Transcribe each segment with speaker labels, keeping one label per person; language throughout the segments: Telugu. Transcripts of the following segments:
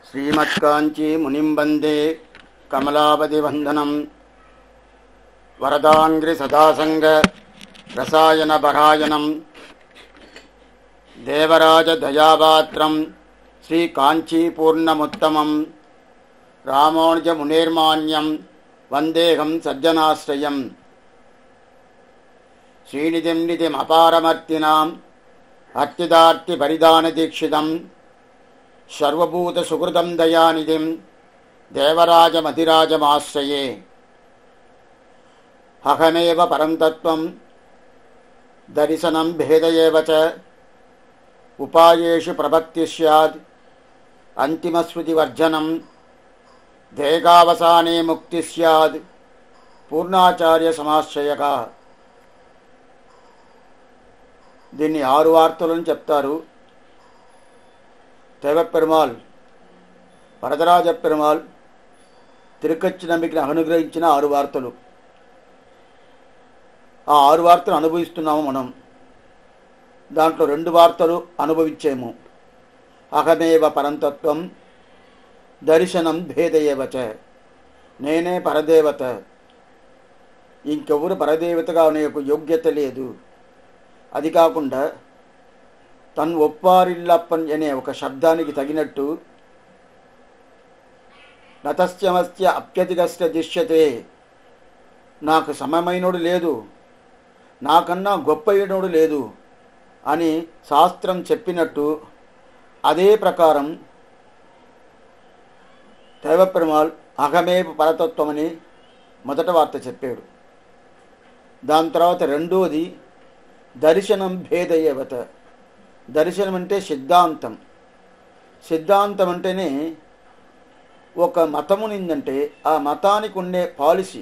Speaker 1: श्रीमत्काञ्ची मुनिं वन्दे कमलापतिवन्दनं वरदाङ्घ्रिसदासङ्ग रसायनपरायणं देवराजदयापात्रं श्रीकाञ्चीपूर्णमुत्तमं रामानुजमुनिर्मान्यं वन्देऽहं सज्जनाश्रयं श्रीनिधिं निधिमपारमर्तिनाम् अत्युदार्तिपरिधानदीक्षितं सर्वभूतसुहृदं दयानिधिं देवराजमधिराजमाश्रये। अहमेव परं तत्त्वं दर्शनं भेद एव च उपायेषु प्रभक्तिः स्यात् अन्तिमस्मृतिवर्जनं देहावसाने मुक्तिः स्यात् పూర్ణాచార్యసమాశ్రయగా. దీన్ని 6 వార్తలను చెప్తారు. దేవపెరుమాళ్ వరదరాజ పెరుమాళ్ తిరుకచ్చి నమ్మికను అనుగ్రహించిన 6 వార్తలు. ఆ 6 వార్తలు అనుభవిస్తున్నాము మనం. దాంట్లో 2 వార్తలు అనుభవించేము. అహమేవ పరంతత్వం, దర్శనం భేదయేవచ. నేనే పరదేవత, ఇంకెవరు పరదేవతగా అనే యోగ్యత లేదు. అది కాకుండా తన్ ఒప్పారిల్లప్పన్ అనే ఒక శబ్దానికి తగినట్టు నతస్యమస్య అప్యతిగస్య దిశ్యతే, నాకు సమమైనోడు లేదు, నాకన్నా గొప్పయినోడు లేదు అని శాస్త్రం చెప్పినట్టు అదే ప్రకారం దైవపెరుమాళ్ అహమేవ పరతత్వమని మొదట వార్త చెప్పాడు. దాని తర్వాత రెండోది దర్శనం భేదయేవత. దర్శనం అంటే సిద్ధాంతం. సిద్ధాంతం అంటేనే ఒక మతమునిందంటే ఆ మతానికి ఉండే పాలసీ,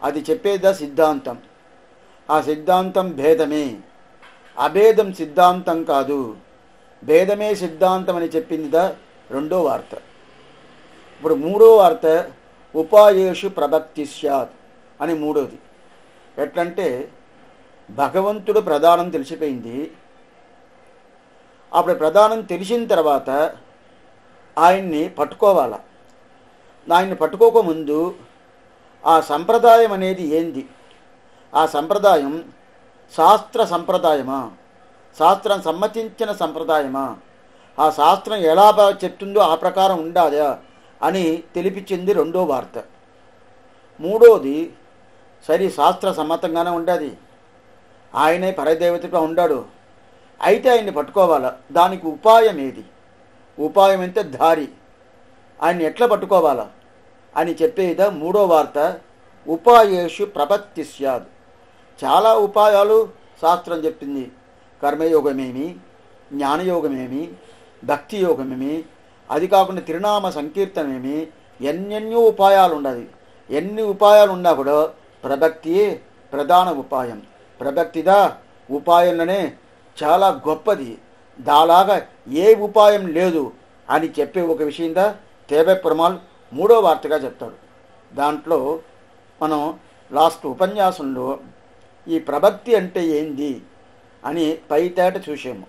Speaker 1: అది చెప్పేదా సిద్ధాంతం. ఆ సిద్ధాంతం భేదమే, అభేదం సిద్ధాంతం కాదు. భేదమే సిద్ధాంతం అని చెప్పిందిదా రెండో వార్త. ఇప్పుడు మూడో వార్త ఉపాయేషు ప్రభక్తి స్యాత్ అని మూడోది. ఎట్లంటే భగవంతుడు ప్రధానం తెలిసిపోయింది. అప్పుడు ప్రధానం తెలిసిన తర్వాత ఆయన్ని పట్టుకోవాల. ఆయన్ని పట్టుకోకముందు ఆ సంప్రదాయం అనేది ఏంది, ఆ సంప్రదాయం శాస్త్ర సంప్రదాయమా, శాస్త్రం సమ్మతించిన సంప్రదాయమా, ఆ శాస్త్రం ఎలా చెప్తుందో ఆ ప్రకారం ఉండాలా అని తెలిపించింది రెండో వార్త. మూడోది సరి శాస్త్ర సమ్మతంగానే ఉండాలి, ఆయనే పరదేవతగా ఉండాడు, అయితే ఆయన్ని పట్టుకోవాలా. దానికి ఉపాయం ఏది, ఉపాయం అంటే దారి, ఆయన్ని ఎట్లా పట్టుకోవాలా అని చెప్పేదా మూడో వార్త. ఉపాయేషు ప్రపత్తి స్యాద్. చాలా ఉపాయాలు శాస్త్రం చెప్పింది. కర్మయోగమేమి, జ్ఞానయోగమేమి, భక్తి యోగమేమి, అది కాకుండా తిరునామ సంకీర్తనమేమి, ఎన్నెన్నో ఉపాయాలు ఉండాలి. ఎన్ని ఉపాయాలు ఉన్నా కూడా ప్రభక్తియే ప్రధాన ఉపాయం. ప్రభక్తిదా ఉపాయంలోనే చాలా గొప్పది. దాలాగా ఏ ఉపాయం లేదు అని చెప్పే ఒక విషయంగా దేవపెరుమాళ్ మూడో వార్తగా చెప్తాడు. దాంట్లో మనం లాస్ట్ ఉపన్యాసంలో ఈ ప్రభక్తి అంటే ఏంది అని పైతేట చూసాము.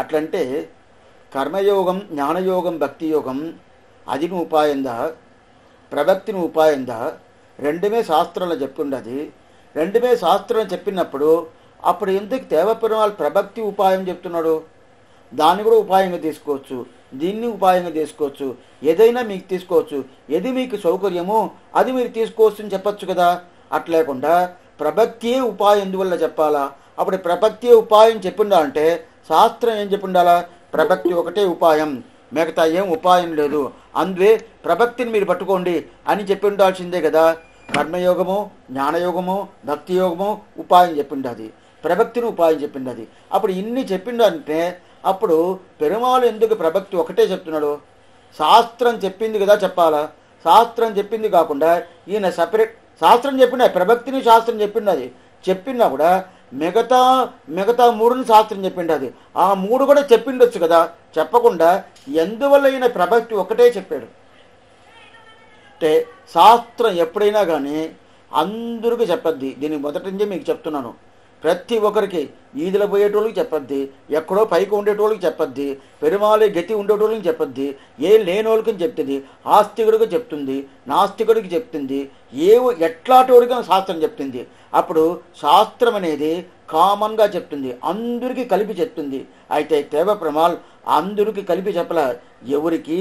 Speaker 1: అట్లంటే కర్మయోగం, జ్ఞానయోగం, భక్తి యోగం అదిని ఉపాయందా, ప్రభక్తిని ఉపాయందా, రెండుమే శాస్త్రంలో చెప్తుండది. రెండుమే శాస్త్రం చెప్పినప్పుడు అప్పుడు ఎందుకు దేవపెరుమాళ్ ప్రభక్తి ఉపాయం చెప్తున్నాడు? దాన్ని కూడా ఉపాయంగా తీసుకోవచ్చు, దీన్ని ఉపాయంగా తీసుకోవచ్చు, ఏదైనా మీకు తీసుకోవచ్చు. ఏది మీకు సౌకర్యమో అది మీరు తీసుకోవచ్చు అని చెప్పచ్చు కదా. అట్లేకుండా ప్రభక్తియే ఉపాయం ఎందువల్ల చెప్పాలా? అప్పుడు ప్రభక్తియే ఉపాయం చెప్పిండాలంటే శాస్త్రం ఏం చెప్పిండాలా? ప్రభక్తి ఒకటే ఉపాయం, మిగతా ఏం ఉపాయం లేదు, అందువే ప్రభక్తిని మీరు పట్టుకోండి అని చెప్పి ఉండాల్సిందే కదా. కర్మయోగము, జ్ఞానయోగము, భక్తి యోగము ఉపాయం చెప్పిండది, ప్రభక్తిని ఉపాయం చెప్పిండది. అప్పుడు ఇన్ని చెప్పిండంటే అప్పుడు పెరుమాళ్ ఎందుకు ప్రభక్తి ఒకటే చెప్తున్నాడు? శాస్త్రం చెప్పింది కదా చెప్పాలా. శాస్త్రం చెప్పింది కాకుండా ఈయన సపరేట్ శాస్త్రం చెప్పిండ, ప్రభక్తిని శాస్త్రం చెప్పిండది. చెప్పినా కూడా మిగతా మూడుని శాస్త్రం చెప్పిండది. ఆ మూడు కూడా చెప్పిండొచ్చు కదా. చెప్పకుండా ఎందువల్ల ఈయన ప్రభక్తి ఒకటే చెప్పాడు అంటే శాస్త్రం ఎప్పుడైనా కానీ అందరికీ చెప్పద్ది. దీనికి మొదటి నుంచి మీకు చెప్తున్నాను. ప్రతి ఒక్కరికి ఈదుల పోయేటోళ్ళకి చెప్పద్ది, ఎక్కడో పైకి ఉండేటోళ్ళకి చెప్పద్ది, పెరుమాళే గతి ఉండేటోళ్ళకి చెప్పద్ది, ఏం లేనోళ్ళకి చెప్తుంది, ఆస్తికుడికి చెప్తుంది, నాస్తికుడికి చెప్తుంది, ఎట్లాంటివాడికి శాస్త్రం చెప్తుంది. అప్పుడు శాస్త్రం అనేది కామన్గా చెప్తుంది, అందరికీ కలిపి చెప్తుంది. అయితే దేవప్రమాల్ అందరికి కలిపి చెప్పలే. ఎవరికి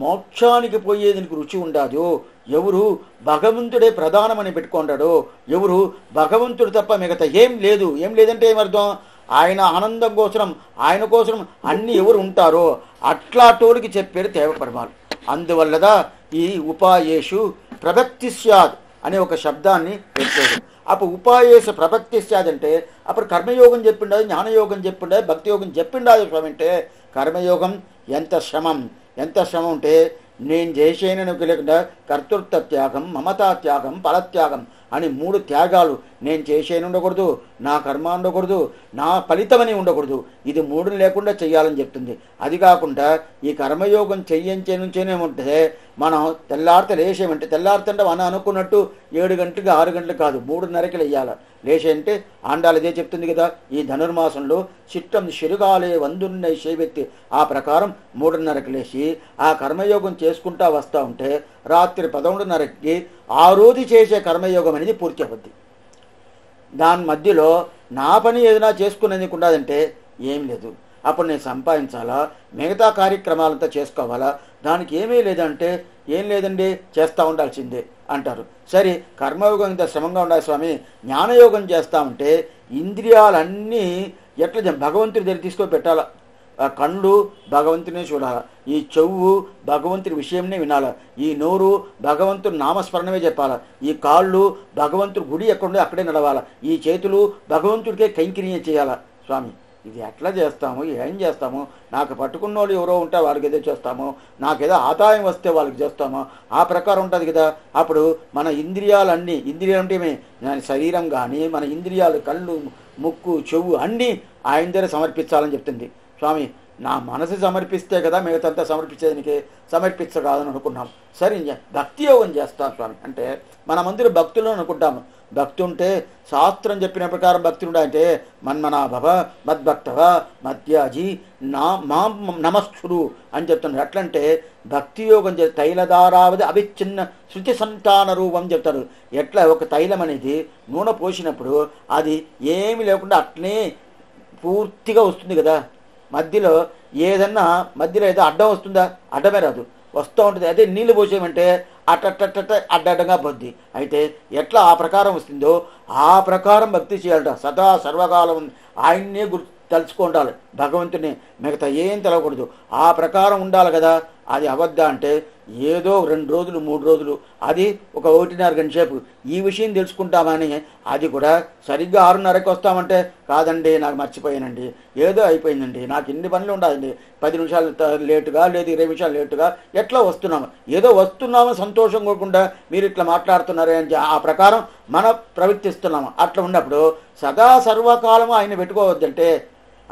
Speaker 1: మోక్షానికి పోయేదానికి రుచి ఉండదు, ఎవరు భగవంతుడే ప్రధానమని పెట్టుకుంటాడో, ఎవరు భగవంతుడు తప్ప మిగతా ఏం లేదంటే ఏమర్థం, ఆయన ఆనందం కోసం ఆయన కోసం అన్ని ఎవరు ఉంటారో అట్లాటోడికి చెప్పాడు దేవపరమాలు. అందువల్లదా ఈ ఉపాయేషు ప్రభక్తి స్యాద్ అనే ఒక శబ్దాన్ని పెట్టాడు. అప్పుడు ఉపాయేష ప్రభక్తి స్యాద్ అంటే అప్పుడు కర్మయోగం చెప్పిండదు, జ్ఞానయోగం చెప్పిండదు, భక్తి యోగం చెప్పిండదు. స్వామి అంటే కర్మయోగం ఎంత శ్రమం అంటే నేను చేసేనని లేకుండా కర్తృత్వ త్యాగం, మమతా త్యాగం, ఫలత్యాగం అని 3 త్యాగాలు. నేను చేసేని ఉండకూడదు, నా కర్మ ఉండకూడదు, నా ఫలితమని ఉండకూడదు. ఇది 3 లేకుండా చెయ్యాలని చెప్తుంది. అది కాకుండా ఈ కర్మయోగం చెయ్యించేనేముంటే మనం తెల్లారితే లేచేమంటే తెల్లారితే మనం అనుకున్నట్టు 7 గంటలకు 6 గంటలకు కాదు, 3:30కి లేయాలి. లేచేంటే ఆండాలు ఇదే చెప్తుంది కదా, ఈ ధనుర్మాసంలో చిట్టం శిరుగాలే వందున్నై చేవెత్తి ఆ ప్రకారం 3:30కి లేచి ఆ కర్మయోగం చేసుకుంటా వస్తూ ఉంటే రాత్రి 11:30కి ఆ రోజు చేసే కర్మయోగం అనేది పూర్తి అవుద్ది. దాని మధ్యలో నా పని ఏదైనా చేసుకునేందుకు ఉండదంటే ఏం లేదు. అప్పుడు నేను సంపాదించాలా, మిగతా కార్యక్రమాలంతా చేసుకోవాలా, దానికి ఏమీ లేదంటే ఏం లేదండి చేస్తూ ఉండాల్సిందే అంటారు. సరే కర్మయోగం ఇంత శ్రమంగా ఉండాలి స్వామి, జ్ఞానయోగం చేస్తామంటే ఇంద్రియాలన్నీ ఎట్లా భగవంతుడి దగ్గర తీసుకొని పెట్టాలా. కళ్ళు భగవంతునే చూడాలి, ఈ చెవు భగవంతుడి విషయంనే వినాలి, ఈ నోరు భగవంతుడి నామస్మరణమే చెప్పాలి, ఈ కాళ్ళు భగవంతుడి గుడి ఎక్కడుండే అక్కడే నడవాలి, ఈ చేతులు భగవంతుడికే కైంకర్యం చేయాలా. స్వామి ఇది ఎట్లా చేస్తాము, ఏం చేస్తాము, నాకు పట్టుకున్న వాళ్ళు ఎవరో ఉంటే వాళ్ళకి ఏదో చేస్తాము, నాకేదో ఆదాయం వస్తే వాళ్ళకి చేస్తాము, ఆ ప్రకారం ఉంటుంది కదా. అప్పుడు మన ఇంద్రియాలన్నీ, ఇంద్రియాలు అంటే శరీరం కానీ మన ఇంద్రియాలు కళ్ళు ముక్కు చెవు అన్నీ ఆయన దగ్గర సమర్పించాలని చెప్తుంది. స్వామి నా మనసు సమర్పిస్తే కదా మిగతాంతా సమర్పించేదానికి, సమర్పించకాదని అనుకున్నాం. సరే భక్తి యోగం చేస్తాం స్వామి అంటే మనమందరూ భక్తులు అనుకుంటాము. భక్తి ఉంటే శాస్త్రం చెప్పిన ప్రకారం భక్తుడు అంటే మన్మనాభవ మద్భక్తవ మధ్యాజీ మా నమస్కురు అని చెప్తున్నారు. ఎట్లంటే భక్తి యోగం తైలధారావది అవిచ్ఛిన్న శృతి సంతాన రూపం చెప్తారు. ఎట్లా ఒక తైలం అనేది నూనె పోసినప్పుడు అది ఏమి లేకుండా అట్లనే పూర్తిగా వస్తుంది కదా, మధ్యలో ఏదన్నా మధ్యలో ఏదో అడ్డం వస్తుందా, అడ్డమే రాదు, వస్తూ ఉంటుంది. అదే నీళ్ళు పోసేయమంటే అడ్డగా పోద్ది. అయితే ఎట్లా ఆ ప్రకారం వస్తుందో ఆ ప్రకారం భక్తి చేయాలట. సదా సర్వకాలం ఆయన్నే తలుచుకో ఉండాలి, భగవంతుని, మిగతా ఏం తెలవకూడదు. ఆ ప్రకారం ఉండాలి కదా. అది అవద్దా అంటే ఏదో 2 రోజులు 3 రోజులు అది ఒక 1.5 గంట సేపు ఈ విషయం తెలుసుకుంటామని అది కూడా సరిగ్గా 6:30కి వస్తామంటే కాదండి నాకు మర్చిపోయానండి, ఏదో అయిపోయిందండి, నాకు ఇన్ని పనులు ఉండాలండి, 10 నిమిషాలు లేటుగా లేదు 20 నిమిషాలు లేటుగా ఎట్లా వస్తున్నాము, ఏదో వస్తున్నాము సంతోషం కోకుండా మీరు ఇట్లా మాట్లాడుతున్నారే అని ఆ ప్రకారం మనం ప్రవర్తిస్తున్నాము. అట్లా ఉన్నప్పుడు సదా సర్వకాలము ఆయన పెట్టుకోవద్దంటే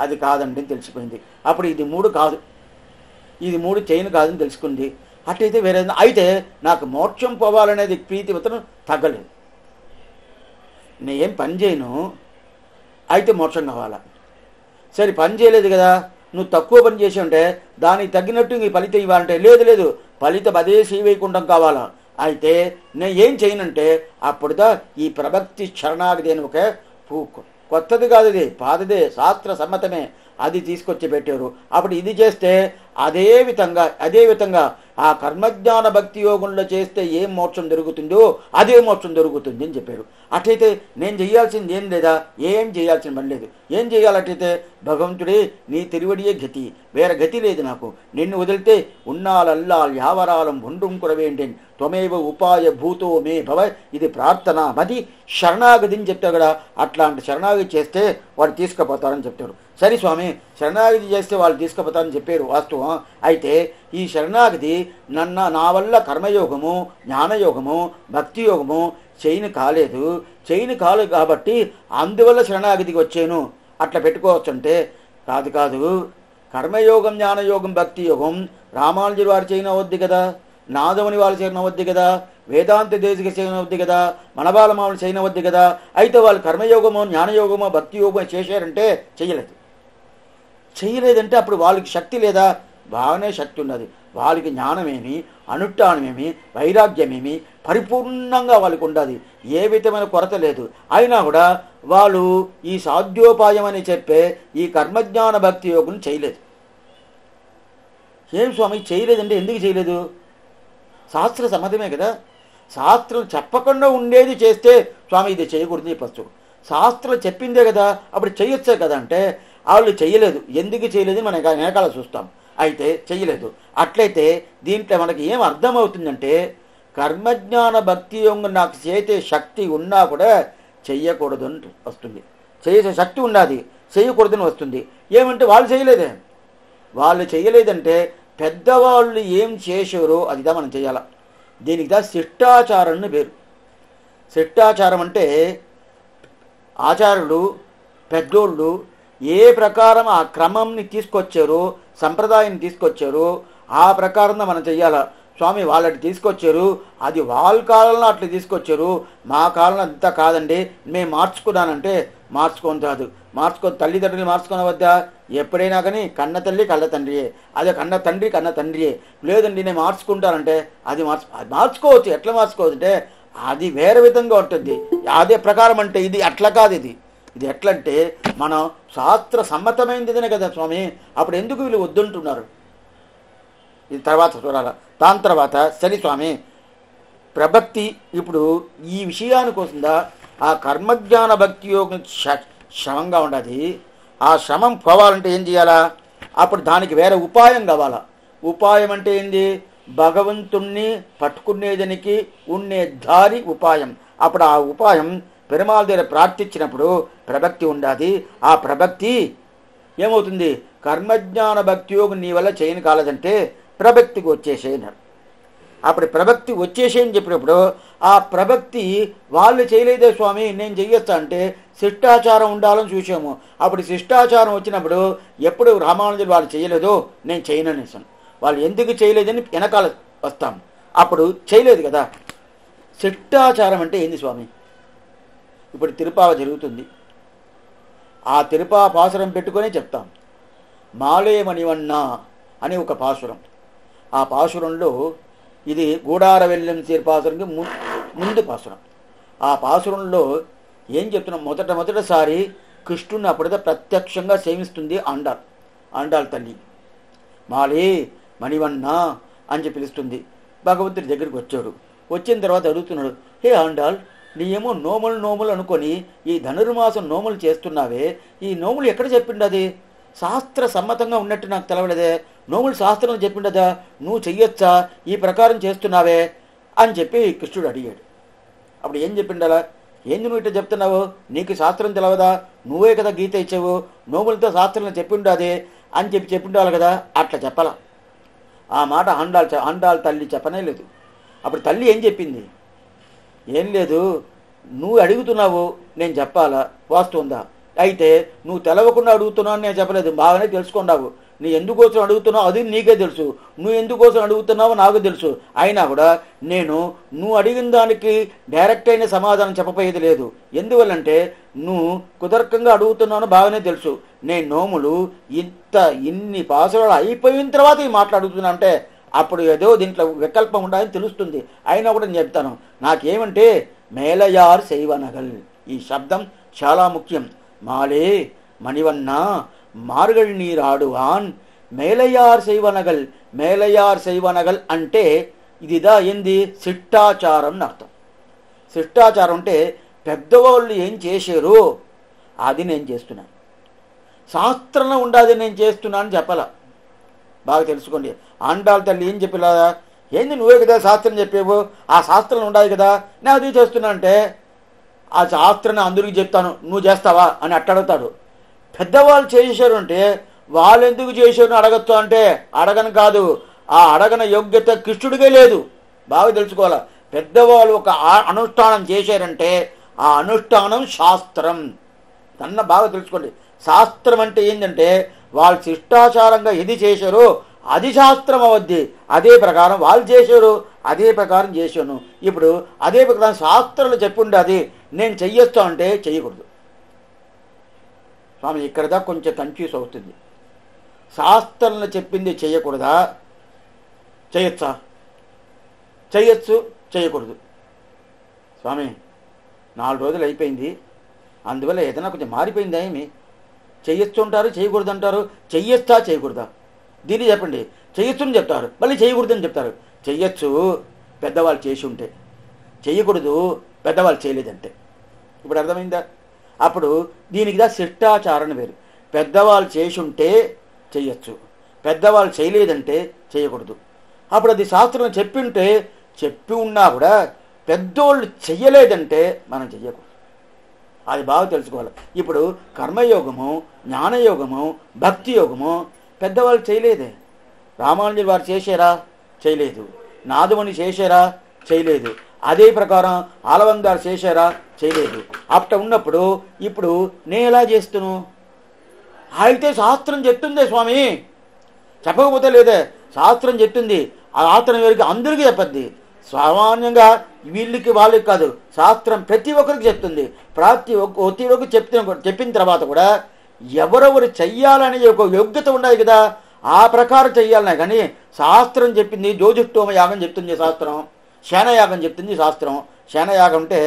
Speaker 1: అది కాదండి అని తెలిసిపోయింది. అప్పుడు ఇది 3 కాదు, ఇది 3 చైన్ కాదని తెలుసుకుంది. అట్లయితే వేరే అయితే నాకు మోక్షం పోవాలనేది ప్రీతివతను తగ్గలేదు. నేనేం పని చేయను, అయితే మోక్షం కావాలా. సరే పని చేయలేదు కదా, నువ్వు తక్కువ పని చేసి ఉంటే దానికి తగ్గినట్టు ఇంక ఫలితం ఇవ్వాలంటే లేదు ఫలితం అదే శ్రీవైకుంఠం కావాలా. అయితే నేను ఏం చేయనంటే అప్పుడుదా ఈ ప్రభక్తి శరణాగతి అని ఒక కొత్తది కాదు, ఇది పాతదే, శాస్త్ర సమ్మతమే, అది తీసుకొచ్చి పెట్టారు. అప్పుడు ఇది చేస్తే అదే విధంగా ఆ కర్మజ్ఞాన భక్తి యోగంలో చేస్తే ఏం మోక్షం దొరుకుతుందో అదే మోక్షం దొరుకుతుంది అని చెప్పాడు. అట్లయితే నేను చేయాల్సింది ఏం లేదా, ఏం చేయాల్సిన పని లేదు. ఏం చేయాలట్లయితే భగవంతుడే నీ తిరువడియే గతి, వేరే గతి లేదు నాకు, నిన్ను వదిలితే ఉన్నాలల్లాల్ యావరాలం ఒండ్రుం కురవేంటి త్వమేవ ఉపాయ భూతో మే భవ, ఇది ప్రార్థన మది శరణాగతి అని చెప్తాడు కదా. అట్లాంటి శరణాగతి చేస్తే వాడు తీసుకుపోతారని చెప్తాడు. సరే స్వామి శరణాగతి చేస్తే వాళ్ళు తీసుకుపోతారని చెప్పారు వాస్తవం. అయితే ఈ శరణాగతి నా వల్ల కర్మయోగము జ్ఞానయోగము భక్తి యోగము చేయను కాలేదు కాబట్టి అందువల్ల శరణాగతికి వచ్చాను అట్లా పెట్టుకోవచ్చు అంటే కాదు. కర్మయోగం జ్ఞానయోగం భక్తి యోగం రామానుజుల వారు చేయనవద్దు కదా, నాదముని వాళ్ళు చేయనవద్దు కదా, వేదాంత దేశిక చేయనవద్దు కదా, మనబాల మామూలు చేయనవద్దు కదా. అయితే వాళ్ళు కర్మయోగమో జ్ఞానయోగమో భక్తి యోగమో చేశారంటే చెయ్యలేదంటే అప్పుడు వాళ్ళకి శక్తి లేదా? బాగానే శక్తి ఉన్నది. వాళ్ళకి జ్ఞానమేమి, అనుష్ఠానమేమి, వైరాగ్యమేమి పరిపూర్ణంగా వాళ్ళకి ఉండదు. ఏ విధమైన కొరత లేదు. అయినా కూడా వాళ్ళు ఈ సాధ్యోపాయం అని చెప్పే ఈ కర్మజ్ఞాన భక్తి యోగం చేయలేదు. ఏం స్వామి చేయలేదంటే ఎందుకు చేయలేదు? శాస్త్ర సమ్మతమే కదా. శాస్త్రం చెప్పకుండా ఉండేది చేస్తే స్వామి ఇది చేయకూడదు చెప్పచ్చు. శాస్త్రం చెప్పిందే కదా, అప్పుడు చేయొచ్చే కదా. అంటే వాళ్ళు చెయ్యలేదు. ఎందుకు చేయలేదు మనం వెనకాల చూస్తాం. అయితే చెయ్యలేదు. అట్లయితే దీంట్లో మనకి ఏం అర్థమవుతుందంటే కర్మజ్ఞాన భక్తి యోగం నాకు చేసే శక్తి ఉన్నా కూడా చెయ్యకూడదు అని వస్తుంది. చేసే శక్తి ఉన్నది, చేయకూడదని వస్తుంది. ఏమంటే వాళ్ళు చేయలేదే. వాళ్ళు చేయలేదంటే పెద్దవాళ్ళు ఏం చేశారో అదిదా మనం చేయాల. దీనికి దా శిష్టాచారం అని పేరు. శిష్టాచారం అంటే ఆచార్యులు పెద్దోళ్ళు ఏ ప్రకారం ఆ క్రమంని తీసుకొచ్చారో, సంప్రదాయాన్ని తీసుకొచ్చారో ఆ ప్రకారంగా మనం చెయ్యాల. స్వామి వాళ్ళకి తీసుకొచ్చారు, అది వాళ్ళ కాలంలో అట్లా తీసుకొచ్చారు, మా కాలంలో అంతా కాదండి, మేము మార్చుకున్నానంటే మార్చుకొని కాదు. తల్లిదండ్రులు మార్చుకునవద్దా? ఎప్పుడైనా కానీ కన్న తల్లి కళ్ళ తండ్రియే, అదే కన్న తండ్రి కన్న తండ్రియే. లేదండి నేను మార్చుకుంటానంటే అది మార్చుకోవచ్చు. ఎట్లా మార్చుకోవచ్చు అంటే అది వేరే విధంగా ఉంటుంది. అదే ప్రకారం అంటే ఇది అట్లా కాదు. ఇది ఎట్లంటే మనం శాస్త్ర సమ్మతమైందిదనే కదా స్వామి. అప్పుడు ఎందుకు వీళ్ళు వద్దుంటున్నారు? ఇది తర్వాత చూడాల. దాని తర్వాత సరి స్వామి ప్రభక్తి. ఇప్పుడు ఈ విషయానికోసందా ఆ కర్మజ్ఞాన భక్తి యోగం శ్రమంగా ఉండదు. ఆ శ్రమం పోవాలంటే ఏం చేయాలా? అప్పుడు దానికి వేరే ఉపాయం కావాలా. ఉపాయం అంటే ఏంది? భగవంతుణ్ణి పట్టుకునేదానికి ఉండే దారి ఉపాయం. అప్పుడు ఆ ఉపాయం పెరుమాళ దగ్గర ప్రార్థించినప్పుడు ప్రభక్తి ఉండాది. ఆ ప్రభక్తి ఏమవుతుంది? కర్మజ్ఞాన భక్తి యోగం నీ వల్ల చేయని కాలేదంటే ప్రభక్తికి వచ్చేసేయన్నాడు. అప్పుడు ప్రభక్తి వచ్చేసేయని చెప్పినప్పుడు ఆ ప్రభక్తి వాళ్ళు చేయలేదే స్వామి నేను చెయ్యొచ్చా అంటే శిష్టాచారం ఉండాలని చూసాము. అప్పుడు శిష్టాచారం వచ్చినప్పుడు ఎప్పుడు రామానుజులు వాళ్ళు చేయలేదో నేను చేయననేసాను. వాళ్ళు ఎందుకు చేయలేదని వెనకాల వస్తాం. అప్పుడు చేయలేదు కదా. శిష్టాచారం అంటే ఏంది స్వామి? ఇప్పుడు తిరుపావ జరుగుతుంది. ఆ తిరుపా పాసురం పెట్టుకొని చెప్తాం. మాలేమణివన్న అని ఒక పాసురం. ఆ పాసురంలో ఇది గూడార వెల్లం పాసురంకి ముందు పాసురం. ఆ పాసురంలో ఏం చెప్తున్నాం? మొదటిసారి కృష్ణుని అప్పుడైతే ప్రత్యక్షంగా సేవిస్తుంది ఆండాళ్ తల్లి. మాలే మణివన్న అని చెప్పి పిలుస్తుంది. భగవంతుడి దగ్గరికి వచ్చాడు. వచ్చిన తర్వాత అడుగుతున్నాడు, హే ఆండాళ్, నీయేమో నోములు అనుకొని ఈ ధనుర్మాసం నోములు చేస్తున్నావే, ఈ నోములు ఎక్కడ చెప్పిండది? శాస్త్ర సమ్మతంగా ఉన్నట్టు నాకు తెలవలేదే. నోములు శాస్త్రం చెప్పిండదా? నువ్వు చెయ్యొచ్చా? ఈ ప్రకారం చేస్తున్నావే అని చెప్పి కృష్ణుడు అడిగాడు. అప్పుడు ఏం చెప్పిండాలా? ఏంది నువ్వు ఇట్లా చెప్తున్నావు? నీకు శాస్త్రం తెలవదా? నువ్వే కదా గీత ఇచ్చావు, నోములతో శాస్త్రం చెప్పిండాదే అని చెప్పి చెప్పిండాలి కదా. అట్లా చెప్పాల. ఆ మాట ఆండాళ్ తల్లి చెప్పనే లేదు. అప్పుడు తల్లి ఏం చెప్పింది? ఏం లేదు, నువ్వు అడుగుతున్నావు, నేను చెప్పాలా? వాస్తవందా? అయితే నువ్వు తెలవకుండా అడుగుతున్నావు నేను చెప్పలేదు, బాగానే తెలుసుకున్నావు. నీ ఎందుకోసం అడుగుతున్నావు అది నీకే తెలుసు, నువ్వు ఎందుకోసం అడుగుతున్నావో నాకు తెలుసు. అయినా కూడా నేను నువ్వు అడిగిన దానికి డైరెక్ట్ అయిన సమాధానం చెప్పపోయేది లేదు. ఎందువల్లంటే నువ్వు కుదర్కంగా అడుగుతున్నావు బాగానే తెలుసు. నేను నోములు ఇన్ని పాసురాలు అయిపోయిన తర్వాత ఈ మాట్లాడుతున్నా అంటే అప్పుడు ఏదో దీంట్లో వికల్పం ఉండాలని తెలుస్తుంది. అయినా కూడా నేను చెప్తాను. నాకేమంటే మేలయార్ శైవనగల్ ఈ శబ్దం చాలా ముఖ్యం. మాలే మణివన్న మార్గళ్ నీరాడువాన్ మేలయార్ శైవనగల్. మేలయార్ శైవనగల్ అంటే ఇదిదా ఏంది? శిష్టాచారం అని అర్థం. శిష్టాచారం అంటే పెద్దవాళ్ళు ఏం చేశారో అది నేను చేస్తున్నాను. శాస్త్రంలో ఉండాది నేను చేస్తున్నాను చెప్పాల. బాగా తెలుసుకోండి. ఆండాళ్ తల్లి ఏం చెప్పిలా? ఏంది నువ్వే కదా శాస్త్రం చెప్పేవు, ఆ శాస్త్రం ఉండాలి కదా, నేను అది చేస్తున్నా అంటే ఆ శాస్త్రాన్ని అందరికీ చెప్తాను, నువ్వు చేస్తావా అని అట్టడుగుతాడు. పెద్దవాళ్ళు చేశారు అంటే వాళ్ళు ఎందుకు చేశారు అడగచ్చు అంటే అడగను కాదు, ఆ అడగన యోగ్యత కృష్ణుడికే లేదు. బాగా తెలుసుకోవాలా. పెద్దవాళ్ళు ఒక అనుష్ఠానం చేశారంటే ఆ అనుష్ఠానం శాస్త్రం అన్న బాగా తెలుసుకోండి. శాస్త్రం అంటే ఏంటంటే వాళ్ళు శిష్టాచారంగా ఏది చేశారో అది శాస్త్రం అవద్ది. అదే ప్రకారం వాళ్ళు చేశారు అదే ప్రకారం చేశాను. ఇప్పుడు అదే ప్రకారం శాస్త్రాలు చెప్పుండే అది నేను చెయ్యొస్తా అంటే చెయ్యకూడదు స్వామి. ఇక్కడ దాకా కొంచెం కన్ఫ్యూజ్ అవుతుంది. శాస్త్రాలను చెప్పింది చెయ్యకూడదా, చెయ్యొచ్చా? చెయ్యొచ్చు, చేయకూడదు స్వామి. 4 రోజులు అయిపోయింది, అందువల్ల ఏదైనా కొంచెం మారిపోయిందా ఏమి? చెయ్యొచ్చు అంటారు, చేయకూడదు అంటారు. చెయ్యొచ్చా చేయకూడదా దీన్ని చెప్పండి. చెయ్యొచ్చుని చెప్తారు, మళ్ళీ చేయకూడదని చెప్తారు. చెయ్యొచ్చు పెద్దవాళ్ళు చేసి ఉంటే, చెయ్యకూడదు పెద్దవాళ్ళు చేయలేదంటే. ఇప్పుడు అర్థమైందా? అప్పుడు దీనికి శిష్టాచారణ వేరు. పెద్దవాళ్ళు చేసి ఉంటే చెయ్యొచ్చు, పెద్దవాళ్ళు చేయలేదంటే చేయకూడదు. అప్పుడు అది శాస్త్రం చెప్పింటే చెప్పి ఉన్నా కూడా పెద్దోళ్ళు చెయ్యలేదంటే మనం చెయ్యకూడదు. అది బాగా తెలుసుకోవాలి. ఇప్పుడు కర్మయోగము, జ్ఞానయోగము, భక్తి యోగము పెద్దవాళ్ళు చేయలేదే. రామానుజులు వారు చేశారా? చేయలేదు. నాదుమని చేశారా? చేయలేదు. అదే ప్రకారం ఆలవంగారు చేశారా? చేయలేదు. అట్ట ఉన్నప్పుడు ఇప్పుడు నేను ఎలా చేస్తును? అయితే శాస్త్రం చెప్తుందే స్వామి, చెప్పకపోతే లేదే. శాస్త్రం చెప్తుంది, ఆ ఆత్రం ఎవరికి? అందరికీ చెప్పద్ది. సామాన్యంగా వీళ్ళకి వాళ్ళకి కాదు, శాస్త్రం ప్రతి ఒక్కరికి చెప్తుంది. ప్రతి ఒక్కరికి చెప్పిన తర్వాత కూడా ఎవరెవరు చెయ్యాలనే ఒక యోగ్యత ఉండాలి కదా, ఆ ప్రకారం చెయ్యాలనే. కానీ శాస్త్రం చెప్పింది జోజుష్టోమ యాగం చెప్తుంది శాస్త్రం, శయనయాగం చెప్తుంది శాస్త్రం. శయనయాగం అంటే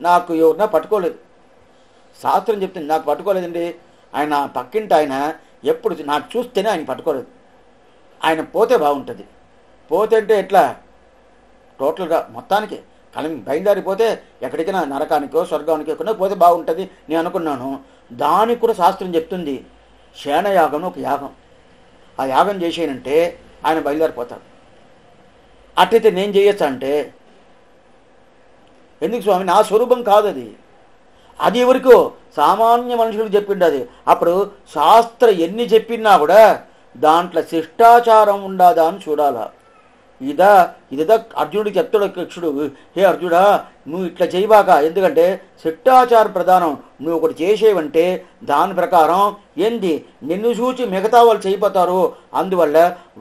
Speaker 1: నాకు ఎవరినా పట్టుకోలేదు, శాస్త్రం చెప్తుంది నాకు పట్టుకోలేదండి. ఆయన పక్కింటి ఆయన ఎప్పుడు నాకు చూస్తేనే ఆయన పట్టుకోలేదు. ఆయన పోతే బాగుంటుంది. పోతే అంటే ఎట్లా? టోటల్గా మొత్తానికి బయలుదేరిపోతే ఎక్కడికైనా నరకానికో స్వర్గానికో ఎక్కడో పోతే బాగుంటుంది నేను అనుకున్నాను. దానికి కూడా శాస్త్రం చెప్తుంది శయనయాగం ఒక యాగం. ఆ యాగం చేసేనంటే ఆయన బయలుదేరిపోతాడు. అట్లయితే నేను చేయొచ్చా అంటే ఎందుకు స్వామి? నా స్వరూపం కాదు అది. అది ఎవరికో సామాన్య మనుషులకు చెప్పిండు అది. అప్పుడు శాస్త్రం ఎన్ని చెప్పినా కూడా దాంట్లో శిష్టాచారం ఉండదా అని చూడాలా. ఇదా అర్జునుడికి చెప్తాడు కృష్ణుడు, హే అర్జుడా నువ్వు ఇట్లా చేయబాక, ఎందుకంటే శిష్టాచార ప్రధానం. నువ్వు ఒకటి చేసేవంటే దాని ప్రకారం ఏంది నిన్ను చూచి మిగతా వాళ్ళు చేయిపోతారు. అందువల్ల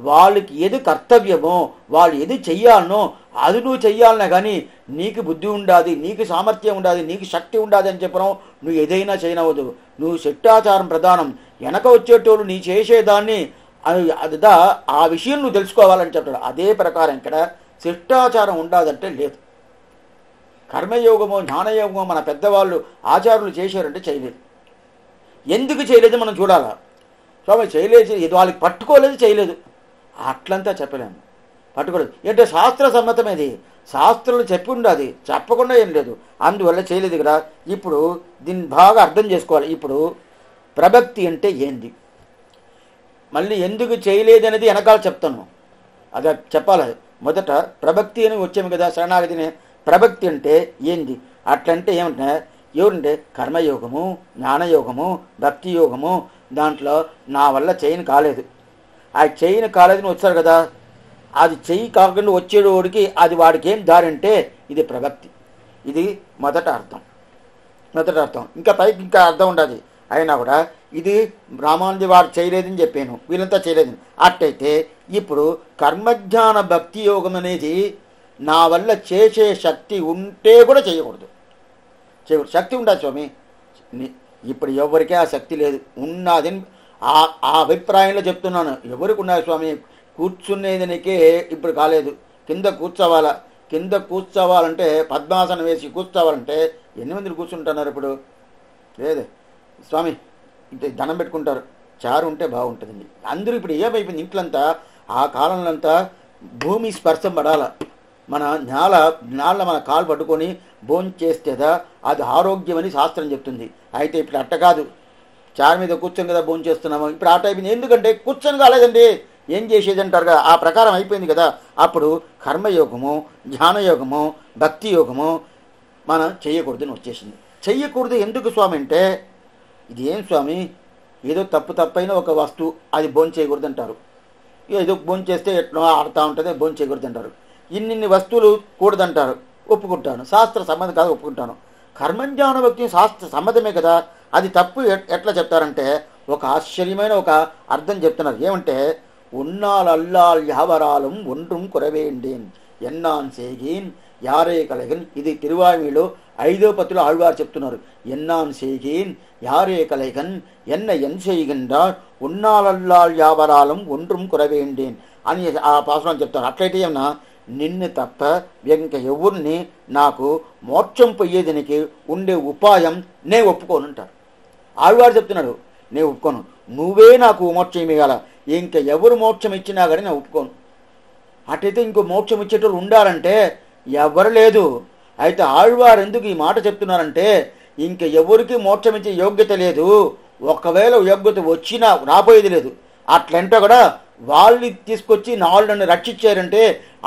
Speaker 1: వాళ్ళకి ఏది కర్తవ్యమో, వాళ్ళు ఏది చెయ్యాలనో అది నువ్వు చెయ్యాలనే. కానీ నీకు బుద్ధి ఉండాది, నీకు సామర్థ్యం ఉండాది, నీకు శక్తి ఉండాది అని చెప్పడం నువ్వు ఏదైనా చేయనవద్దు. నువ్వు శిష్టాచారం ప్రధానం. వెనక వచ్చేటోళ్ళు నీ చేసేదాన్ని అదిదా ఆ విషయం నువ్వు తెలుసుకోవాలని చెప్తాడు. అదే ప్రకారం ఇక్కడ శిష్టాచారం ఉండదంటే లేదు. కర్మయోగమో జ్ఞానయోగమో మన పెద్దవాళ్ళు ఆచారులు చేశారంటే చేయలేదు. ఎందుకు చేయలేదు మనం చూడాలా. స్వామి చేయలేదు, ఇది వాళ్ళకి పట్టుకోలేదు, చేయలేదు అట్లంతా చెప్పలేము. పట్టుకోలేదు అంటే శాస్త్ర సమ్మతమేది, శాస్త్రాలు చెప్పి ఉండదు, చెప్పకుండా ఏం లేదు. అందువల్ల చేయలేదు కదా. ఇప్పుడు దీన్ని బాగా అర్థం చేసుకోవాలి. ఇప్పుడు ప్రభక్తి అంటే ఏంది, మళ్ళీ ఎందుకు చేయలేదనేది వెనకాల చెప్తాను, అది చెప్పాలి. మొదట ప్రభక్తి అని వచ్చాము కదా, శరణాగతిని. ప్రభక్తి అంటే ఏంది? అట్లంటే ఏమంటే ఎవరంటే కర్మయోగము, జ్ఞానయోగము, భక్తి యోగము. దాంట్లో నా వల్ల చేయని కాలేదు, ఆ చేయని కాలేదని వచ్చారు కదా, అది చెయ్యి కాకుండా వచ్చేవాడికి అది వాడికి ఏం దారి అంటే ఇది ప్రభక్తి. ఇది మొదట అర్థం. ఇంకా పైకి ఇంకా అర్థం ఉండదు. అయినా కూడా ఇది రామానుజు వాడు చేయలేదని చెప్పాను, వీళ్ళంతా చేయలేదని. అట్టయితే ఇప్పుడు కర్మజ్ఞాన భక్తి యోగం అనేది నా వల్ల చేసే శక్తి ఉంటే కూడా చేయకూడదు. శక్తి ఉండదు స్వామి. ఇప్పుడు ఎవరికే ఆ శక్తి లేదు, ఉన్నదని ఆ అభిప్రాయంలో చెప్తున్నాను. ఎవరికి ఉన్నది స్వామి? కూర్చునేదానికే ఇప్పుడు కాలేదు. కింద కూర్చోవాలంటే పద్మాసనం వేసి కూర్చోవాలంటే 8 మంది కూర్చుంటున్నారు ఇప్పుడు? లేదే స్వామి, ఇంటే దండం పెట్టుకుంటారు. చారు ఉంటే బాగుంటుందండి. అందరూ ఇప్పుడు ఏమైపోయింది, ఇంట్లంతా ఆ కాలంలో అంతా భూమి స్పర్శం పడాల. మన నేల మన కాలు పట్టుకొని భోజనం చేస్తేదా అది ఆరోగ్యమని శాస్త్రం చెప్తుంది. అయితే ఇప్పుడు అట్ట కాదు, చారు మీద కూర్చొని కదా భోజనం చేస్తున్నాము. ఇప్పుడు ఆ టైప్ ఎందుకంటే కూర్చొని కాలేదండి, ఏం చేసేది అంటారు కదా, ఆ ప్రకారం అయిపోయింది కదా. అప్పుడు కర్మయోగము, జ్ఞానయోగము, భక్తి యోగము మనం చెయ్యకూడదని వచ్చేసింది. చెయ్యకూడదు ఎందుకు స్వామి అంటే, ఇది ఏం స్వామి, ఏదో తప్పైన ఒక వస్తువు అది భోజనం చేయకూడదు అంటారు. ఏదో భోజనం చేస్తే ఎట్లా ఆడుతూ ఉంటుంది, భోజనం చేయకూడదు అంటారు. ఇన్ని వస్తువులు కూడదంటారు, ఒప్పుకుంటాను. శాస్త్ర సమ్మతం కాదు, ఒప్పుకుంటాను. కర్మజ్ఞాన భక్తి శాస్త్ర సమ్మతమే కదా, అది తప్పు ఎట్లా చెప్తారంటే ఒక ఆశ్చర్యమైన ఒక అర్థం చెప్తున్నారు. ఏమంటే ఉన్నాల్ అల్లాల్ యావరాలం ఒండ్రుం కురవేండి. ఎన్నాన్ సేగీన్ యారే కలగన్. ఇది తిరువాయిలో 5వ పత్తులో ఆళ్వారు చెప్తున్నారు. ఎన్నాన్ సేగీన్ యారే కలగన్ ఎన్న ఎన్ செய்கின்றார் ఉన్నాలల్లాల్ యావరాలం ఒండ్రం కురవేండేన్ అని ఆ పాసురం చెప్తారు. అట్లయితే ఏమన్నా నిన్ను తప్ప ఇంక ఎవరిని నాకు మోక్షం పోయేదానికి ఉండే ఉపాయం నే ఒప్పుకోనుంటారు. ఆళ్వారు చెప్తున్నాడు, నేను ఒప్పుకోను, నువ్వే నాకు మోక్షం ఇవ్వాల, ఇంక ఎవరు మోక్షం ఇచ్చినా కానీ నేను ఒప్పుకోను. అటైతే ఇంకో మోక్షం ఇచ్చేటోళ్ళు ఉండాలంటే ఎవరు లేదు. అయితే ఆళ్వారు ఎందుకు ఈ మాట చెప్తున్నారంటే ఇంక ఎవరికి మోక్షం ఇచ్చే యోగ్యత లేదు. ఒకవేళ యోగ్యత వచ్చినా రాబోయేది లేదు. అట్లంటే కూడా వాళ్ళని తీసుకొచ్చి నన్ను రక్షించారంటే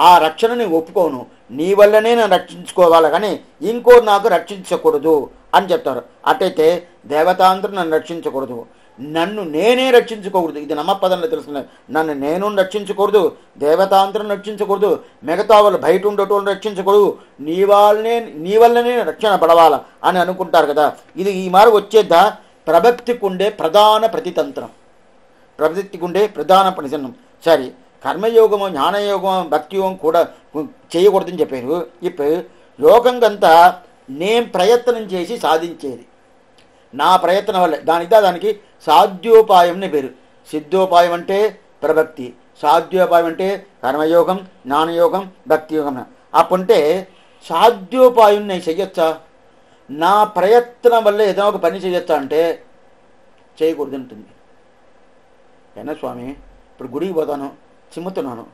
Speaker 1: ఆ రక్షణని ఒప్పుకోను, నీ వల్లనే నన్ను రక్షించుకోవాలి కానీ ఇంకో నాకు రక్షించకూడదు అని చెప్తారు. అట్టయితే దేవతాంతరం నన్ను రక్షించకూడదు, నన్ను నేనే రక్షించుకోకూడదు. ఇది నమ్మపదంలో తెలుసుకున్నాను. నన్ను నేను రక్షించకూడదు, దేవతాంతరం రక్షించకూడదు, మిగతా వాళ్ళు బయట ఉండేటోళ్ళు రక్షించకూడదు, నీ వల్లనే రక్షణ పడవాల అని అనుకుంటారు కదా. ఇది ఈ మారు వచ్చేద్దా ప్రభక్తికి ఉండే ప్రధాన ప్రతితంత్రం, ప్రభక్తికి ఉండే ప్రధాన ప్రతితంత్రం. సరే, కర్మయోగము, జ్ఞానయోగం, భక్తి యోగం కూడా చేయకూడదని చెప్పారు. ఇప్పుడు యోగంకంతా నేను ప్రయత్నం చేసి సాధించేది, నా ప్రయత్నం వల్ల దానికి సాధ్యోపాయంని పేరు. సిద్ధోపాయం అంటే ప్రభక్తి, సాధ్యోపాయం అంటే కర్మయోగం, జ్ఞానయోగం, భక్తి యోగం. అప్పుంటే సాధ్యోపాయం నేను చెయ్యొచ్చా, నా ప్రయత్నం వల్ల ఏదైనా ఒక పని చేయొచ్చా అంటే చేయకూడదు ఉంటుంది. ఏనా స్వామి, ఇప్పుడు గుడికి పోతాను, చిమ్ముతున్నాను,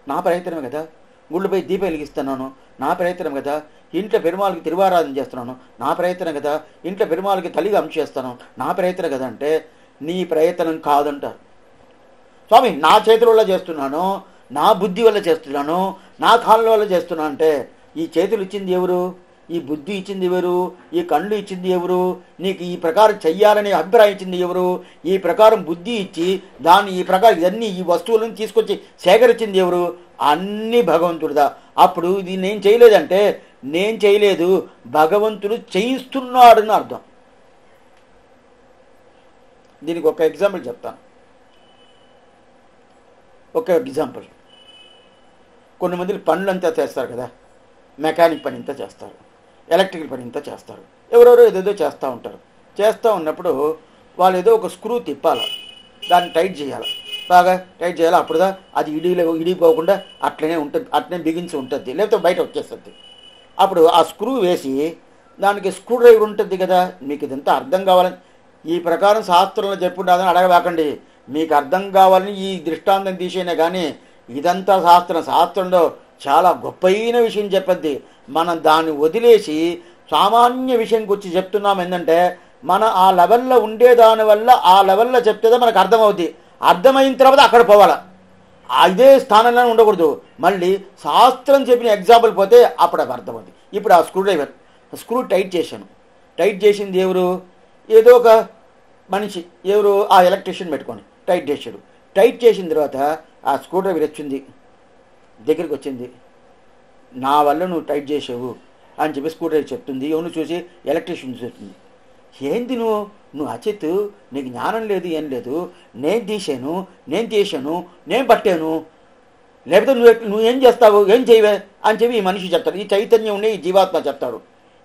Speaker 1: నా ప్రయత్నమే కదా. గుళ్ళపై దీపం వెలిగిస్తున్నాను, నా ప్రయత్నం కదా. ఇంట్లో పెరుమాళ్ళకి తిరువారాధన చేస్తున్నాను, నా ప్రయత్నం కదా. ఇంట్లో పెరుమాళ్ళకి తల్లిగా అంశేస్తాను, నా ప్రయత్నం కదా. అంటే నీ ప్రయత్నం కాదంటారు. స్వామి, నా చేతుల వల్ల చేస్తున్నాను, నా బుద్ధి వల్ల చేస్తున్నాను, నా కాళ్ళ వల్ల చేస్తున్నాను అంటే ఈ చేతులు ఇచ్చింది ఎవరు, ఈ బుద్ధి ఇచ్చింది ఎవరు, ఈ కళ్ళు ఇచ్చింది ఎవరు, నీకు ఈ ప్రకారం చెయ్యాలనే అభిప్రాయం ఇచ్చింది ఎవరు, ఈ ప్రకారం బుద్ధి ఇచ్చి దాన్ని ఈ ప్రకారం ఇవన్నీ ఈ వస్తువులను తీసుకొచ్చి సేకరించింది ఎవరు, అన్నీ భగవంతుడిదా. అప్పుడు ఇది నేను చేయలేదంటే నేను చేయలేదు, భగవంతుడు చేయిస్తున్నాడని అర్థం. దీనికి ఒక ఎగ్జాంపుల్ చెప్తాను. ఒక ఎగ్జాంపుల్, కొన్ని మంది పనులంతా చేస్తారు కదా, మెకానిక్ పని ఇంత చేస్తారు, ఎలక్ట్రికల్ పని ఇంత చేస్తారు, ఎవరెవరో ఏదేదో చేస్తూ ఉంటారు. చేస్తూ ఉన్నప్పుడు వాళ్ళు ఏదో ఒక స్క్రూ తిప్పాలి, దాన్ని టైట్ చేయాలి, బాగా టైట్ చేయాలి. అప్పుడుదా అది ఇడిపోకుండా అట్లనే ఉంటుంది, అట్లనే బిగించి ఉంటుంది, లేకపోతే బయట వచ్చేస్తుంది. అప్పుడు ఆ స్క్రూ వేసి దానికి స్క్రూ డ్రైవర్ ఉంటుంది కదా. మీకు ఇదంతా అర్థం కావాలని ఈ ప్రకారం శాస్త్రంలో చెప్పుంటుందని అడగబాకండి. మీకు అర్థం కావాలని ఈ దృష్టాంతం తీసేనే కానీ ఇదంతా శాస్త్రంలో చాలా గొప్పైన విషయం చెప్పద్ది. మనం దాన్ని వదిలేసి సామాన్య విషయంకి వచ్చి చెప్తున్నాం. ఏంటంటే మన ఆ లెవెల్లో ఉండేదాని వల్ల ఆ లెవెల్లో చెప్తేదో మనకు అర్థమవుద్ది. అర్థమైన తర్వాత అక్కడ పోవాలా, ఇదే స్థానంలో ఉండకూడదు. మళ్ళీ శాస్త్రం చెప్పిన ఎగ్జాంపుల్ పోతే అప్పుడు అది అర్థమవుతుంది. ఇప్పుడు ఆ స్క్రూ టైట్ చేశాను, టైట్ చేసింది ఎవరు, ఏదో ఒక మనిషి, ఎవరు, ఆ ఎలక్ట్రీషియన్ పెట్టుకొని టైట్ చేశాడు. టైట్ చేసిన తర్వాత ఆ స్క్రూ డ్రైవర్ వచ్చింది, దగ్గరికి వచ్చింది, నా వల్ల నువ్వు టైట్ చేసావు అని చెప్పి స్క్రూ డ్రైవర్ చెప్తుంది. ఎవరు చూసి ఎలక్ట్రీషియన్ చెప్తుంది, ఏంది నువ్వు అచిత్, నీకు జ్ఞానం లేదు, ఏం లేదు, నేను తీసాను, నేను చేశాను, నేను పట్టాను, లేకపోతే నువ్వేం చేస్తావు, ఏం చేయవే అని చెప్పి ఈ మనిషి చెప్తాడు. ఈ చైతన్యం ఉండే ఈ జీవాత్మ చెప్తాడు.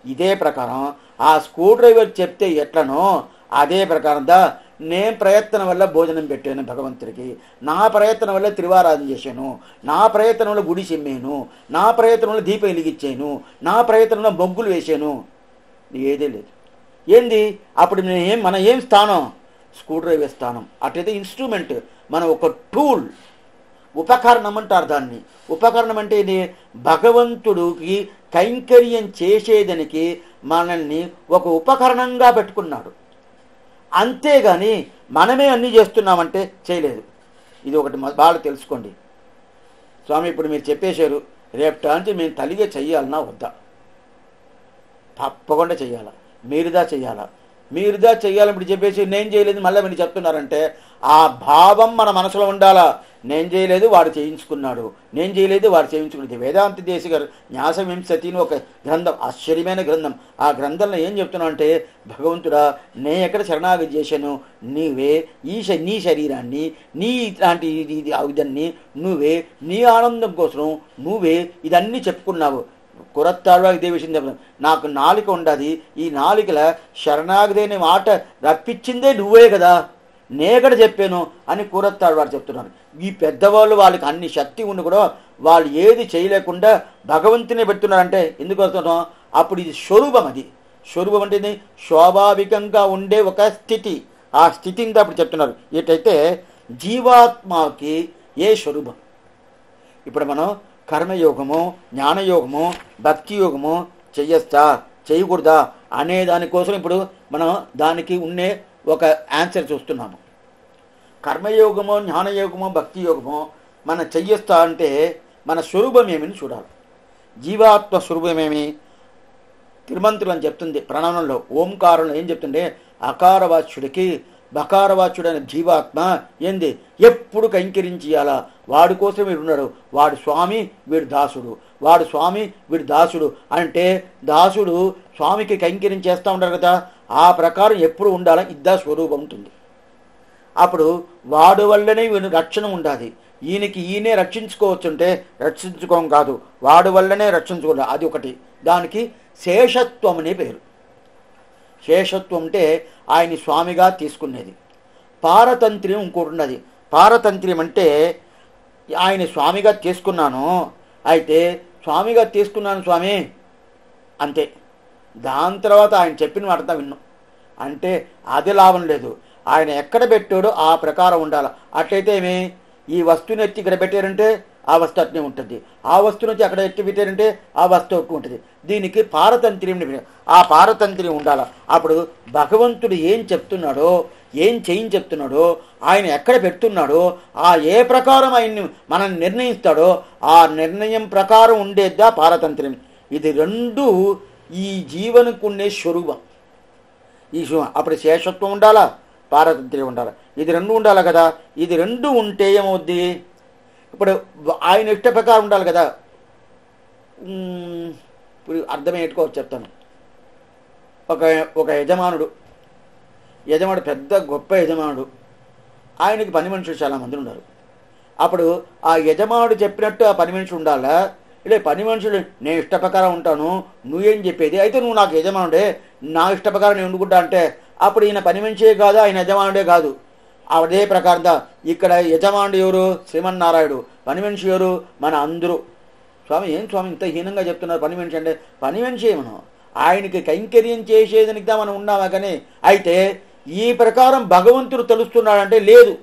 Speaker 1: ఇదే ప్రకారం ఆ స్క్రూ డ్రైవర్ చెప్తే ఎట్లనో అదే ప్రకారం నేను ప్రయత్నం వల్ల భోజనం పెట్టాను భగవంతుడికి, నా ప్రయత్నం వల్ల తిరువారాధన చేశాను, నా ప్రయత్నంలో గుడి చెమ్మాను, నా ప్రయత్నంలో దీపం వెలిగించాను, నా ప్రయత్నంలో మొగ్గులు వేసాను, ఏదే లేదు. ఏంది అప్పుడు మనం ఏం స్థానం, స్క్రూ డ్రైవర్ స్థానం. అట్లయితే ఇన్స్ట్రుమెంట్, మనం ఒక టూల్, ఉపకరణం అంటారు దాన్ని. ఉపకరణం అంటే ఇది భగవంతుడికి కైంకర్యం చేసేదానికి మనల్ని ఒక ఉపకరణంగా పెట్టుకున్నాడు. అంతేగాని మనమే అన్నీ చేస్తున్నామంటే చేయలేదు. ఇది ఒకటి బాగా తెలుసుకోండి. స్వామి, ఇప్పుడు మీరు చెప్పేశారు, రేపటి నుంచి మేము తల్లిగా చెయ్యాలన్నా వద్దా? తప్పకుండా చెయ్యాలా, మీరుదా చెయ్యాలా, మీరుదా చెయ్యాలని ఇప్పుడు చెప్పేసి నేను చేయలేదు మళ్ళీ మీరు చెప్తున్నారంటే ఆ భావం మన మనసులో ఉండాలా. నేను చేయలేదు వాడు చేయించుకున్నాడు, నేను చేయలేదు వాడు చేయించుకున్నది. వేదాంత దేశి గారు న్యాసవింశతి అని ఒక గ్రంథం, ఆశ్చర్యమైన గ్రంథం. ఆ గ్రంథంలో ఏం చెప్తున్నావు అంటే, భగవంతుడా నే ఎక్కడ శరణాగతి చేశాను, నీవే నీ శరీరాన్ని నీ ఇలాంటి ఇదన్నీ నువ్వే నీ ఆనందం కోసం నువ్వే ఇదన్నీ చెప్పుకున్నావు. కురత్తాడు ఇదే విషయం చెప్పాను. నాకు నాలిక ఉండదు, ఈ నాలికల శరణాగతి అనే మాట రప్పించిందే నువ్వే కదా, నేగడ చెప్పాను అని కూరత్తాడు వాడు చెప్తున్నారు. ఈ పెద్దవాళ్ళు వాళ్ళకి అన్ని శక్తి ఉండి కూడా వాళ్ళు ఏది చేయలేకుండా భగవంతునే పెడుతున్నారంటే ఎందుకు వస్తున్నాం? అప్పుడు ఇది స్వరూపం. అది స్వరూపం అంటే స్వాభావికంగా ఉండే ఒక స్థితి. ఆ స్థితిని అప్పుడు చెప్తున్నారు. ఏంటైతే జీవాత్మకి ఏ స్వరూపం. ఇప్పుడు మనం కర్మయోగము, జ్ఞానయోగము, భక్తి యోగము చెయ్యొచ్చా చేయకూడదా అనే దానికోసం ఇప్పుడు మనం దానికి ఉండే ఒక ఆన్సర్ చూస్తున్నాము. కర్మయోగమో, జ్ఞానయోగమో, భక్తి యోగమో మనం చెయ్యొస్తా అంటే మన స్వరూపం ఏమని చూడాలి. జీవాత్మ స్వరూపమేమి తిరుమంతులు అని చెప్తుంది ప్రణామంలో. ఓంకారంలో ఏం చెప్తుండే, అకారవాచ్యుడికి బకారవాచ్యుడైన జీవాత్మ ఏంది ఎప్పుడు కైంకరించేయాలా, వాడి కోసం వీడు ఉన్నాడు, వాడు స్వామి వీడు దాసుడు, వాడు స్వామి వీడు దాసుడు అంటే దాసుడు స్వామికి కైంకర్యం చేస్తూ ఉంటారు కదా, ఆ ప్రకారం ఎప్పుడు ఉండాలని ఇద్దా స్వరూపం ఉంటుంది. అప్పుడు వాడు వల్లనే వీడు రక్షణ ఉండాలి. ఈయనే రక్షించుకోవచ్చు అంటే రక్షించుకోం కాదు, వాడు వల్లనే రక్షించుకోవాలి. అది ఒకటి. దానికి శేషత్వం అనే పేరు. శేషత్వం అంటే ఆయన స్వామిగా తీసుకునేది. పారతంత్ర్యం ఇంకోటి ఉన్నది. పారతంత్ర్యం అంటే ఆయన స్వామిగా తీసుకున్నాను, అయితే స్వామిగా తీసుకున్నాను స్వామి అంతే, దాని తర్వాత ఆయన చెప్పిన వాటంతా విన్నాం అంటే అది లాభం లేదు. ఆయన ఎక్కడ పెట్టాడో ఆ ప్రకారం ఉండాలి. అట్లయితే ఏమి, ఈ వస్తువుని ఎత్తి ఇక్కడ పెట్టారంటే ఆ వస్తువు అట్నే ఉంటుంది, ఆ వస్తువు నుంచి అక్కడ ఎత్తి పెట్టారంటే ఆ వస్తువు ఎక్కువ ఉంటుంది. దీనికి పారతంత్ర్యం, ఆ పారతంత్ర్యం ఉండాలి. అప్పుడు భగవంతుడు ఏం చెప్తున్నాడో, ఏం చెప్తున్నాడో, ఆయన ఎక్కడ పెడుతున్నాడో, ఆ ఏ ప్రకారం ఆయన్ని మనం నిర్ణయిస్తాడో ఆ నిర్ణయం ప్రకారం ఉండేద్దా పారతంత్ర్యం. ఇది రెండు ఈ జీవనకు ఉండే స్వరూపం. ఈ అప్పుడు శేషత్వం ఉండాలా, పారతంత్ర్యం ఉండాలి, ఇది రెండు ఉండాలి కదా. ఇది రెండు ఉంటే ఏమవుద్ది, ఇప్పుడు ఆయన ఇష్ట ప్రకారం ఉండాలి కదా. ఇప్పుడు అర్థమయ్యేట్టుకోవచ్చు చెప్తాను. ఒక యజమానుడు పెద్ద గొప్ప యజమానుడు, ఆయనకి పని మనుషులు చాలామంది ఉన్నారు. అప్పుడు ఆ యజమానుడు చెప్పినట్టు ఆ పని మనిషి ఉండాలా, ఇలా పని మనుషులు నేను ఇష్ట ప్రకారం ఉంటాను నువ్వేం చెప్పేది, అయితే నువ్వు నాకు యజమానుడే నా ఇష్ట ప్రకారం నేను వండుకుంటా అంటే అప్పుడు ఈయన పని మనిషే కాదు, ఆయన యజమానుడే కాదు. అదే ప్రకారంగా ఇక్కడ యజమానుడు ఎవరు, శ్రీమన్నారాయణుడు. పని మనిషి ఎవరు, మన అందరూ. స్వామి ఏం స్వామి ఇంత హీనంగా చెప్తున్నారు పని మనిషి అంటే, పని మనిషి మనం ఆయనకి కైంకర్యం చేసేదనికిదా మనం ఉన్నామా. కానీ అయితే ఈ ప్రకారం భగవంతుడు తెలుస్తున్నాడంటే లేదు,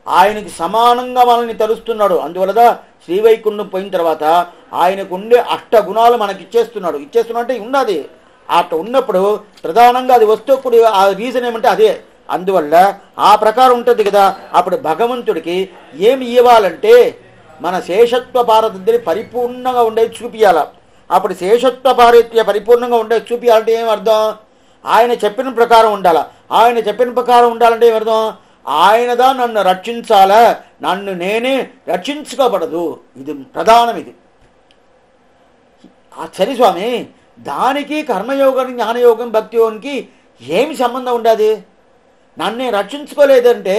Speaker 1: ఆయనకి సమానంగా మనల్ని తలుస్తున్నాడు. అందువల్ల శ్రీవైకుంఠం పోయిన తర్వాత ఆయనకు ఉండే అష్టగుణాలు మనకి ఇచ్చేస్తున్నాడు. అంటే ఉన్నది అట్ట ఉన్నప్పుడు ప్రధానంగా అది వస్తుప్పుడు ఆ రీజన్ ఏమంటే అదే. అందువల్ల ఆ ప్రకారం ఉంటుంది కదా. అప్పుడు భగవంతుడికి ఏమి ఇవ్వాలంటే మన శేషత్వ పారతంత్ర్యం పరిపూర్ణంగా ఉండేది చూపించాల. అప్పుడు శేషత్వ పారత్య పరిపూర్ణంగా ఉండేది చూపించాలంటే ఏం అర్థం, ఆయన చెప్పిన ప్రకారం ఉండాల. ఆయన చెప్పిన ప్రకారం ఉండాలంటే ఏమర్థం, ఆయనదా నన్ను రక్షించాలా, నన్ను నేనే రక్షించుకోబడదు. ఇది ప్రధానం. ఇది సరి స్వామి, దానికి కర్మయోగం, జ్ఞానయోగం, భక్తి యోగానికి ఏమి సంబంధం ఉండదు. నన్నే రక్షించుకోలేదంటే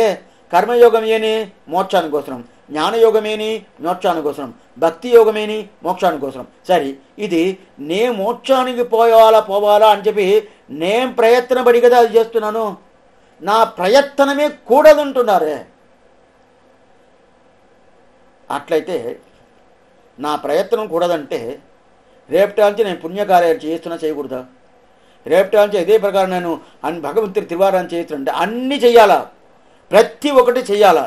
Speaker 1: కర్మయోగం ఏని మోక్షానికోసరం, జ్ఞానయోగమేని మోక్షానికోసరం, భక్తి యోగమేని మోక్షానికోసరం. సరే, ఇది నే మోక్షానికి పోవాలా అని చెప్పి నేను ప్రయత్నపడి కదా అది చేస్తున్నాను, నా ప్రయత్నమే కూడదంటున్నారే. అట్లయితే నా ప్రయత్నం కూడదంటే రేపటాంచి నేను పుణ్యకార్యాలు చేస్తున్నా చేయకూడదా, రేపటాంచి ఇదే ప్రకారం నేను భగవంతుడి తిరువారాన్ని చేస్తుంటే అన్నీ చెయ్యాలా, ప్రతి ఒక్కటి చెయ్యాలా.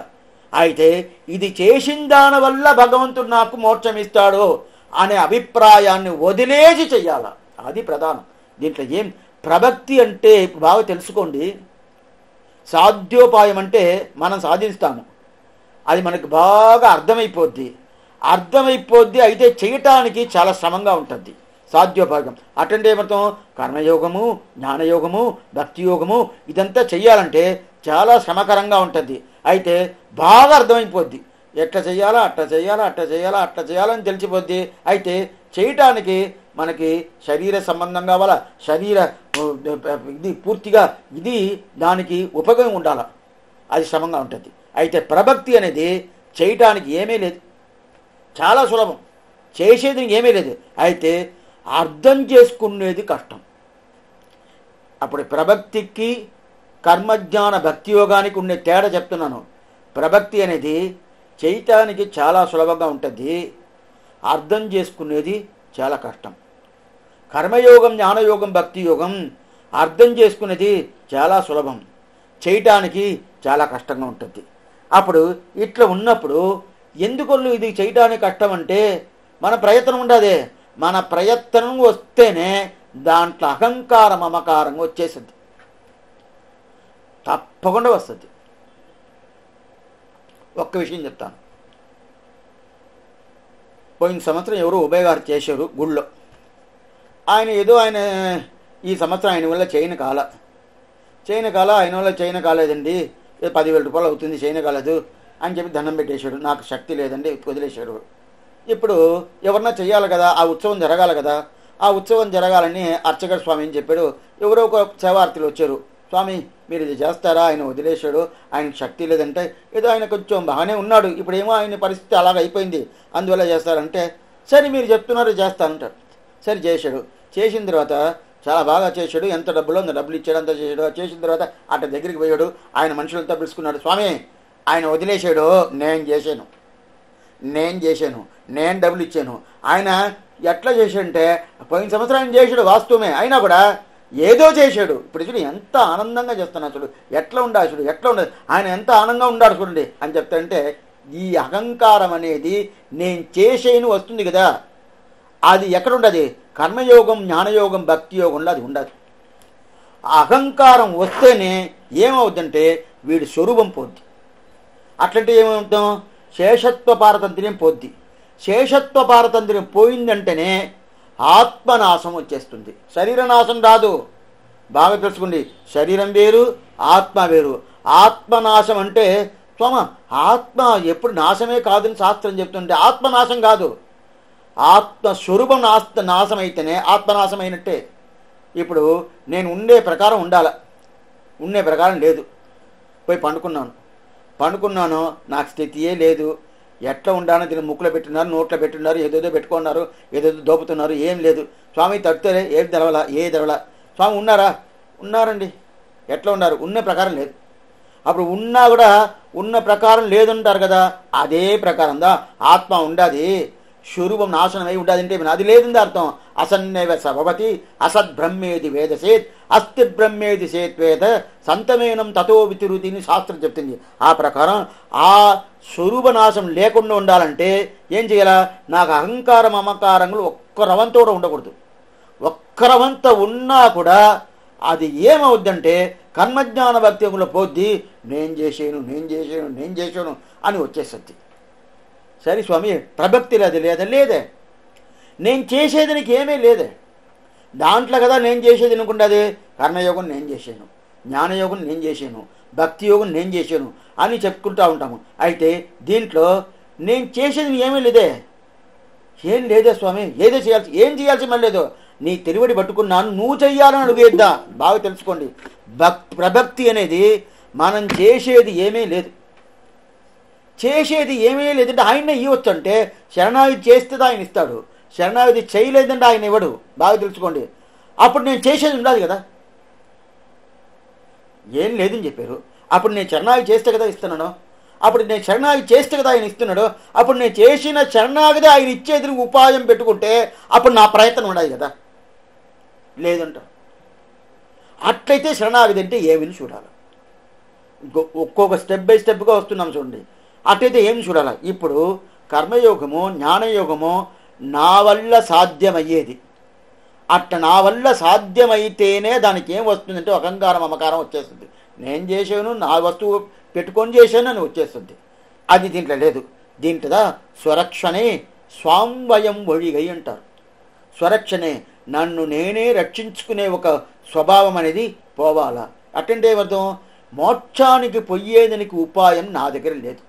Speaker 1: అయితే ఇది చేసిన దాని వల్ల భగవంతుడు నాకు మోక్షం ఇస్తాడు అనే అభిప్రాయాన్ని వదిలేసి చెయ్యాల. అది ప్రధానం. దీంట్లో ఏం ప్రభక్తి అంటే బాగా తెలుసుకోండి. సాధ్యోపాయం అంటే మనం సాధిస్తాము, అది మనకు బాగా అర్థమైపోద్ది. అయితే చేయటానికి చాలా శ్రమంగా ఉంటుంది. సాధ్యోపాయం. అటంటే ఏమర్థం? కర్మయోగము, జ్ఞానయోగము, భక్తి యోగము ఇదంతా చెయ్యాలంటే చాలా శ్రమకరంగా ఉంటుంది. అయితే బాగా అర్థమైపోద్ది. ఎట్లా చెయ్యాలా అట్లా చేయాలా, అట్లా చేయాలా అట్లా చేయాలని తెలిసిపోద్ది. అయితే చేయటానికి మనకి శరీర సంబంధం కావాలా, శరీర ఇది పూర్తిగా ఇది దానికి ఉపయోగం ఉండాలి, అది శ్రమంగా ఉంటుంది. అయితే ప్రభక్తి అనేది చేయటానికి ఏమీ లేదు, చాలా సులభం, చేసేది ఏమీ లేదు. అయితే అర్థం చేసుకునేది కష్టం. అప్పుడు ప్రభక్తికి కర్మజ్ఞాన భక్తి యోగానికి ఉండే తేడా చెప్తున్నాను. ప్రభక్తి అనేది చేయటానికి చాలా సులభంగా ఉంటుంది, అర్థం చేసుకునేది చాలా కష్టం. కర్మయోగం, జ్ఞానయోగం, భక్తి యోగం అర్థం చేసుకునేది చాలా సులభం, చేయటానికి చాలా కష్టంగా ఉంటుంది. అప్పుడు ఇట్లా ఉన్నప్పుడు ఎందుకు ఇది చేయటానికి కష్టం అంటే మన ప్రయత్నం ఉండదే. మన ప్రయత్నం వస్తేనే దాంట్లో అహంకారం మమకారం వచ్చేస్తుంది, తప్పకుండా వస్తుంది. ఒక్క విషయం చెప్తాను. పోయిన సంవత్సరం ఎవరో ఉభయ గారు చేశారు గుళ్ళో. ఆయన ఈ సంవత్సరం ఆయన వల్ల చైన కాల ఆయన వల్ల చైన కాలేదండి, 10,000 రూపాయలు అవుతుంది, చైన కాలేదు అని చెప్పి దండం పెట్టేశాడు. నాకు శక్తి లేదండి వదిలేశాడు. ఇప్పుడు ఎవరన్నా చెయ్యాలి కదా, ఆ ఉత్సవం జరగాలి కదా. ఆ ఉత్సవం జరగాలని అర్చక స్వామి అని చెప్పాడు. ఎవరో ఒక సేవార్థులు వచ్చారు, స్వామి మీరు ఇది చేస్తారా, ఆయన వదిలేశాడు, ఆయనకు శక్తి లేదంటే. ఏదో ఆయన కొంచెం బాగానే ఉన్నాడు, ఇప్పుడేమో ఆయన పరిస్థితి అలాగ అయిపోయింది, అందువల్ల చేస్తారంటే సరే మీరు చెప్తున్నారు చేస్తానంటాడు. సరే చేశాడు. చేసిన తర్వాత చాలా బాగా చేశాడు, ఎంత డబ్బులో అంత డబ్బులు ఇచ్చాడు, అంత చేశాడు. చేసిన తర్వాత అట్ట దగ్గరికి పోయాడు, ఆయన మనుషులతో పిలుచుకున్నాడు. స్వామి ఆయన వదిలేశాడు, నేను చేశాను, నేను డబ్బులు ఇచ్చాను. ఆయన ఎట్లా చేశాడంటే పోయిన సంవత్సరం ఆయన చేశాడు వాస్తవమే, అయినా కూడా ఏదో చేశాడు. ఇప్పుడు చూడు ఎంత ఆనందంగా చేస్తున్నాడు, చూడు ఎట్లా ఉండాడు, ఆయన ఎంత ఆనందంగా ఉన్నాడు చూడండి అని చెప్తాడంటే ఈ అహంకారం అనేది నేను చేసేను వస్తుంది కదా, అది ఎక్కడుండదు? కర్మయోగం, జ్ఞానయోగం, భక్తి యోగంలో అది ఉండదు. అహంకారం వస్తేనే ఏమవుద్దంటే వీడి స్వరూపం పోద్ది. అట్లంటే ఏమవుతాం? శేషత్వ పారతంత్ర్యం పోద్ది. శేషత్వ పారతంత్ర్యం పోయిందంటేనే ఆత్మనాశం వచ్చేస్తుంది, శరీరనాశం రాదు. బాగా తెలుసుకోండి, శరీరం వేరు, ఆత్మ వేరు. ఆత్మనాశం అంటే ఆత్మ ఎప్పుడు నాశమే కాదని శాస్త్రం చెప్తుంటే ఆత్మనాశం కాదు, ఆత్మస్వరూపం నాశం అయితేనే ఆత్మనాశమైనట్టే. ఇప్పుడు నేను ఉండే ప్రకారం ఉండాలి, ఉండే ప్రకారం లేదు. పోయి పండుకున్నాను, నాకు స్థితియే లేదు. ఎట్లా ఉండాలో దీన్ని ముక్కులో పెట్టున్నారు, నోట్లో పెట్టున్నారు, ఏదేదో పెట్టుకున్నారు, ఏదేదో దోపుతున్నారు, ఏం లేదు. స్వామి తడితే ఏది తెలవాలా స్వామి ఉన్నారండి, ఎట్లా ఉన్నారు? ఉన్న ప్రకారం లేదు. అప్పుడు ఉన్నా కూడా ఉన్న ప్రకారం లేదంటారు కదా, అదే ప్రకారంగా ఆత్మ ఉండది, స్వరూపం నాశనమై ఉండదంటే అది లేదండి అర్థం. అసన్నేవ సభవతి అసద్బ్రహ్మేది వేదసేత్ అస్థి బ్రహ్మేది సేత్వేద సంతమేనం తతో వితిరుతిని శాస్త్రం చెప్తుంది. ఆ ప్రకారం ఆ స్వరూప నాశం లేకుండా ఉండాలంటే ఏం చేయాలా? నాకు అహంకారం మమకారములు ఒక్క రవంతో కూడా ఉండకూడదు. ఒక్క రవంత ఉన్నా కూడా అది ఏమవుద్దంటే కర్మజ్ఞాన భక్తిలో పోద్ది, నేను చేశాను అని వచ్చేసద్ది. సరే స్వామి ప్రభక్తిలో అది లేదే, నేను చేసేది నీకు ఏమీ లేదే, దాంట్లో కదా నేను చేసేది అనుకుంటుంది. కర్మయోగం నేను చేశాను, జ్ఞానయోగం నేను చేశాను, భక్తి యోగం నేను చేశాను అని చెప్పుకుంటూ ఉంటాము. అయితే దీంట్లో నేను చేసేది ఏమీ లేదే, ఏం లేదే స్వామి, ఏం చేయాల్సి మళ్ళీ లేదో, నీ తెలివిడి పట్టుకున్నాను, నువ్వు చెయ్యాలని అడుగేద్దా. బాగా తెలుసుకోండి, ప్రభక్తి అనేది మనం చేసేది ఏమీ లేదంటే ఆయనే ఇవ్వచ్చు. అంటే శరణాగతి చేస్తే ఆయన ఇస్తాడు, శరణాగతి చేయలేదంటే ఆయన ఇవ్వడు. బాగా తెలుసుకోండి. అప్పుడు నేను చేసేది ఉండాలి కదా, ఏం లేదని చెప్పారు. అప్పుడు నేను శరణాగతి చేస్తే కదా ఇస్తున్నాడు, అప్పుడు నేను శరణాగతి చేస్తే కదా ఆయన ఇస్తున్నాడు. అప్పుడు నేను చేసిన శరణాగతి ఆయన ఇచ్చేది ఉపాయం పెట్టుకుంటే అప్పుడు నా ప్రయత్నం ఉండాలి కదా, లేదంట. అట్లయితే శరణాగతి అంటే ఏమిని చూడాలి. ఒక్కొక్క స్టెప్ బై స్టెప్గా వస్తున్నాం చూడండి. అట్లయితే ఏమి చూడాలి? ఇప్పుడు కర్మయోగము, జ్ఞానయోగము నా వల్ల సాధ్యమయ్యేది. నా వల్ల సాధ్యమైతేనే దానికి ఏం వస్తుందంటే అహంకారం మమకారం వచ్చేస్తుంది. నేను చేశాను, నా వస్తువు పెట్టుకొని చేశాను అని వచ్చేస్తుంది. అది దీంట్లో లేదు. దీంట్లో స్వరక్షణే స్వాంవయం ఒழிగై అంటారు. స్వరక్షణే, నన్ను నేనే రక్షించుకునే ఒక స్వభావం అనేది పోవాలా. అటంటే అర్థం, మోక్షానికి పొయ్యేదానికి ఉపాయం నా దగ్గర లేదు,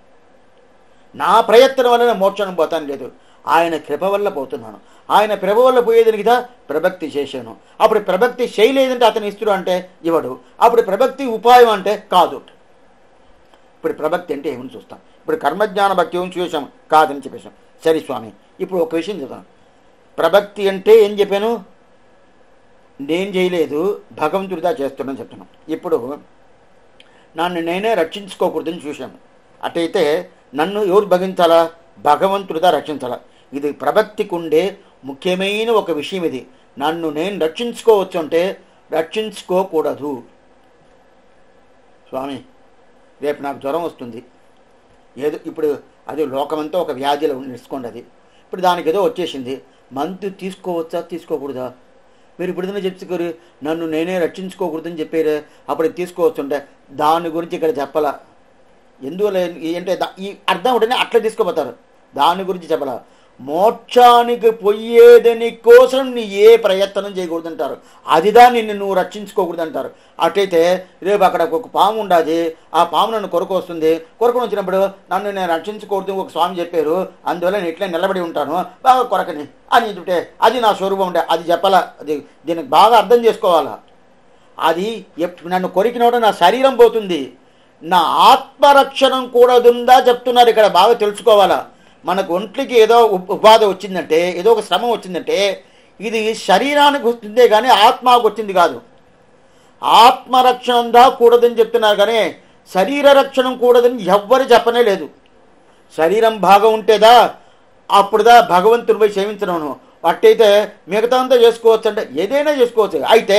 Speaker 1: నా ప్రయత్నం వల్ల మోక్షానికి పోతాను లేదు, ఆయన కృప వల్ల పోతున్నాను. ఆయన కృప వల్ల పోయేదానికిదా ప్రభక్తి చేశాను. అప్పుడు ప్రభక్తి చేయలేదంటే అతను ఇస్తుడు అంటే ఇవ్వడు. అప్పుడు ప్రభక్తి ఉపాయం అంటే కాదు. ఇప్పుడు ప్రభక్తి అంటే ఏమని చూస్తాం. ఇప్పుడు కర్మజ్ఞాన భక్తి ఏమని చూసాం, కాదని చెప్పేశాం. సరే స్వామి, ఇప్పుడు ఒక విషయం చెప్తాను. ప్రభక్తి అంటే ఏం చెప్పాను, నేను చేయలేదు, భగవంతుడిదా చేస్తున్నాను చెప్తున్నాను. ఇప్పుడు నన్ను నేనే రక్షించుకోకూడదని చూశాను. అటైతే నన్ను ఎవరు భగించాలా, భగవంతుడిదా రక్షించాలా. ఇది ప్రభక్తికి ఉండే ముఖ్యమైన ఒక విషయం. ఇది నన్ను నేను రక్షించుకోవచ్చు అంటే రక్షించుకోకూడదు. స్వామి రేపు నాకు జ్వరం వస్తుంది, ఏదో ఇప్పుడు అది లోకమంతా ఒక వ్యాధిలో నిలుచుకోండి. అది ఇప్పుడు దానికి ఏదో వచ్చేసింది, మందు తీసుకోవచ్చా తీసుకోకూడదా? మీరు ఇప్పుడు చెప్పుకోరు, నన్ను నేనే రక్షించుకోకూడదని చెప్పారు, అప్పుడు తీసుకోవచ్చుంటే దాని గురించి ఇక్కడ చెప్పాలా. ఎందువల్ల అంటే ఈ అర్థం ఉంటేనే అట్లా తీసుకోపోతారు. దాని గురించి చెప్పాలా. మోక్షానికి పోయేదని కోసం నీ ఏ ప్రయత్నం చేయకూడదు అంటారు. అదిదా నిన్ను నువ్వు రక్షించుకోకూడదు అంటారు. అటైతే రేపు అక్కడ ఒక పాము ఉండాది, ఆ పాము నన్ను కొరకు వస్తుంది, కొరకను వచ్చినప్పుడు నన్ను నేను రక్షించుకూడదు ఒక స్వామి చెప్పారు, అందువల్ల నేను ఇట్లా నిలబడి ఉంటాను బాగా కొరకని అని చెప్తే అది నా స్వరూపం ఉండే, అది చెప్పాలా. అది దీనికి బాగా అర్థం చేసుకోవాలా. అది నన్ను కొరికినప్పుడు నా శరీరం పోతుంది, నా ఆత్మరక్షణం కూడా ఉందా చెప్తున్నారు. ఇక్కడ బాగా తెలుసుకోవాలా. మనకు ఒంట్లకి ఏదో ఉపాధి వచ్చిందంటే, ఏదో ఒక శ్రమ వచ్చిందంటే ఇది శరీరానికి వస్తుందే కానీ ఆత్మకు వచ్చింది కాదు. ఆత్మరక్షణం దా కూడదని చెప్తున్నారు కానీ శరీర రక్షణం కూడదని ఎవ్వరు చెప్పనే లేదు. శరీరం భాగం ఉంటేదా అప్పుడుదా భగవంతుని పోయి సేవించడం. అట్టయితే మిగతా అంతా చేసుకోవచ్చు అంటే ఏదైనా చేసుకోవచ్చు. అయితే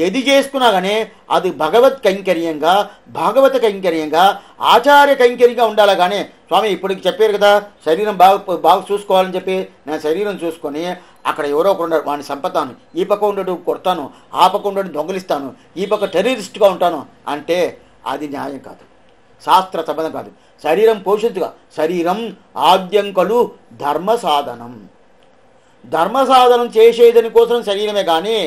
Speaker 1: ఏది చేసుకున్నా కానీ అది భగవత్ కైంకర్యంగా, భాగవత కైంకర్యంగా, ఆచార్య కైంకర్యంగా ఉండాలి. కానీ స్వామి ఇప్పటికి చెప్పారు కదా శరీరం బాగా చూసుకోవాలని చెప్పి, నేను శరీరం చూసుకొని అక్కడ ఎవరో ఒకరు ఉండరు, వాడిని చంపుతాను, ఈ పక్క ఉండడు కొడతాను, ఆ పక్క ఉండడు దొంగిలిస్తాను, ఈ పక్క టెర్రరిస్ట్గా ఉంటాను అంటే అది న్యాయం కాదు, శాస్త్ర సంబంధం కాదు. శరీరం పోషించుగా, శరీరం ఆద్యంకలు ధర్మ సాధనం, ధర్మ సాధనం చేసేదని కోసం శరీరమే కానీ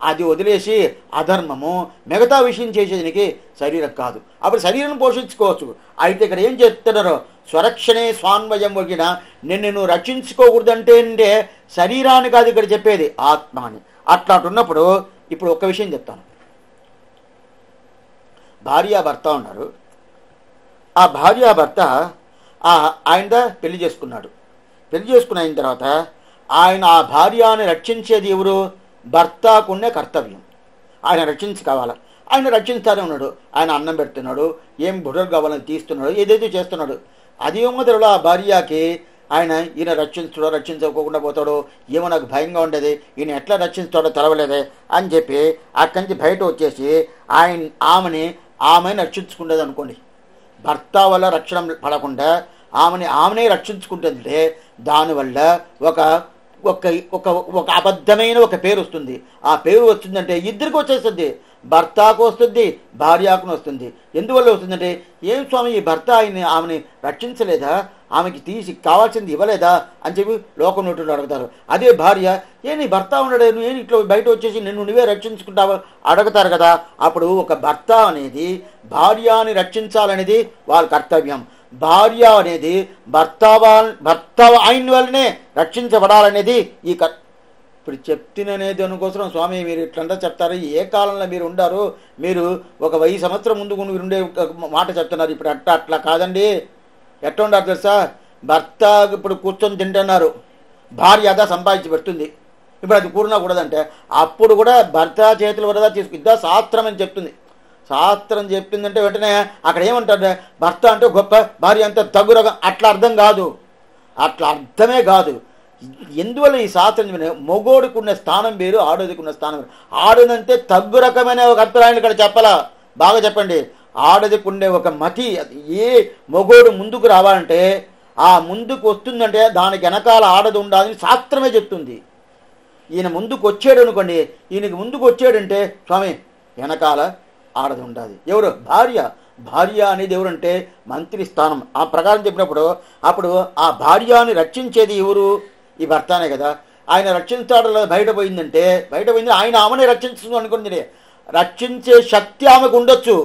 Speaker 1: అది వదిలేసి అధర్మము మిగతా విషయం చేసేదానికి శరీరం కాదు. అప్పుడు శరీరం పోషించుకోవచ్చు. అయితే ఇక్కడ ఏం చెప్తున్నారో, స్వరక్షణే స్వాన్వయం వగిన, నిన్ను రక్షించుకోకూడదంటే అంటే శరీరాన్ని కాదు ఇక్కడ చెప్పేది, ఆత్మాని. అట్లాంటున్నప్పుడు ఇప్పుడు ఒక విషయం చెప్తాను. భార్యాభర్త ఉన్నారు. ఆ భార్యాభర్త ఆయన పెళ్లి చేసుకున్నాడు. పెళ్లి చేసుకున్న అయిన తర్వాత ఆయన ఆ భార్యని రక్షించేది ఎవరు? భర్తకునే కర్తవ్యం. ఆయన రక్షించుకోవాలి. ఆయన రక్షించానే ఉన్నాడు. ఆయన అన్నం పెడుతున్నాడు, ఏం బుర్రలు కావాలని తీస్తున్నాడు, ఏదైతే చేస్తున్నాడు. అది మొదలు ఆ భార్యకి ఆయన ఈయన రక్షించడో రక్షించుకోకుండా పోతాడో ఏమో నాకు భయంగా ఉండేది, ఈయన ఎట్లా రక్షించాడో తెలవలేదే అని చెప్పి అక్కడి నుంచి బయట వచ్చేసి ఆమెని రక్షించుకుండేది అనుకోండి. భర్త వల్ల రక్షణ పడకుండా ఆమెనే రక్షించుకుంటుందంటే దానివల్ల ఒక ఒక ఒక ఒక అబద్ధమైన ఒక పేరు వస్తుంది. ఆ పేరు వచ్చిందంటే ఇద్దరికి వచ్చేస్తుంది, భర్తకు వస్తుంది, భార్యకు వస్తుంది. ఎందువల్ల వస్తుందంటే, ఏం స్వామి ఈ భర్త ఆమెని రక్షించలేదా, ఆమెకి తీసి కావాల్సింది ఇవ్వలేదా అని చెప్పి లోకం నోటులు అడుగుతారు. అదే భార్య, నీ భర్త ఉన్నాడు, నేను ఇట్లా బయట వచ్చేసి నిన్ను నువ్వే రక్షించుకుంటావా అడుగుతారు కదా. అప్పుడు ఒక భర్త అనేది భార్యని రక్షించాలనేది వాళ్ళ కర్తవ్యం. భార్య అనేది భర్త ఆయన వల్లనే రక్షించబడాలనేది ఈ ఇప్పుడు చెప్తున్ననేది అనుకోసం స్వామి మీరు ఇట్లంతా చెప్తారు. ఏ కాలంలో మీరు ఉండారు? మీరు ఒక 1000 సంవత్సరం ముందుకు మీరు ఉండే మాట చెప్తున్నారు. ఇప్పుడు అట్లా కాదండి. ఎట్లా ఉండారు తెలుసా? భర్త ఇప్పుడు కూర్చొని తింటున్నారు, భార్య అదా సంపాదించి పెడుతుంది. ఇప్పుడు అది కూడదంటే అప్పుడు కూడా భర్త చేతుల వరదా ఇద్దా శాస్త్రం అని చెప్తుంది. శాస్త్రం చెప్పిందంటే వెంటనే అక్కడ ఏమంటారు, భర్త అంటే గొప్ప, భార్య అంతా తగ్గురకం, అట్లా అర్థం కాదు. అట్లా అర్థమే కాదు. ఎందువల్ల ఈ శాస్త్రం మొగోడుకున్న స్థానం వేరు, ఆడోదికున్న స్థానం వేరు. ఆడదంటే తగ్గు రకమైన ఒక అభిప్రాయాన్ని ఇక్కడ చెప్పాలా, బాగా చెప్పండి. ఆడదికుండే ఒక మతి, ఏ మొగోడు ముందుకు రావాలంటే ఆ ముందుకు వస్తుందంటే దానికి వెనకాల ఆడది ఉండాలని శాస్త్రమే చెప్తుంది. ఈయన ముందుకు వచ్చాడు అనుకోండి, ఈయనకి ముందుకు వచ్చాడంటే స్వామి వెనకాల ఆడది ఉండాలి. ఎవరు? భార్య. భార్య అనేది ఎవరంటే మంత్రి స్థానం. ఆ ప్రకారం చెప్పినప్పుడు అప్పుడు ఆ భార్యని రక్షించేది ఎవరు? ఈ భర్తనే కదా. ఆయన రక్షించాడు బయట పోయిందంటే బయట పోయింది ఆయన ఆమెనే రక్షించు అనుకుంది. రక్షించే శక్తి ఆమెకు ఉండొచ్చు,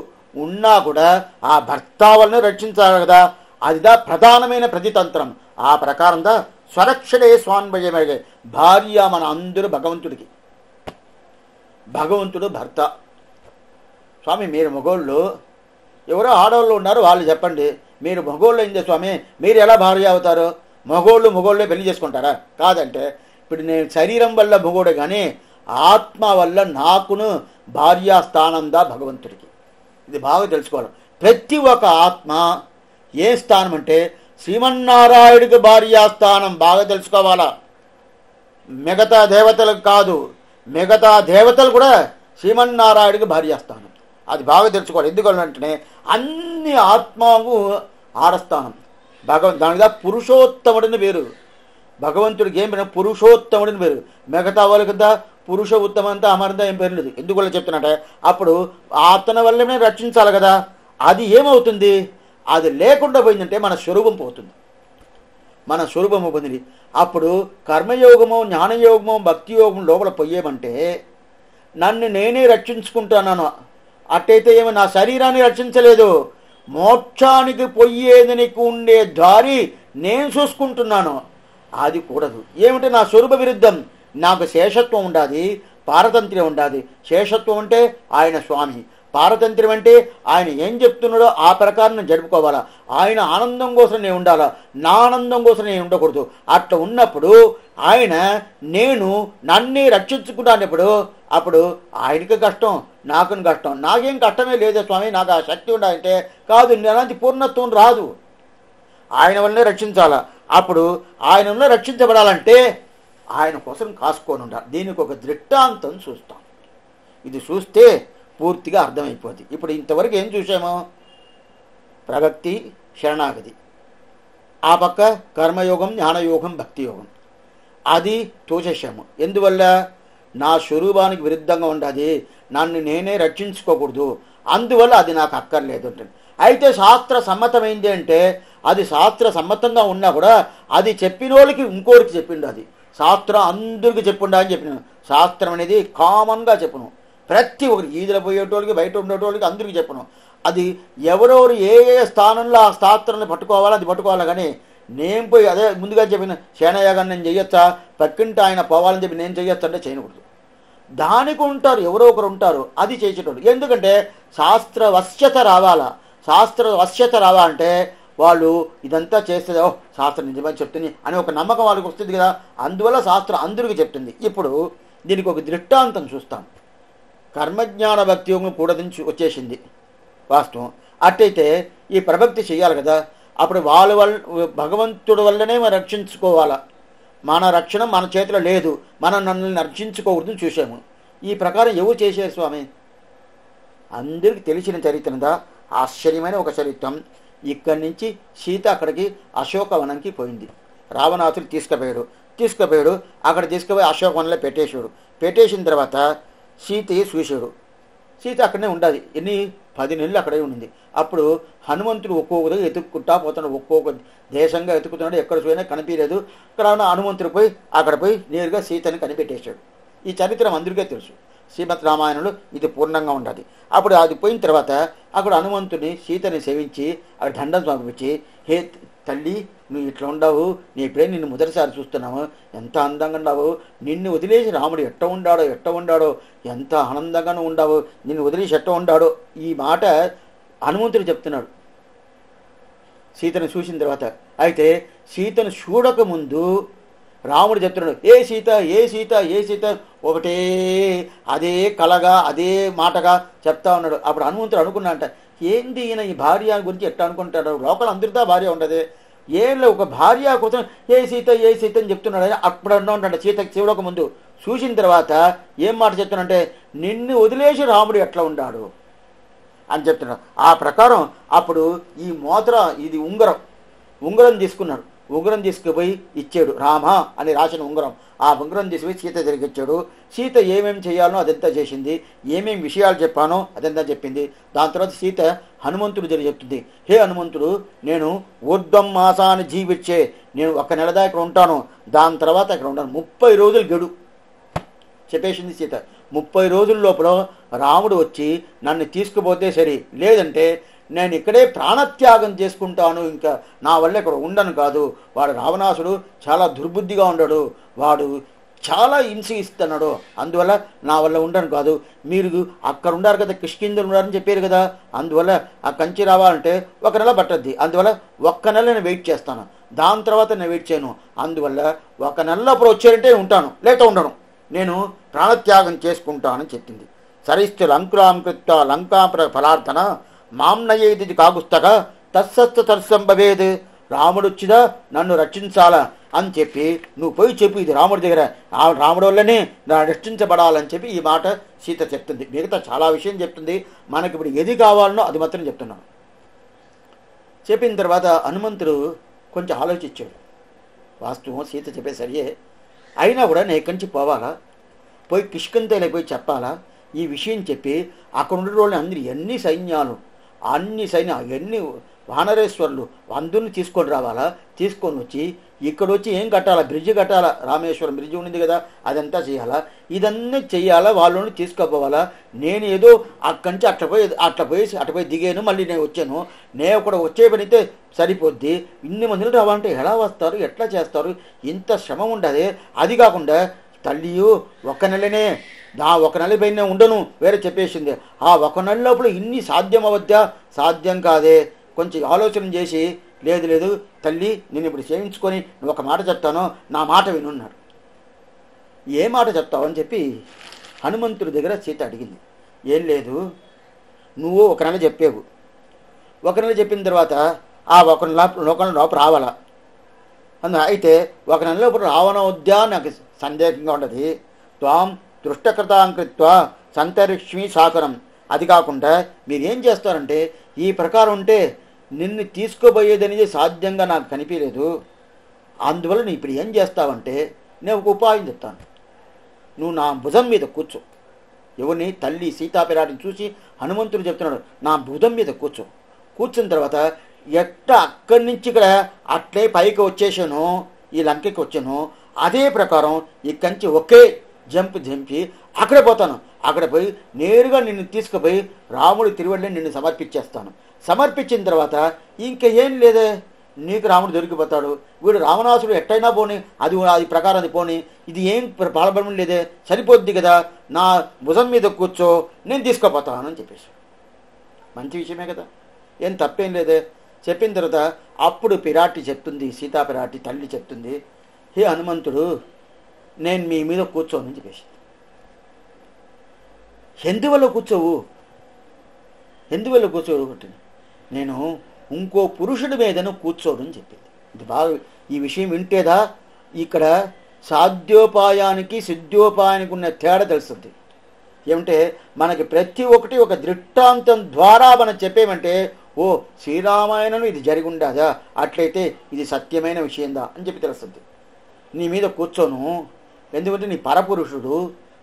Speaker 1: ఉన్నా కూడా ఆ భర్త వల్లనే రక్షించాలి కదా. అదిదా ప్రధానమైన ప్రతితంత్రం. ఆ ప్రకారంగా స్వరక్షణే స్వాన్వయమే. భార్య మన అందరూ భగవంతుడికి, భగవంతుడు భర్త. స్వామి మీరు మగోళ్ళు, ఎవరో ఆడవాళ్ళు ఉన్నారు వాళ్ళు చెప్పండి, మీరు మగోళ్ళు అయిందే స్వామి, మీరు ఎలా భార్య అవుతారు? మగోళ్ళే పెళ్లి చేసుకుంటారా? కాదంటే ఇప్పుడు నేను శరీరం వల్ల మగోడే కానీ ఆత్మ వల్ల నాకును భార్యాస్థానందా భగవంతుడికి. ఇది బాగా తెలుసుకోవాలి. ప్రతి ఒక్క ఆత్మ ఏ స్థానం అంటే శ్రీమన్నారాయణుడికి భార్యాస్థానం. బాగా తెలుసుకోవాలా. మిగతా దేవతలకు కాదు, మిగతా దేవతలు కూడా శ్రీమన్నారాయణుడికి భార్యాస్థానం. అది బాగా తెలుసుకోవాలి. ఎందుకంటే అన్ని ఆత్మకు ఆడస్థానం దానిగా పురుషోత్తముడిని వేరు. భగవంతుడికి ఏం పేరు? పురుషోత్తముడిని వేరు. మిగతా వాళ్ళకి పురుష ఉత్తమంతా అమరంతా ఏం పేరు లేదు. ఎందువల్ల చెప్తున్నట్టే అప్పుడు అతని వల్లనే రక్షించాలి కదా. అది ఏమవుతుంది? అది లేకుండా పోయిందంటే మన స్వరూపం పోతుంది, మన స్వరూపం పోతుంది. అప్పుడు కర్మయోగము, జ్ఞానయోగము, భక్తి యోగం లోపల పోయేమంటే నన్ను నేనే రక్షించుకుంటున్నాను. అట్టయితే ఏమో నా శరీరాన్ని రక్షించలేదు, మోక్షానికి పోయేదనికి ఉండే దారి నేను చూసుకుంటున్నాను. అది కూడదు. ఏమిటి? నా స్వరూప విరుద్ధం. నాకు శేషత్వం ఉండాలి, పారతంత్ర్యం ఉండాలి. శేషత్వం అంటే ఆయన స్వామి, పారతంత్ర్యం అంటే ఆయన ఏం చెప్తున్నాడో ఆ ప్రకారం జరుపుకోవాలా. ఆయన ఆనందం కోసం నేను ఉండాలా, నా ఆనందం కోసం నేను ఉండకూడదు. అట్లా ఉన్నప్పుడు ఆయన నేను నన్నే రక్షించుకుంటానప్పుడు అప్పుడు ఆయనకి కష్టం, నాకు కష్టం. నాకేం కష్టమే లేదు స్వామి, నాకు ఆ శక్తి ఉండాలంటే కాదు, నేనంత పూర్ణత్వం రాదు. ఆయన వల్లనే రక్షించాలా. అప్పుడు ఆయన వల్ల రక్షించబడాలంటే ఆయన కోసం కాసుకొని ఉండాలి. దీనికి ఒక దృష్టాంతం చూస్తాం. ఇది చూస్తే పూర్తిగా అర్థమైపోద్ది. ఇప్పుడు ఇంతవరకు ఏం చూసామో? ప్రగతి, శరణాగతి, ఆ పక్క కర్మయోగం, జ్ఞానయోగం, భక్తి యోగం. అది తోచేసాము. ఎందువల్ల? నా స్వరూపానికి విరుద్ధంగా ఉండాలి, నన్ను నేనే రక్షించుకోకూడదు, అందువల్ల అది నాకు అక్కర్లేదు ఉంటుంది. అయితే శాస్త్ర సమ్మతమైంది అంటే అది శాస్త్ర సమ్మతంగా ఉన్నా కూడా అది చెప్పిన వాళ్ళకి ఇంకోరికి చెప్పిండు. అది శాస్త్రం అందరికీ చెప్పుండా అని చెప్పినాను. శాస్త్రం అనేది కామన్గా చెప్పును, ప్రతి ఒక్కరికి, ఈదుల పోయేటోళ్ళకి, బయట ఉండేటోళ్ళకి అందరికీ చెప్పును. అది ఎవరెవరు ఏ ఏ స్థానంలో ఆ శాస్త్రాన్ని పట్టుకోవాలో అది పట్టుకోవాలి. కానీ నేను పోయి అదే ముందుగా చెప్పిన సేనయాగాన్ని నేను చెయ్యొచ్చా, పక్కింటి ఆయన పోవాలని చెప్పి నేను చెయ్యొచ్చా అంటే చేయకూడదు. దానికి ఉంటారు, ఎవరో ఒకరు ఉంటారు అది చేసేటోళ్ళు. ఎందుకంటే శాస్త్ర వశ్యత రావాలా. శాస్త్ర వశ్యత రావాలంటే వాళ్ళు ఇదంతా చేస్తే శాస్త్రం నిజమని చెప్తుంది అని ఒక నమ్మకం వాళ్ళకి వస్తుంది కదా. అందువల్ల శాస్త్రం అందరికీ చెప్తుంది. ఇప్పుడు దీనికి ఒక దృష్టాంతం చూస్తాం. కర్మజ్ఞాన భక్తి యోగం కూడదని వచ్చేసింది వాస్తవం. అట్టయితే ఈ ప్రభక్తి చేయాలి కదా. అప్పుడు వాళ్ళ భగవంతుడి వల్లనే మనం రక్షించుకోవాలా. మన రక్షణ మన చేతిలో లేదు, మనం నన్ను రక్షించుకోకూడదని చూసాము. ఈ ప్రకారం ఎవరు చేశారు స్వామి? అందరికీ తెలిసిన చరిత్రదా. ఆశ్చర్యమైన ఒక చరిత్రం. ఇక్కడి నుంచి సీత అక్కడికి అశోకవనంకి పోయింది. రావణాసుడు తీసుకుపోయాడు. అక్కడ తీసుకుపోయి అశోకవనంలో పెట్టేసిన తర్వాత సీత చూశాడు. సీత అక్కడనే ఉండాలి. 10 నెలలు అక్కడే ఉండింది. అప్పుడు హనుమంతుడు ఒక్కొక్కరు ఎతుక్కుంటా పోతున్నాడు, ఒక్కొక్క దేశంగా ఎతుకుతున్నాడు. ఎక్కడ చూసినా కనిపించలేదు. ఇక్కడ హనుమంతుడు అక్కడ పోయి నేరుగా సీతని కనిపెట్టేశాడు. ఈ చరిత్ర అందరికీ తెలుసు. శ్రీమద్ రామాయణంలో ఇది పూర్ణంగా ఉండాలి. అప్పుడు అది పోయిన తర్వాత అక్కడ హనుమంతుని సీతని సేవించి అక్కడ దండం సమర్పించి, హే తల్లి, నువ్వు ఇట్లా ఉండవు, నీ ఇప్పుడే నిన్ను మొదటిసారి చూస్తున్నావు, ఎంత అందంగా ఉన్నావు, నిన్ను వదిలేసి రాముడు ఎట్ట ఉండాడో, ఎంత ఆనందంగానూ ఉండవు, నిన్ను వదిలేసి ఎట్ట ఉండాడో. ఈ మాట హనుమంతుడు చెప్తున్నాడు సీతను చూసిన తర్వాత. అయితే సీతను చూడకముందు రాముడు చెప్తున్నాడు, ఏ సీత ఒకటే అదే కలగా అదే మాటగా చెప్తా ఉన్నాడు. అప్పుడు హనుమంతుడు అనుకున్నాడంట, ఏంది ఈయన ఈ భార్య గురించి ఎట్లా అనుకుంటాడు, లోకల్ అందరితో భార్య ఉండదు, ఏళ్ళో ఒక భార్య కోసం ఏ సీత అని చెప్తున్నాడు. అప్పుడు అన్నాడు సీత చూడక ముందు. చూసిన తర్వాత ఏం మాట చెప్తున్నాడంటే, నిన్ను వదిలేసి రాముడు ఎట్లా ఉండాడు అని చెప్తున్నాడు. ఆ ప్రకారం అప్పుడు ఈ ఇది ఉంగరం తీసుకున్నాడు. ఉంగరం తీసుకుపోయి ఇచ్చాడు. రామ అని రాసిన ఉంగరం. ఆ ఉంగరం తీసుకుపోయి సీత తిరిగిచ్చాడు. సీత ఏమేమి చేయాలనో అదంతా చేసింది. ఏమేమి విషయాలు చెప్పానో అదంతా చెప్పింది. దాని తర్వాత సీత హనుమంతుడు జరిగి చెప్తుంది, హే హనుమంతుడు, నేను ఊర్ధ్వం మాసాన్ని జీవించే, నేను 1 నెల దాకా ఇక్కడ ఉంటాను, దాని తర్వాత ఇక్కడ ఉంటాను, 30 రోజులు గడు చెప్పేసింది సీత. 30 రోజుల లోపల రాముడు వచ్చి నన్ను తీసుకుపోతే సరి, లేదంటే నేను ఇక్కడే ప్రాణత్యాగం చేసుకుంటాను, ఇంకా నా వల్ల ఇక్కడ ఉండను కాదు. వాడు రావణాసుడు చాలా దుర్బుద్ధిగా ఉన్నాడు, వాడు చాలా హింస ఇస్తున్నాడు, అందువల్ల నా వల్ల ఉండను కాదు. మీరు అక్కడ ఉండారు కదా, కిష్కింధులు ఉన్నారని చెప్పారు కదా, అందువల్ల ఆ కంచి రావాలంటే 1 నెల పట్టద్ది, అందువల్ల 1 నెల నేను వెయిట్ చేస్తాను, దాని తర్వాత నేను వెయిట్ చేయను, అందువల్ల 1 నెల లోపల వచ్చారంటే ఉంటాను, లేక ఉండను, నేను ప్రాణత్యాగం చేసుకుంటానని చెప్పింది. సరిస్తు లంకురాం కృత్వ లంకా ఫలార్థన మాంనయేది కాగుస్తగా తత్సత్వ తర్సంభవేద్, రాముడు వచ్చిదా నన్ను రక్షించాలా అని చెప్పి నువ్వు పోయి చెప్పు, ఇది రాముడి దగ్గర, రాముడి వల్లనే నా రక్షించబడాలని చెప్పి ఈ మాట సీత చెప్తుంది. మిగతా చాలా విషయం చెప్తుంది, మనకి ఇప్పుడు ఏది కావాలనో అది మాత్రం చెప్తున్నాను. చెప్పిన తర్వాత హనుమంతుడు కొంచెం ఆలోచించాడు. వాస్తవం సీత చెప్పే సరియే, అయినా కూడా నేను ఇక్కడి నుంచి పోవాలా, పోయి కిష్కింధలోకి పోయి చెప్పాలా, ఈ విషయం చెప్పి అక్కడ ఉండే వాళ్ళు అందరూ ఎన్ని సైన్యాలు, ఎన్ని వానరేశ్వరులు అందరిని తీసుకొని రావాలా, తీసుకొని వచ్చి ఇక్కడ వచ్చి ఏం కట్టాలా, బ్రిడ్జి కట్టాలా, రామేశ్వరం బ్రిడ్జి ఉండింది కదా, అదంతా చేయాలా, ఇదన్నీ చెయ్యాలా, వాళ్ళని తీసుకుపోవాలా. నేను ఏదో అక్కడి నుంచి అట్లా పోయి దిగాను, మళ్ళీ నేను వచ్చాను, నేను కూడా వచ్చే పనితే సరిపోద్ది, ఇన్ని మందిని రావాలంటే ఎలా వస్తారు, ఎట్లా చేస్తారు, ఇంత శ్రమ ఉండదే. అది కాకుండా తల్లియు 1 నెలనే, 1 నెల పైన ఉండను వేరే చెప్పేసింది. ఆ 1 నెల లోపల ఇన్ని సాధ్యం అవద్దా, సాధ్యం కాదే, కొంచెం ఆలోచన చేసి, లేదు తల్లి నేను ఇప్పుడు చేయించుకొని నువ్వు ఒక మాట చెప్తాను, నా మాట వినున్నాడు. ఏ మాట చెప్తావు అని చెప్పి హనుమంతుడి దగ్గర సీత అడిగింది. ఏం లేదు, నువ్వు 1 నెల చెప్పావు, 1 నెల చెప్పిన తర్వాత ఆ 1 నెల లోపల రావాలా, అయితే 1 నెల లోపల రావణోద్యా నాకు సందేహంగా ఉండదు. త్వాం దృష్టకృతాంకృత్వ సంతరిక్ష్మి సాకరం. అది కాకుండా మీరు ఏం చేస్తారంటే, ఈ ప్రకారం ఉంటే నిన్ను తీసుకోబోయేదనేది సాధ్యంగా నాకు కనిపించలేదు, అందువల్ల నువ్వు ఇప్పుడు ఏం చేస్తావంటే నేను ఒక ఉపాయం చెప్తాను. నువ్వు నా భుజం మీద కూర్చో. ఎవరిని? తల్లి సీతాపిరాటిని చూసి హనుమంతుడు చెప్తున్నాడు, నా భుజం మీద కూర్చున్న తర్వాత అక్కడి నుంచి ఇక్కడ అట్లే పైకి వచ్చేసాను, ఈ లంకకి వచ్చాను, అదే ప్రకారం ఇక్కడి నుంచి ఒకే జంపి అక్కడ పోతాను, అక్కడ పోయి నేరుగా నిన్ను తీసుకుపోయి రాముడి తిరువడిని నిన్ను సమర్పించేస్తాను. సమర్పించిన తర్వాత ఇంకా ఏం లేదే, నీకు రాముడు దొరికిపోతాడు. వీడు రావణాసుడు ఎట్టయినా పోని, అది ప్రకారం అది పోని, ఇది ఏం బాధపడడం లేదే, సరిపోద్ది కదా, నా భుజం మీద కూర్చో, నేను తీసుకుపోతాను అని చెప్పేసి. మంచి విషయమే కదా, ఏం తప్పేం లేదే. చెప్పిన తర్వాత అప్పుడు పిరాటి చెప్తుంది, సీతాపిరాటి తల్లి చెప్తుంది, హే హనుమంతుడు, నేను మీ మీద కూర్చోను అని చెప్పేసి. ఎందువల్ల కూర్చోవు అంటే, నేను ఇంకో పురుషుడి మీదను కూర్చోను అని చెప్పింది. ఇది బాగా ఈ విషయం వింటేదా ఇక్కడ సాధ్యోపాయానికి సిద్ధ్యోపాయానికి ఉన్న తేడా తెలుస్తుంది. ఏమంటే మనకి ప్రతి ఒక్కటి ఒక దృష్టాంతం ద్వారా మనం చెప్పేమంటే, ఓ శ్రీరామాయణను ఇది జరిగి ఉండదా, అట్లయితే ఇది సత్యమైన విషయందా అని చెప్పి తెలుస్తుంది. నీ మీద కూర్చోను, ఎందుకంటే నీ పరపురుషుడు,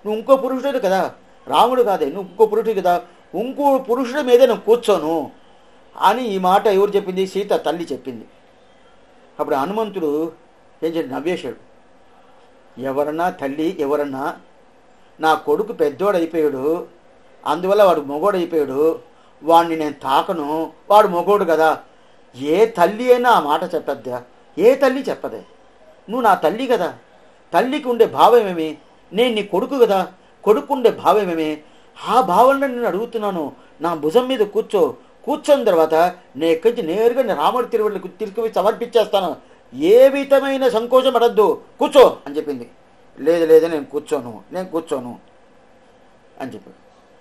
Speaker 1: నువ్వు ఇంకో పురుషుడు కదా, రాముడు కాదే, నువ్వు ఇంకో పురుషుడు కదా, ఇంకో పురుషుడి మీద నువ్వు కూర్చోను అని ఈ మాట ఎవరు చెప్పింది? సీత తల్లి చెప్పింది. అప్పుడు హనుమంతుడు ఏం చెప్పి నవ్వేశాడు. ఎవరన్నా తల్లి, ఎవరన్నా నా కొడుకు పెద్దోడు అయిపోయాడు, అందువల్ల వాడు మొగోడు అయిపోయాడు, వాడిని నేను తాకను, వాడు మొగోడు కదా, ఏ తల్లి అయినా ఆ మాట చెప్పద్దా? ఏ తల్లి చెప్పదే. నువ్వు నా తల్లి కదా, తల్లికి ఉండే భావమేమి, నేను నీ కొడుకు కదా, కొడుకుండే భావమేమి, ఆ భావనని నేను అడుగుతున్నాను. నా భుజం మీద కూర్చొని తర్వాత నేను ఎక్కడి నుంచి నేరుగా నేను రాముడి తిరువళ్ళకి తీసుకుపోయి సమర్పించేస్తాను, ఏ విధమైన సంకోచం పడద్దు, కూర్చో అని చెప్పింది. లేదు నేను కూర్చోను అని చెప్పి.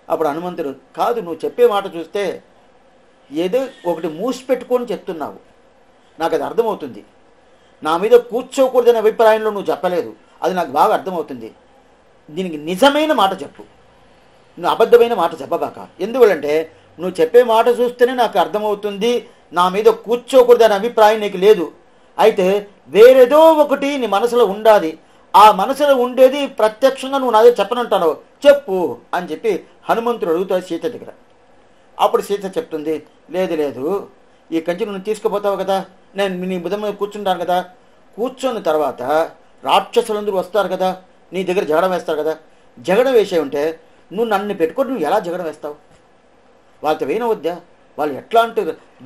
Speaker 1: అప్పుడు హనుమంతుడు, కాదు, నువ్వు చెప్పే మాట చూస్తే ఏదో ఒకటి మూసి పెట్టుకొని చెప్తున్నావు, నాకు అది అర్థమవుతుంది. నా మీద కూర్చోకూడదనే అభిప్రాయంలో నువ్వు చెప్పలేదు, అది నాకు బాగా అర్థమవుతుంది. దీనికి నిజమైన మాట చెప్పు, నువ్వు అబద్ధమైన మాట చెప్పబాక. ఎందువల్లంటే నువ్వు చెప్పే మాట చూస్తేనే నాకు అర్థమవుతుంది, నా మీద కూర్చోకూడదనే అభిప్రాయం నీకు లేదు. అయితే వేరేదో ఒకటి నీ మనసులో ఉండాలి. ఆ మనసులో ఉండేది ప్రత్యక్షంగా నువ్వు నాదే చెప్పనంటాను, చెప్పు అని చెప్పి హనుమంతుడు అడుగుతాడు సీత దగ్గర. అప్పుడు సీత చెప్తుంది, లేదు లేదు, ఈ కంచి నువ్వు తీసుకుపోతావు కదా, నేను నీ బుధం మీద కూర్చుంటాను కదా, కూర్చున్న తర్వాత రాక్షసులందరూ వస్తారు కదా, నీ దగ్గర జగడం వేస్తారు కదా, జగడం వేసే ఉంటే నువ్వు నన్ను పెట్టుకొని నువ్వు ఎలా జగడం వేస్తావు? వాళ్ళతో వేయనవద్దా? వాళ్ళు ఎట్లాంటి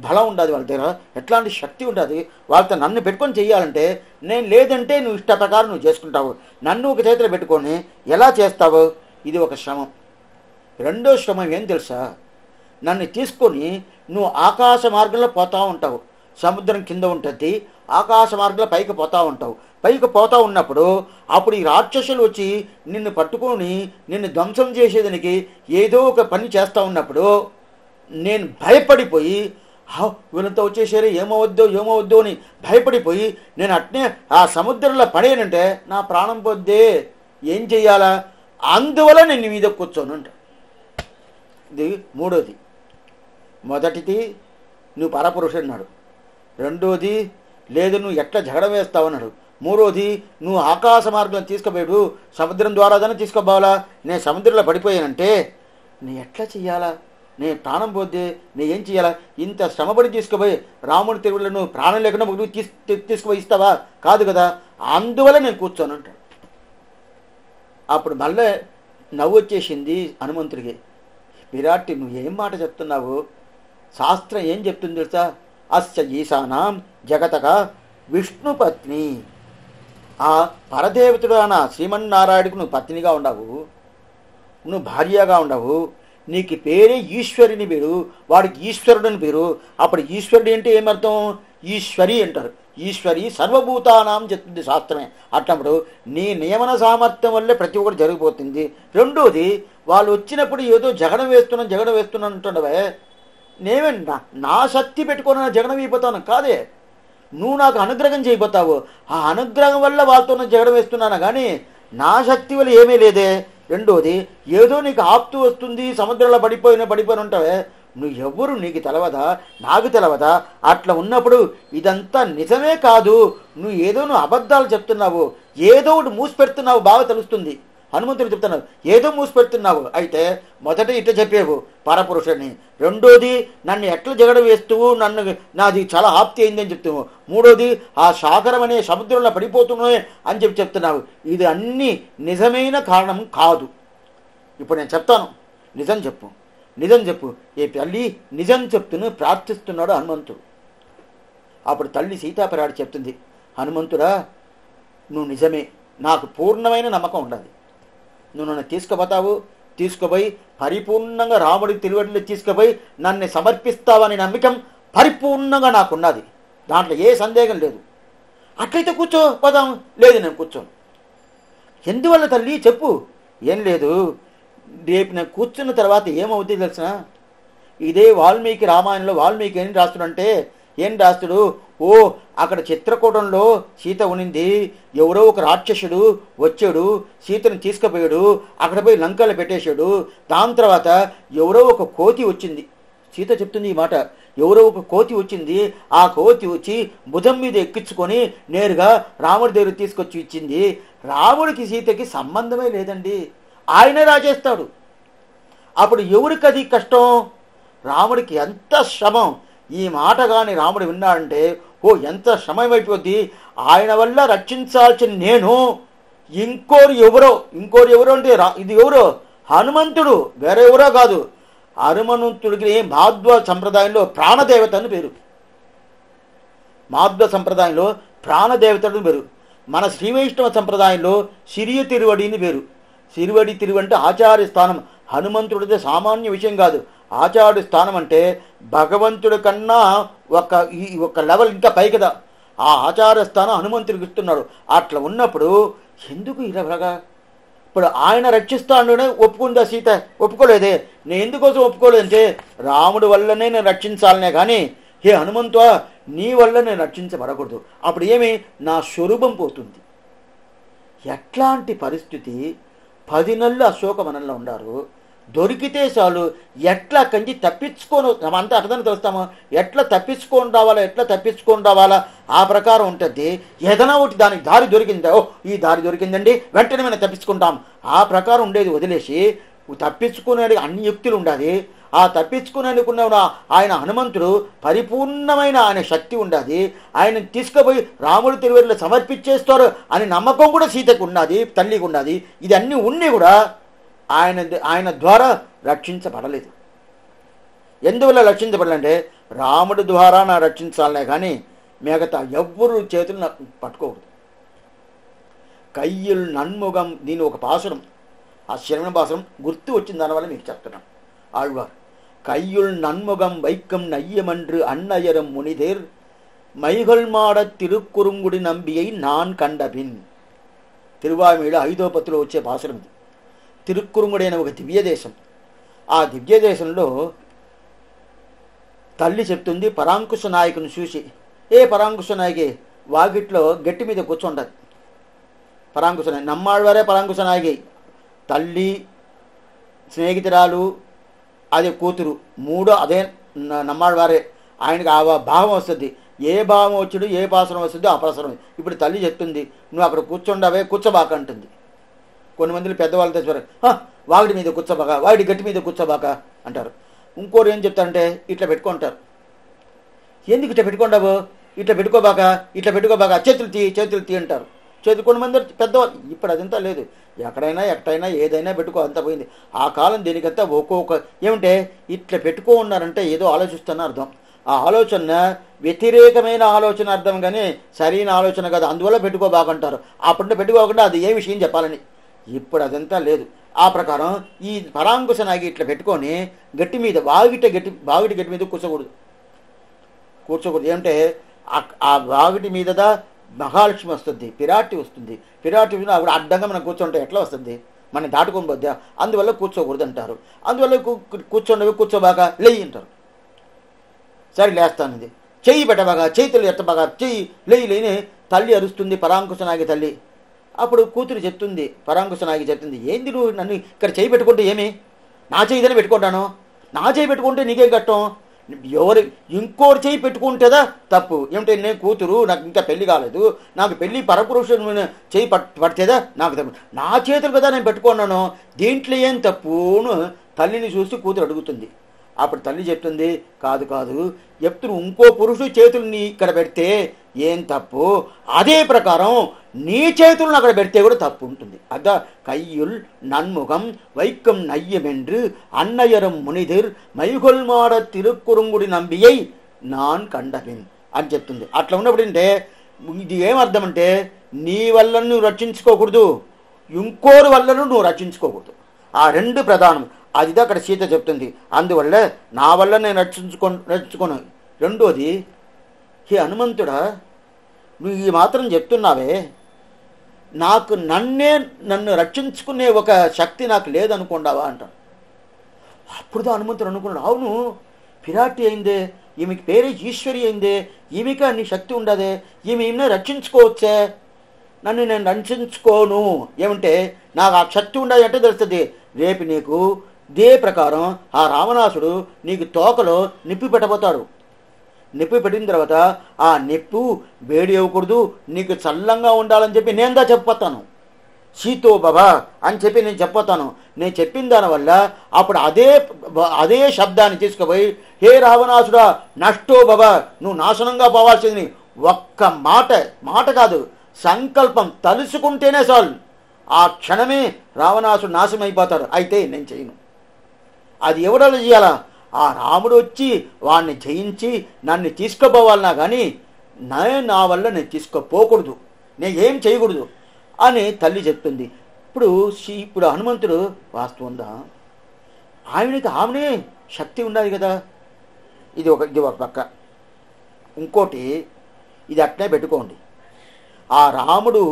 Speaker 1: బలం ఉండదు, వాళ్ళ దగ్గర ఎట్లాంటి శక్తి ఉంటుంది, వాళ్ళతో నన్ను పెట్టుకొని చెయ్యాలంటే నేను లేదంటే నువ్వు ఇష్ట ప్రకారం నువ్వు చేసుకుంటావు, నన్ను ఒక చేతిలో పెట్టుకొని ఎలా చేస్తావు? ఇది ఒక శ్రమం. రెండో శ్రమం ఏం తెలుసా? నన్ను తీసుకొని నువ్వు ఆకాశ మార్గంలో పోతూ ఉంటావు, సముద్రం కింద ఉంటుంది, ఆకాశ మార్గంలో పైకి పోతూ ఉంటావు. పైకి పోతూ ఉన్నప్పుడు అప్పుడు ఈ రాక్షసులు వచ్చి నిన్ను పట్టుకొని నిన్ను ధ్వంసం చేసేదానికి ఏదో ఒక పని చేస్తూ ఉన్నప్పుడు నేను భయపడిపోయి వీళ్ళంతా వచ్చేసారు ఏమవద్దో అని భయపడిపోయి నేను అట్నే ఆ సముద్రంలో పడేనంటే నా ప్రాణం పోద్దే, ఏం చెయ్యాలా? అందువల్ల నేను మీద కూర్చోను అంట. ఇది మూడోది. మొదటిది నువ్వు పరపురుషుడు అన్నాడు, రెండోది లేదు నువ్వు ఎట్లా జగడం వేస్తావు అన్నాడు, మూడోది నువ్వు ఆకాశ మార్గం తీసుకుపోయాడు, సముద్రం ద్వారా దాన్ని తీసుకోపోవాలా, నేను సముద్రంలో పడిపోయానంటే నేను ఎట్లా చెయ్యాలా? నేను ప్రాణం పోద్దే, నేను ఏం చేయాలా? ఇంత శ్రమపడి తీసుకుపోయి రాముడి తిరుగులో నువ్వు ప్రాణం లేకుండా నువ్వు తీసుకుపోయి ఇస్తావా? కాదు కదా, అందువల్ల నేను కూర్చోను అంటాడు. అప్పుడు మళ్ళీ నవ్వు వచ్చేసింది హనుమంతుడికి. విరాట్, నువ్వు ఏం మాట చెప్తున్నావు? శాస్త్రం ఏం చెప్తుంది తెలుసా? అస్య ఈశానాం జగతక విష్ణుపత్ని. ఆ పరదేవతుడు అన్న శ్రీమన్నారాయణకు నువ్వు పత్నిగా ఉండవు, నువ్వు భార్యగా ఉండవు, నీకు పేరే ఈశ్వరిని పేరు, వాడికి ఈశ్వరుడని పేరు. అప్పుడు ఈశ్వరుడు అంటే ఏమర్థం? ఈశ్వరి అంటారు. ఈశ్వరి సర్వభూతానాం చెప్తుంది శాస్త్రమే. అట్లప్పుడు నీ నియమన సామర్థ్యం వల్లే ప్రతి ఒక్కటి జరిగిపోతుంది. రెండోది, వాళ్ళు వచ్చినప్పుడు ఏదో జగడం వేస్తున్నాను అంటుండవే, నేమే నా శక్తి పెట్టుకొని జగడం అయిపోతాను కాదే, నువ్వు నాకు అనుగ్రహం చేయబోతావు, ఆ అనుగ్రహం వల్ల వాళ్ళతో జగడం వేస్తున్నాను కానీ నా శక్తి వల్ల ఏమీ లేదే. రెండోది, ఏదో నీకు ఆప్తు వస్తుంది, సముద్రంలో పడిపోయిన ఉంటావే, నువ్వు ఎవరు నీకు తెలవదా, నాకు తెలవదా? అట్లా ఉన్నప్పుడు ఇదంతా నిజమే కాదు, నువ్వు అబద్ధాలు చెప్తున్నావు, ఏదో ఒకటి మూసి పెడుతున్నావు, బాగా తెలుస్తుంది. హనుమంతుడు చెప్తున్నావు ఏదో మూసి పెడుతున్నావు. అయితే మొదట ఇట్లా చెప్పేవు పరపురుషుడిని, రెండోది నన్ను ఎట్లా జగడం వేస్తూ నాది చాలా ఆప్తి అయిందని చెప్తున్నావు, మూడోది ఆ సాగరం అనే సముద్రంలో పడిపోతున్నాయి అని చెప్తున్నావు. ఇది అన్నీ నిజమైన కారణం కాదు. ఇప్పుడు నేను చెప్తాను, నిజం చెప్పు. ఏ తల్లి నిజం చెప్తును ప్రార్థిస్తున్నాడు హనుమంతుడు. అప్పుడు తల్లి సీతాపరాడు చెప్తుంది, హనుమంతుడా నువ్వు నిజమే, నాకు పూర్ణమైన నమ్మకం ఉండాలి, నువ్వు నన్ను తీసుకుపోయి పరిపూర్ణంగా రాముడి తిరువడిలో తీసుకుపోయి నన్ను సమర్పిస్తావని నమ్మకం పరిపూర్ణంగా నాకున్నది, దాంట్లో ఏ సందేహం లేదు. అట్లయితే పోదాం. లేదు నేను కూర్చోను. ఎందువల్ల తల్లి చెప్పు? ఏం లేదు, రేపు నేను కూర్చున్న తర్వాత ఏమవుతుంది తెలిసిన? ఇదే వాల్మీకి రామాయణంలో వాల్మీకి ఏం రాస్తుడు, అక్కడ చిత్రకూటంలో సీత ఉనింది, ఎవరో ఒక రాక్షసుడు వచ్చాడు, సీతను తీసుకుపోయాడు, అక్కడ పోయి లంకలో పెట్టేశాడు, దాని తర్వాత ఎవరో ఒక కోతి వచ్చింది. సీత చెప్తుంది ఈ మాట, ఎవరో ఒక కోతి వచ్చింది, ఆ కోతి వచ్చి భుజం మీద ఎక్కించుకొని నేరుగా రాముడి దగ్గర తీసుకొచ్చి ఇచ్చింది. రాముడికి సీతకి సంబంధమే లేదండి, ఆయనే రాజేస్తాడు. అప్పుడు ఎవరికి అది కష్టం? రాముడికి ఎంత శ్రమం. ఈ మాట కానీ రాముడు విన్నాడంటే ఎంత శ్రమమైపోద్ది. ఆయన వల్ల రక్షించాల్సిన నేను ఇంకోరు ఎవరో అంటే ఇది ఎవరో? హనుమంతుడు, వేరే ఎవరో కాదు. హనుమంతుడికి మాధ్వ సంప్రదాయంలో ప్రాణదేవత అని పేరు. మాధ్వ సంప్రదాయంలో ప్రాణదేవతని పేరు. మన శ్రీ వైష్ణవ సంప్రదాయంలో సిరియ తిరువడిని పేరు. సిరివడి తిరువు అంటే ఆచార్య స్థానం. హనుమంతుడిదే సామాన్య విషయం కాదు. ఆచార్య స్థానం అంటే భగవంతుడి కన్నా ఒక లెవెల్ ఇంకా పై కదా. ఆ ఆచార్య స్థానం హనుమంతుడికి ఇస్తున్నాడు. అట్లా ఉన్నప్పుడు ఎందుకు ఇలాగా? ఇప్పుడు ఆయన రక్షిస్తానే ఒప్పుకుందా సీత? ఒప్పుకోలేదే. నేను ఎందుకోసం ఒప్పుకోలేదంటే రాముడి వల్లనే నేను రక్షించాలనే కానీ హే హనుమంతువా నీ వల్ల నేను రక్షించబడకూడదు. అప్పుడు ఏమి? నా స్వరూపం పోతుంది. ఎట్లాంటి పరిస్థితి? 10 నెలలు అశోకవనంలో ఉన్నారు. దొరికితే చాలు ఎట్లా కంచి తప్పించుకొని అంతా అర్థాన్ని తెలుస్తామో ఎట్లా తప్పించుకొని రావాలా ఆ ప్రకారం ఉంటుంది. ఏదైనా ఒకటి దానికి దారి దొరికిందా, ఓ ఈ దారి దొరికిందండి వెంటనే మనం తప్పించుకుంటాం ఆ ప్రకారం ఉండేది వదిలేసి తప్పించుకునే అన్ని యుక్తులు ఉండాలి. ఆ తప్పించుకునేందుకున్న ఆయన హనుమంతుడు పరిపూర్ణమైన ఆయన శక్తి ఉండాలి. ఆయన తీసుకుపోయి రాముడు తిరువరిలో సమర్పించేస్తారు అని నమ్మకం కూడా సీతకు ఉన్నది, తల్లికి ఉన్నది. ఇది అన్నీ ఉన్ని కూడా ఆయన ద్వారా రక్షించబడలేదు. ఎందువల్ల రక్షించబడాలంటే రాముడి ద్వారా నా రక్షించాలనే కానీ మిగతా ఎవ్వరు చేతులు పట్టుకోకూడదు. కయ్యుల్ నన్ముగం, దీని ఒక పాసురం, ఆ శరవణ పాసురం గుర్తు వచ్చిన దానివల్ల మీకు చెప్తున్నాను. ఆళ్వార్ கையுள் நன்முகம் வைக்கும் நையமன்று அன்னயரும் முனிதேர் மைகள் மாட తిరుక్కురుంగుడి నంబియై నాన్ కండబిన్. తిరువామిలో 5వ పత్తులో వచ్చే భాషరం ఇది. తిరుక్కురుంగుడి అనే ఒక దివ్య దేశం. ఆ దివ్య దేశంలో తల్లి చెప్తుంది పరాంకుశ నాయకుని చూసి, ఏ పరాంకుశ నాయకి వాకిట్లో గట్టి మీద కూర్చుండదు. పరాంకుశ నాయకి నమ్మాళ్ళవారే పరాంకుశ నాయకి, తల్లి స్నేహితురాలు అదే కూతురు మూడో అదే నమ్మాళ్ళవారే. ఆయనకి ఆ భావం వస్తుంది. ఏ భావం వచ్చాడు ఏ పాసరం వస్తుందో ఆ పాసరం. ఇప్పుడు తల్లి చెప్తుంది నువ్వు అక్కడ కూర్చుండవే కూర్చోబాక అంటుంది. కొన్ని మందిని పెద్దవాళ్ళు తెచ్చారు, వాగిడి మీద కూర్చోబాక, వాగిడి గట్టి మీద కూర్చోబాక అంటారు. ఇంకోరు ఏం చెప్తారంటే ఇట్లా పెట్టుకుంటారు. ఎందుకు ఇట్లా పెట్టుకుంటావు, ఇట్లా పెట్టుకోబాక చేతులు తీ అంటారు. కొన్ని మంది పెద్దవాళ్ళు. ఇప్పుడు అదంతా లేదు. ఎక్కడైనా ఏదైనా పెట్టుకో, అంతా పోయింది. ఆ కాలం దీనికంతా ఒక్కొక్క ఏమంటే ఇట్లా పెట్టుకో ఉన్నారంటే ఏదో ఆలోచిస్తున్న అర్థం. ఆ ఆలోచన వ్యతిరేకమైన ఆలోచన అర్థం కానీ సరైన ఆలోచన కాదు. అందువల్ల పెట్టుకోబాకంటారు. అప్పుడు పెట్టుకోకుండా అది ఏ విషయం చెప్పాలని. ఇప్పుడు అదంతా లేదు. ఆ ప్రకారం ఈ పరాంకుశ నాగి ఇట్లా పెట్టుకొని గట్టి మీద వాగిటి గట్టి మీద కూర్చోకూడదు. ఏమంటే ఆ వాగిటి మీదదా మహాలక్ష్మి వస్తుంది, పిరాటి వస్తుంది. పిరాటి ఆవిడ అడ్డంగా మనం కూర్చుంటే ఎట్లా వస్తుంది, మనం దాటుకొని పోద్దా. అందువల్ల కూర్చోకూడదు అంటారు. అందువల్ల కూర్చోబాక లేయి అంటారు. సరే లేస్తానంది. చెయ్యి పెట్టబాగా, చేతులు ఎత్తబాగా, చెయ్యి లేని తల్లి అరుస్తుంది. పరాంకుశనాగి తల్లి. అప్పుడు కూతురు చెప్తుంది, పరాంకుశనాగి చెప్తుంది, ఏంది నువ్వు నన్ను ఇక్కడ చేయి పెట్టుకుంటే ఏమి, నా చేయిదనే పెట్టుకుంటాను, నా చేయి పెట్టుకుంటే నీకేం కట్టం, ఎవరు ఇంకోటి చేయి పెట్టుకుంటేదా తప్పు. ఏమిటంటే నేను కూతురు, నాకు ఇంకా పెళ్లి కాలేదు, నాకు పెళ్లి పరపురుషుడు చేయి పడితేదా నాకు తప్పు, నా చేతులు కదా నేను పెట్టుకున్నాను, దీంట్లో ఏం తప్పును తల్లిని చూసి కూతురు అడుగుతుంది. అప్పుడు తల్లి చెప్తుంది, కాదు ఎప్పుడు ఇంకో పురుషుడు చేతుల్ని ఇక్కడ పెడితే ఏం తప్పు, అదే ప్రకారం నీ చేతులను అక్కడ పెడితే కూడా తప్పు ఉంటుంది. అదా కయ్యుల్ నన్ముఖం వైக்கம் నయ్యమెండ్రు అన్నయరం మునిదిర్ మైగొల్ మాడ తిరుక్కురుంగుడి నంబియై నాన్ కండబిన్ అని చెప్తుంది. అట్లా ఉన్నప్పుడు అంటే ఇది ఏమర్థమంటే నీ వల్ల నువ్వు రక్షించుకోకూడదు, ఇంకోరి వల్లను నువ్వు రక్షించుకోకూడదు. ఆ రెండు ప్రధానం. అది అక్కడ సీత చెప్తుంది. అందువల్ల నా వల్ల నేను రక్షించుకోను. రెండోది, హే హనుమంతుడా, నువ్వు ఈ మాత్రం చెప్తున్నావే, నాకు నన్ను రక్షించుకునే ఒక శక్తి నాకు లేదనుకోండావా అంటాడు. అప్పుడుదా హనుమంతుడు అనుకున్నాడు, అవును పిరాటి అయిందే, ఈమెకి పేరే ఈశ్వరి అయిందే, ఈమెకి అన్ని శక్తి ఉండదే, ఈమె రక్షించుకోవచ్చే, నన్ను నేను రక్షించుకోను. ఏమంటే నాకు ఆ శక్తి ఉండదు అంటే తెలుస్తుంది. రేపు నీకు ఇదే ప్రకారం ఆ రావణాసుడు నీకు తోకలో నిప్పి పెట్టబోతాడు. నిప్పి పెట్టిన తర్వాత ఆ నిప్పు వేడి అవ్వకూడదు, నీకు చల్లంగా ఉండాలని చెప్పి నేనుదా చెప్పొస్తాను, సీతో బాబా అని చెప్పి నేను చెప్పొస్తాను. నేను చెప్పిన దానివల్ల అప్పుడు అదే శబ్దాన్ని తీసుకుపోయి, హే రావణాసుడా నష్టో బాబా, నువ్వు నాశనంగా పోవాల్సింది ఒక్క మాట కాదు, సంకల్పం తలుసుకుంటేనే చాలు, ఆ క్షణమే రావణాసుడు నాశనం అయిపోతాడు. అయితే నేను చేయను. అది ఎవడో చేయాలా, ఆ రాముడు వచ్చి వాడిని జయించి నన్ను తీసుకుపోవాలన్నా కానీ నా వల్ల నేను తీసుకుపోకూడదు, నేను ఏం చేయకూడదు అని తల్లి చెప్తుంది. ఇప్పుడు హనుమంతుడు వాస్తవంగా ఆమెనే శక్తి ఉన్నది కదా. ఇది ఒక పక్క. ఇంకోటి ఇది అట్నే పెట్టుకోండి. ఆ రాముడు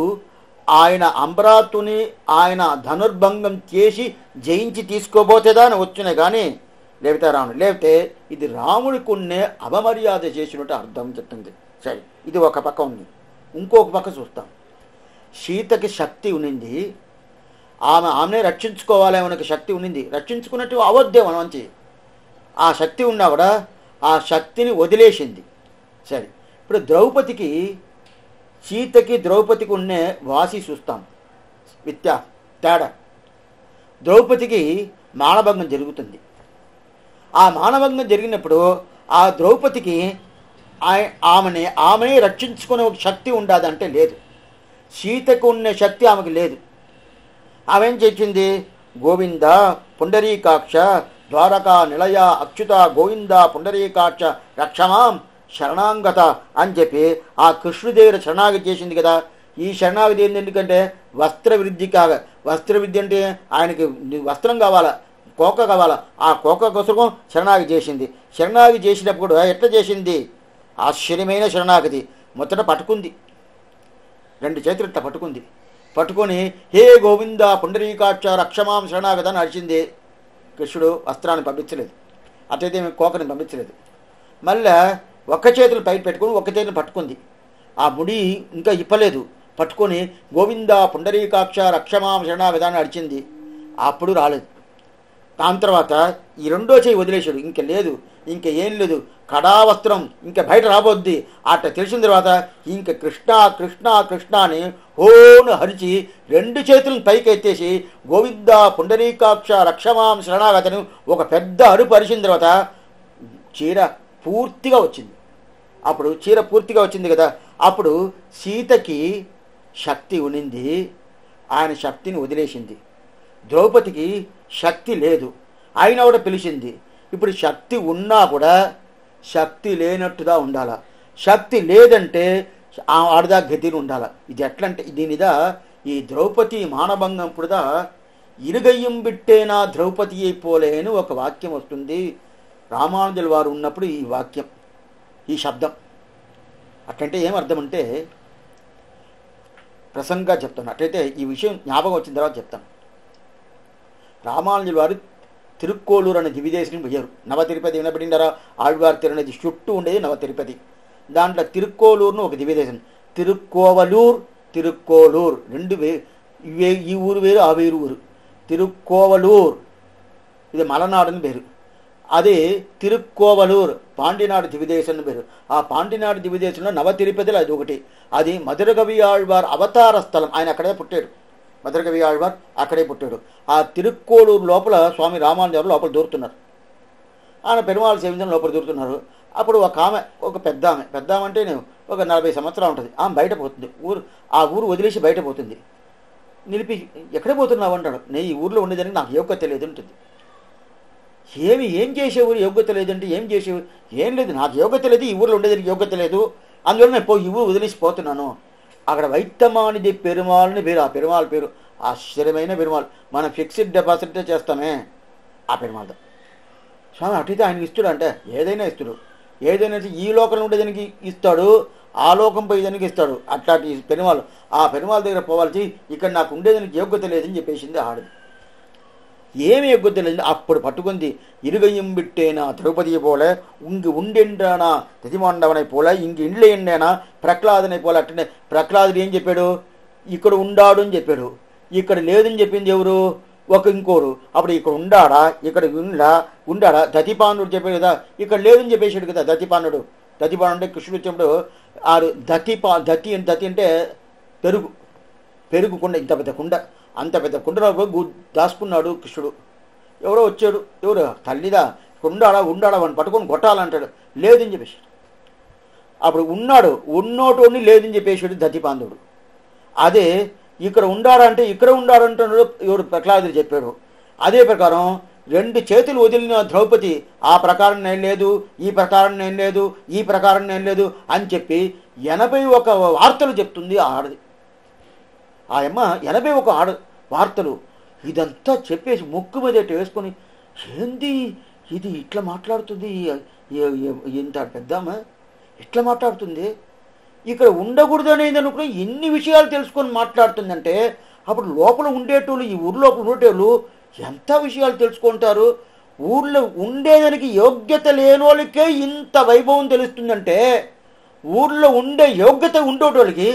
Speaker 1: ఆయన అమరావతిని ఆయన ధనుర్భంగం చేసి జయించి తీసుకోబోతేదా అని వచ్చినాయి కానీ లేకపోతే రాముడు లేకపోతే ఇది రాముడికి ఉన్నే అవమర్యాద చేసినట్టు అర్థం చెప్తుంది. సరే, ఇది ఒక పక్క ఉంది. ఇంకొక పక్క చూస్తాం. సీతకి శక్తి ఉన్నింది. ఆమెనే రక్షించుకోవాలి మనకు శక్తి ఉండింది. రక్షించుకున్నట్టు అవద్దే మన మంచి ఆ శక్తి ఉన్నా కూడా ఆ శక్తిని వదిలేసింది. సరే, ఇప్పుడు ద్రౌపదికి సీతకి ద్రౌపదికి ఉండే వాసి చూస్తాం తేడా. ద్రౌపదికి మానభంగం జరుగుతుంది. ఆ మానభంగం జరిగినప్పుడు ఆ ద్రౌపదికి ఆమెనే రక్షించుకునే ఒక శక్తి ఉండదంటే లేదు. సీతకు ఉన్న శక్తి ఆమెకు లేదు. ఆమె ఏం చేసింది? గోవింద పుండరీకాక్ష ద్వారకా నిలయ అచ్యుత గోవింద పుండరీకాక్ష రక్షమాం శరణాంగత అని చెప్పి ఆ కృష్ణుదేవుడు శరణాగతి చేసింది కదా. ఈ శరణాగతి ఏంది? ఎందుకంటే వస్త్రవృద్ధి వస్త్రవృద్ధి అంటే ఆయనకి వస్త్రం కావాలా, కోక కావాలా. ఆ కోక కోసం శరణాగతి చేసింది. శరణాగతి చేసినప్పుడు ఎట్లా చేసింది? ఆశ్చర్యమైన శరణాగతి. మొదట పట్టుకుంది, 2 చేతులు ఇట్లా పట్టుకొని హే గోవింద పుండరీకాక్ష రక్షమాం శరణాగత అని అరిచింది. కృష్ణుడు వస్త్రాన్ని పంపించలేదు, అట్లయితే కోకని పంపించలేదు. మళ్ళా ఒక్క చేతులు పైన పెట్టుకొని ఒక్క చేతులు పట్టుకుంది. ఆ ముడి ఇంకా ఇప్పలేదు, పట్టుకొని గోవింద పుండరీకాక్ష రక్షమాం శరణాగత అని అరిచింది. అప్పుడు రాలేదు. దాని తర్వాత ఈ 2వ చేయి వదిలేశాడు. ఇంక లేదు, ఇంక ఏం లేదు, కడావస్త్రం ఇంక బయట రాబోద్ది. అట్లా తెలిసిన తర్వాత ఇంక కృష్ణ కృష్ణ కృష్ణ అని హోను హరిచి 2 చేతులను పైకి ఎత్తేసి గోవింద పుండరీకాక్ష రక్షమాం శరణాగతను ఒక పెద్ద అరుపు అరిచిన తర్వాత చీర పూర్తిగా వచ్చింది. అప్పుడు చీర పూర్తిగా వచ్చింది కదా. అప్పుడు సీతకి శక్తి ఉనింది, ఆయన శక్తిని వదిలేసింది. ద్రౌపదికి శక్తి లేదు, ఆయన కూడా పిలిచింది. ఇప్పుడు శక్తి ఉన్నా కూడా శక్తి లేనట్టుగా ఉండాల. శక్తి లేదంటే ఆడదా గతిని ఉండాల. ఇది ఎట్లంటే దీనిదా ఈ ద్రౌపది మానభంగం ఇప్పుడుదా ఇరుగయ్యం బిట్టేనా ద్రౌపది అయిపోలే అని ఒక వాక్యం వస్తుంది. రామానుజుల వారు ఉన్నప్పుడు ఈ వాక్యం, ఈ శబ్దం అట్లంటే ఏమర్థం అంటే ప్రసంగా చెప్తాను. అట్లయితే ఈ విషయం జ్ఞాపకం వచ్చిన తర్వాత చెప్తాను. రామానుజుల వారు తిరుక్కోలూరు అనే దివిదేశం పోయారు. నవ తిరుపతి వినబడిందరా? ఆళ్వార్ తిరునది చుట్టూ ఉండేది నవ తిరుపతి. దాంట్లో తిరుక్కోలూరును ఒక దివ్యదేశం. తిరుక్కోవలూరు 2 ఈ ఊరు వేరు, ఆ వేరు ఊరు. తిరుక్కోవలూరు ఇది మలనాడుని పేరు. అదే తిరుక్కోవలూరు పాండినాడు దివిదేశం పేరు. ఆ పాండినాడు దివిదేశంలో నవ తిరుపతిలో అది ఒకటి. అది మధురకవి ఆళ్వార్ అవతార స్థలం. ఆయన అక్కడే పుట్టాడు. మధురకవి ఆళ్వార్ అక్కడే పుట్టాడు. ఆ తిరుక్కోలూరు లోపల స్వామి రామానుజారు లోపల దూరుతున్నారు. ఆయన పెరుమాళ సేవించడం లోపల దూరుతున్నారు. అప్పుడు ఒక పెద్ద ఆమె అంటే నేను ఒక 40 సంవత్సరాలు ఉంటుంది. ఆమె బయట పోతుంది. ఆ ఊరు వదిలేసి బయట పోతుంది. నిలిపి ఎక్కడే పోతున్నావు అంటాడు. నేను ఈ ఊర్లో ఉండేదానికి నాకు యోగ్యత లేదు ఉంటుంది. ఏం చేసేవు? యోగ్యత లేదంటే ఏం చేసేవు? ఏం లేదు, నాకు యోగ్యత లేదు, ఈ ఊర్లో ఉండేదానికి యోగ్యత లేదు, అందువల్ల నేను ఈ ఊరు వదిలేసిపోతున్నాను. అక్కడ వైత్తమానిది పెరుమాళ్ళని పేరు. ఆ పెరుమాళ్ పేరు ఆశ్చర్యమైన పెరుమాళ్. మనం ఫిక్స్డ్ డిపాజిట్ చేస్తామే ఆ పెరుమాళ్. స్వామి అటుయితే ఆయనకి ఇస్తాడు అంటే ఏదైనా ఇస్తాడు. ఏదైనా ఈ లోకంలో ఉండేదానికి ఇస్తాడు, ఆ లోకం పోయేదానికి ఇస్తాడు. అట్లాంటి పెరుమాళ్. ఆ పెరుమాళ్ దగ్గర పోవాల్సి ఇక్కడ నాకు ఉండేదానికి యోగ్యత లేదని చెప్పేసింది ఆడది. ఏమి యోగ్యత లేదు. అప్పుడు పట్టుకుంది. ఇరుగయ్యం బిట్టేనా ద్రౌపది పోలే ఉండెండానా తతిమాండవనై పోలే ఇంక ఇండ్లు ఎండేనా ప్రహ్లాదనై పోలే. అట్లనే ప్రహ్లాదుడు ఏం చెప్పాడు? ఇక్కడ ఉండాడు అని చెప్పాడు. ఇక్కడ లేదని చెప్పింది ఎవరు? ఇంకోరు. అప్పుడు ఇక్కడ ఇక్కడ ఉండాడా దతిపానుడు చెప్పాడు కదా, ఇక్కడ లేదని చెప్పేశాడు కదా దతిపానుడు. దతిపానుడు అంటే కృష్ణుడు వచ్చినప్పుడు దతి అంటే పెరుగు కుండ, ఇంత పెద్ద కుండ, అంత పెద్ద కుండలో దాచుకున్నాడు కృష్ణుడు. ఎవరో వచ్చాడు, ఎవరు తల్లిదా ఉండాడా వాడిని పట్టుకొని కొట్టాలంటాడు. లేదని చెప్పేశాడు. అప్పుడు ఉన్నోటోని లేదని చెప్పేశాడు దతిపాంధుడు. అదే ఇక్కడ ఉండాడంటే ఇక్కడ ఉండాడంటున్నాడు ఎవడు? ప్రహ్లాదుడు చెప్పాడు. అదే ప్రకారం 2 చేతులు వదిలిన ద్రౌపది ఆ ప్రకారం నేను లేదు, ఈ ప్రకారం నేను లేదు, ఈ ప్రకారం నేను లేదు అని చెప్పి 81 వార్తలు చెప్తుంది ఆడది. ఆ అమ్మ 81 వార్తలు ఇదంతా చెప్పేసి ముక్కు మీద వేసుకొని ఏంది ఇది ఇట్లా మాట్లాడుతుంది, ఇంత పెద్దమ్మ ఇట్లా మాట్లాడుతుంది, ఇక్కడ ఉండకూడదు అనేది అనుకుని ఎన్ని విషయాలు తెలుసుకొని మాట్లాడుతుందంటే అప్పుడు లోపల ఉండేటోళ్ళు, ఈ ఊరు లోపల ఉండేటోళ్ళు ఎంత విషయాలు తెలుసుకుంటారు. ఊర్లో ఉండేదానికి యోగ్యత లేని వాళ్ళకే ఇంత వైభవం తెలుస్తుందంటే ఊర్లో ఉండే యోగ్యత ఉండేటోళ్ళకి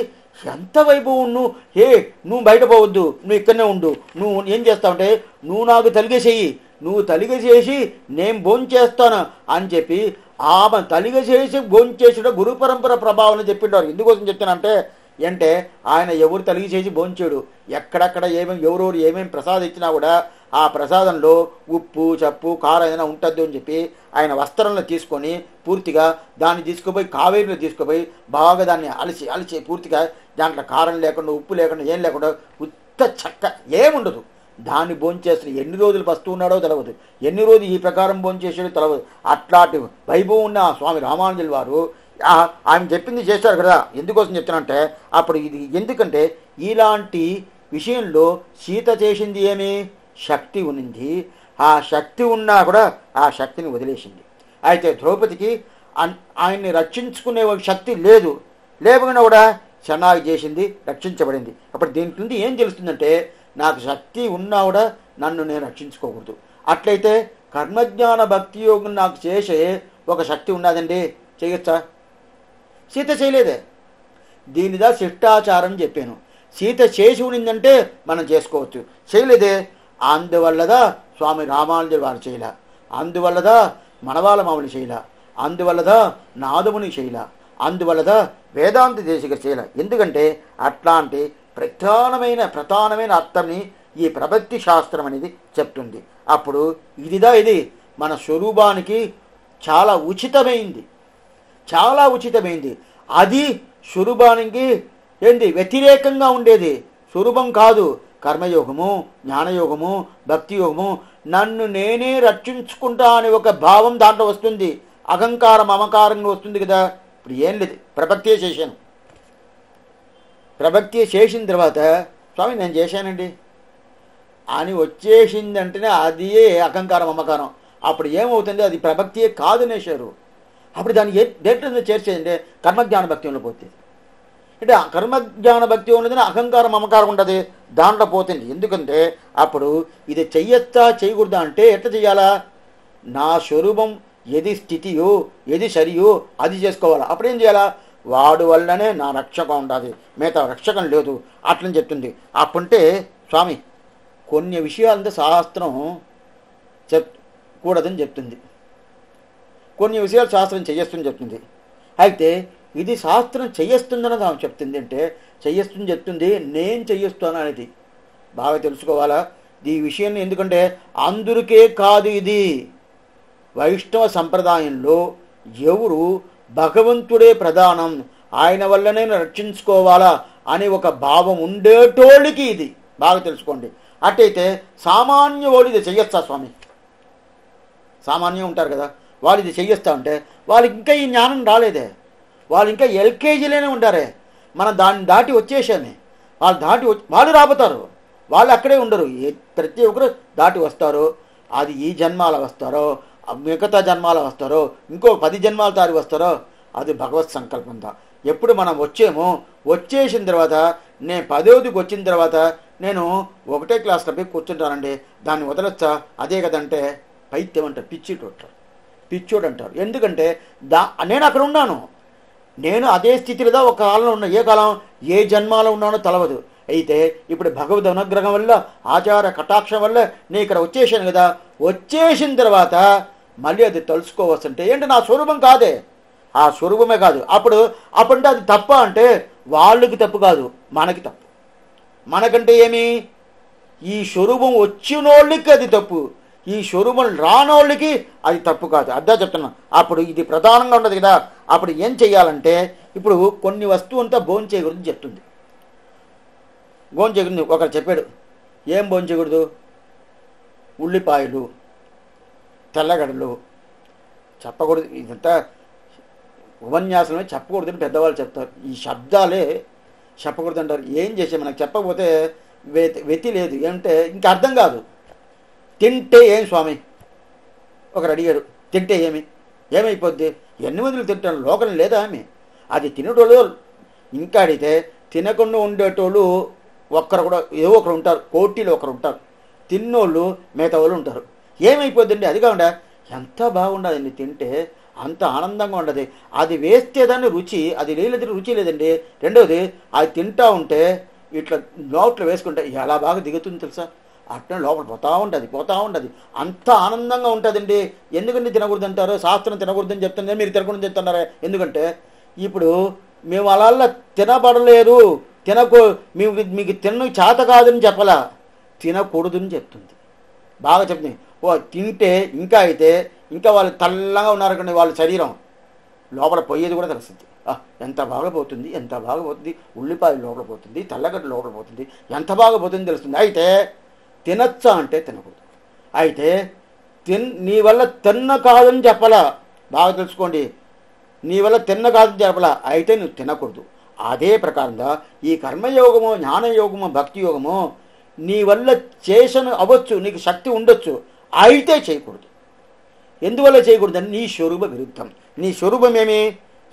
Speaker 1: ఎంత వైభవం నువ్వు బయట పోవద్దు, నువ్వు ఇక్కడనే ఉండు, నువ్వు ఏం చేస్తావంటే నువ్వు నాకు తలిగేసేయి, నువ్వు తలిగేసేసి నేను భోంచేస్తాను అని చెప్పి ఆమె తలిగేసేసి భోంచేసిన గురు పరంపర ప్రభావం అని చెప్పిండారు. ఎందుకోసం చెప్తానంటే అంటే ఆయన ఎవరు తలిగి చేసి భోంచేడు, ఎక్కడెక్కడ ఎవరెవరు ఏమేమి ప్రసాదం ఇచ్చినా కూడా ఆ ప్రసాదంలో ఉప్పు చప్పు కారం ఏదైనా ఉంటుంది అని చెప్పి ఆయన వస్త్రంలో తీసుకొని పూర్తిగా దాన్ని తీసుకుపోయి కావేరిలో తీసుకుపోయి బాగా దాన్ని అలిచి పూర్తిగా దాంట్లో కారం లేకుండా ఉప్పు లేకుండా ఏం లేకుండా ఉత్త చక్క ఏముండదు దాన్ని భోంచేస్తే ఎన్ని రోజులు పస్తూ ఉన్నాడో తెలియదు, ఎన్ని రోజులు ఈ ప్రకారం భోంచేసాడో తెలియదు. అట్లాంటి వైభవం ఉన్న స్వామి రామానుజుల వారు ఆయన చెప్పింది చేశారు కదా. ఎందుకోసం చెప్తానంటే అప్పుడు ఇది ఎందుకంటే ఇలాంటి విషయంలో సీత చేసింది ఏమి శక్తి ఉన్నింది, ఆ శక్తి ఉన్నా కూడా ఆ శక్తిని వదిలేసింది. అయితే ద్రౌపదికి ఆయన్ని రక్షించుకునే శక్తి లేకుండా కూడా శనాగి చేసింది, రక్షించబడింది. అప్పుడు దీని నుండి ఏం తెలుస్తుందంటే నాకు శక్తి ఉన్నా కూడా నన్ను నేను రక్షించుకోకూడదు. అట్లయితే కర్మజ్ఞాన భక్తి యోగం నాకు చేసే ఒక శక్తి ఉన్నదండి, చేయొచ్చా? సీత చేయలేదే. దీనిదా శిష్టాచారం చెప్పాను. సీత చేసి ఉన్నిందంటే మనం చేసుకోవచ్చు, చేయలేదే. అందువల్లదా స్వామి రామానుజుల వారు చేయలే, అందువల్లదా మనవాళ్ళ మామూలు చేయలే, అందువల్లదా నాదముని చేయలే, అందువల్లదా వేదాంత దేశికరు చేయలే. ఎందుకంటే అట్లాంటి ప్రధానమైన అర్థంని ఈ ప్రపత్తి శాస్త్రం అనేది చెప్తుంది. అప్పుడు ఇది మన స్వరూపానికి చాలా ఉచితమైంది. అది స్వరూపానికి వ్యతిరేకంగా ఉండేది స్వరూపం కాదు. కర్మయోగము, జ్ఞానయోగము, భక్తి యోగము, నన్ను నేనే రక్షించుకుంటా అనే ఒక భావం దాంట్లో వస్తుంది, అహంకారం మమకారంగా వస్తుంది కదా. ఇప్పుడు ఏం లేదు, ప్రపత్తి చేసిన తర్వాత స్వామి నేను చేశానండి అని వచ్చేసిందంటేనే అదే అహంకారం మమకారం. అప్పుడు ఏమవుతుంది, అది ప్రభక్తియే కాదనేశారు. అప్పుడు దాన్ని దేంట్లో చేర్చేదంటే కర్మజ్ఞాన భక్తిలో పోతుంది. అంటే కర్మజ్ఞాన భక్తి ఉన్నదని అహంకారం మమకారం ఉండదు, దాంట్లో పోతుంది. ఎందుకంటే అప్పుడు ఇది చెయ్యొచ్చా చేయకూడదా అంటే ఎట్లా చెయ్యాలా, నా స్వరూపం ఏది స్థితియో ఏది సరియో అది చేసుకోవాలా. అప్పుడేం చేయాలా, వాడు వల్లనే నా రక్షకం ఉండాలి, మిగతా రక్షకం లేదు అట్లని చెప్తుంది. అప్పుంటే స్వామి కొన్ని విషయాలంతా శాస్త్రం కూడదని చెప్తుంది, కొన్ని విషయాలు శాస్త్రం చెయ్యొస్తుందని చెప్తుంది. అయితే ఇది శాస్త్రం చెయ్యొస్తుందని ఆమె చెప్తుంది. అంటే చెప్తుంది నేను చెయ్యొస్తాను అనేది బాగా తెలుసుకోవాలా ఈ విషయాన్ని. ఎందుకంటే అందరికే కాదు, ఇది వైష్ణవ సంప్రదాయంలో ఎవరు భగవంతుడే ప్రధానం, ఆయన వల్లనే రక్షించుకోవాలా అనే ఒక భావం ఉండేటోళ్ళకి ఇది బాగా తెలుసుకోండి. అట్టయితే సామాన్య వాళ్ళు ఇది చెయ్యొచ్చా స్వామి? సామాన్యం ఉంటారు కదా, వాళ్ళు ఇది చెయ్యొస్తా అంటే వాళ్ళకి ఇంకా ఈ జ్ఞానం రాలేదే, వాళ్ళు ఇంకా ఎల్కేజీలోనే ఉంటారే. మనం దాన్ని దాటి వచ్చేసామే, వాళ్ళు రాబోతారు, వాళ్ళు అక్కడే ఉండరు. ప్రతి ఒక్కరు దాటి వస్తారు. అది ఈ జన్మాల వస్తారో మిగతా జన్మాల వస్తారో ఇంకో 10 జన్మాల తారి వస్తారో అది భగవత్ సంకల్పంగా. ఎప్పుడు మనం వచ్చేసిన తర్వాత నేను 10వదికి వచ్చిన తర్వాత నేను 1వ క్లాస్లో పోయి కూర్చుంటానండి, దాన్ని వదలొచ్చా? అదే కదంటే పైత్యం అంటారు, పిచ్చోడు అంటారు. ఎందుకంటే నేను అక్కడ ఉన్నాను, నేను అదే స్థితిలో ఒక కాలంలో ఉన్నా. ఏ కాలం ఏ జన్మాలో ఉన్నానో తెలవదు. అయితే ఇప్పుడు భగవద్ అనుగ్రహం వల్ల ఆచార కటాక్షం వల్ల నేను ఇక్కడ వచ్చేసాను కదా, వచ్చేసిన తర్వాత మళ్ళీ అది తలుసుకోవచ్చంటే ఏంటి, నా స్వరూపం కాదే, ఆ స్వరూపమే కాదు. అప్పుడంటే అది తప్ప అంటే వాళ్ళకి తప్పు కాదు, మనకి తప్పు. మనకంటే ఏమి, ఈ స్వరూపం వచ్చినోళ్ళకి అది తప్పు, ఈ స్వరూపం రానోళ్ళకి అది తప్పు కాదు. అర్థం చెప్తున్నాను. అప్పుడు ఇది ప్రధానంగా ఉండదు కదా. అప్పుడు ఏం చెయ్యాలంటే ఇప్పుడు కొన్ని వస్తువు అంతా భోంచేయకూడదు చెప్తుంది. భోంచేయకూడదు ఒకరు చెప్పాడు, ఏం భోంచేయకూడదు, ఉల్లిపాయలు, తెల్లగడలు చెప్పకూడదు. ఇదంతా ఉపన్యాసమే చెప్పకూడదని పెద్దవాళ్ళు చెప్తారు. ఈ శబ్దాలే చెప్పకూడదు అంటారు. ఏం చేసే మనకు చెప్పకపోతే వెతి లేదు ఏమంటే ఇంకా అర్థం కాదు. తింటే ఏం స్వామి ఒకరు అడిగారు, తింటే ఏమైపోద్ది, ఎన్ని మందులు తింటాను లోకం లేదా ఆమె? అది తినేటోళ్ళు ఇంకా అడిగితే తినకుండా ఉండేటోళ్ళు ఒక్కరు కూడా ఏవో ఒకరు ఉంటారు, కోటిలో ఒకరు ఉంటారు, తిన్నోళ్ళు మిగతా వాళ్ళు ఉంటారు. ఏమైపోద్దండి? అది కాకుండా ఎంత బాగుండదండి తింటే, అంత ఆనందంగా ఉండదు. అది వేస్తే దాన్ని రుచి, అది లేదంటే రుచి లేదండి. రెండవది అది తింటా ఉంటే ఇట్లా నోట్లో వేసుకుంటే ఎలా బాగా దిగుతుంది తెలుసా, అట్లా లోపల పోతా ఉంటుంది. అంత ఆనందంగా ఉంటుందండి. ఎందుకంటే తినకూడదు అంటారు, శాస్త్రం తినకూడదని చెప్తుంది, మీరు తినకూడదని చెప్తున్నారా? ఎందుకంటే ఇప్పుడు మేము అలా తినబడలేదు, తినకూ మీకు తిన్న చేత కాదని చెప్పలా, తినకూడదని చెప్తుంది. బాగా చెప్తుంది. ఓ తింటే ఇంకా అయితే ఇంకా వాళ్ళు తెల్లగా ఉన్నారనుకోండి, వాళ్ళ శరీరం లోపల పోయేది కూడా తెలుస్తుంది. ఎంత బాగా పోతుంది, ఎంత బాగా పోతుంది, ఉల్లిపాయలు లోపల పోతుంది, తెల్లగడ్డ లోపల పోతుంది, ఎంత బాగా పోతుంది తెలుస్తుంది. అయితే తినచ్చా అంటే తినకూడదు. అయితే నీ వల్ల తిన్న కాదని చెప్పలా, బాగా తెలుసుకోండి, నీ వల్ల తిన్న కాదని చెప్పలా, అయితే నువ్వు తినకూడదు. అదే ప్రకారంగా ఈ కర్మయోగము, జ్ఞానయోగము, భక్తి యోగము నీ వల్ల చేసను అవ్వచ్చు, నీకు శక్తి ఉండొచ్చు, అయితే చేయకూడదు. ఎందువల్ల చేయకూడదని నీ స్వరూప విరుద్ధం. నీ స్వరూపమేమి?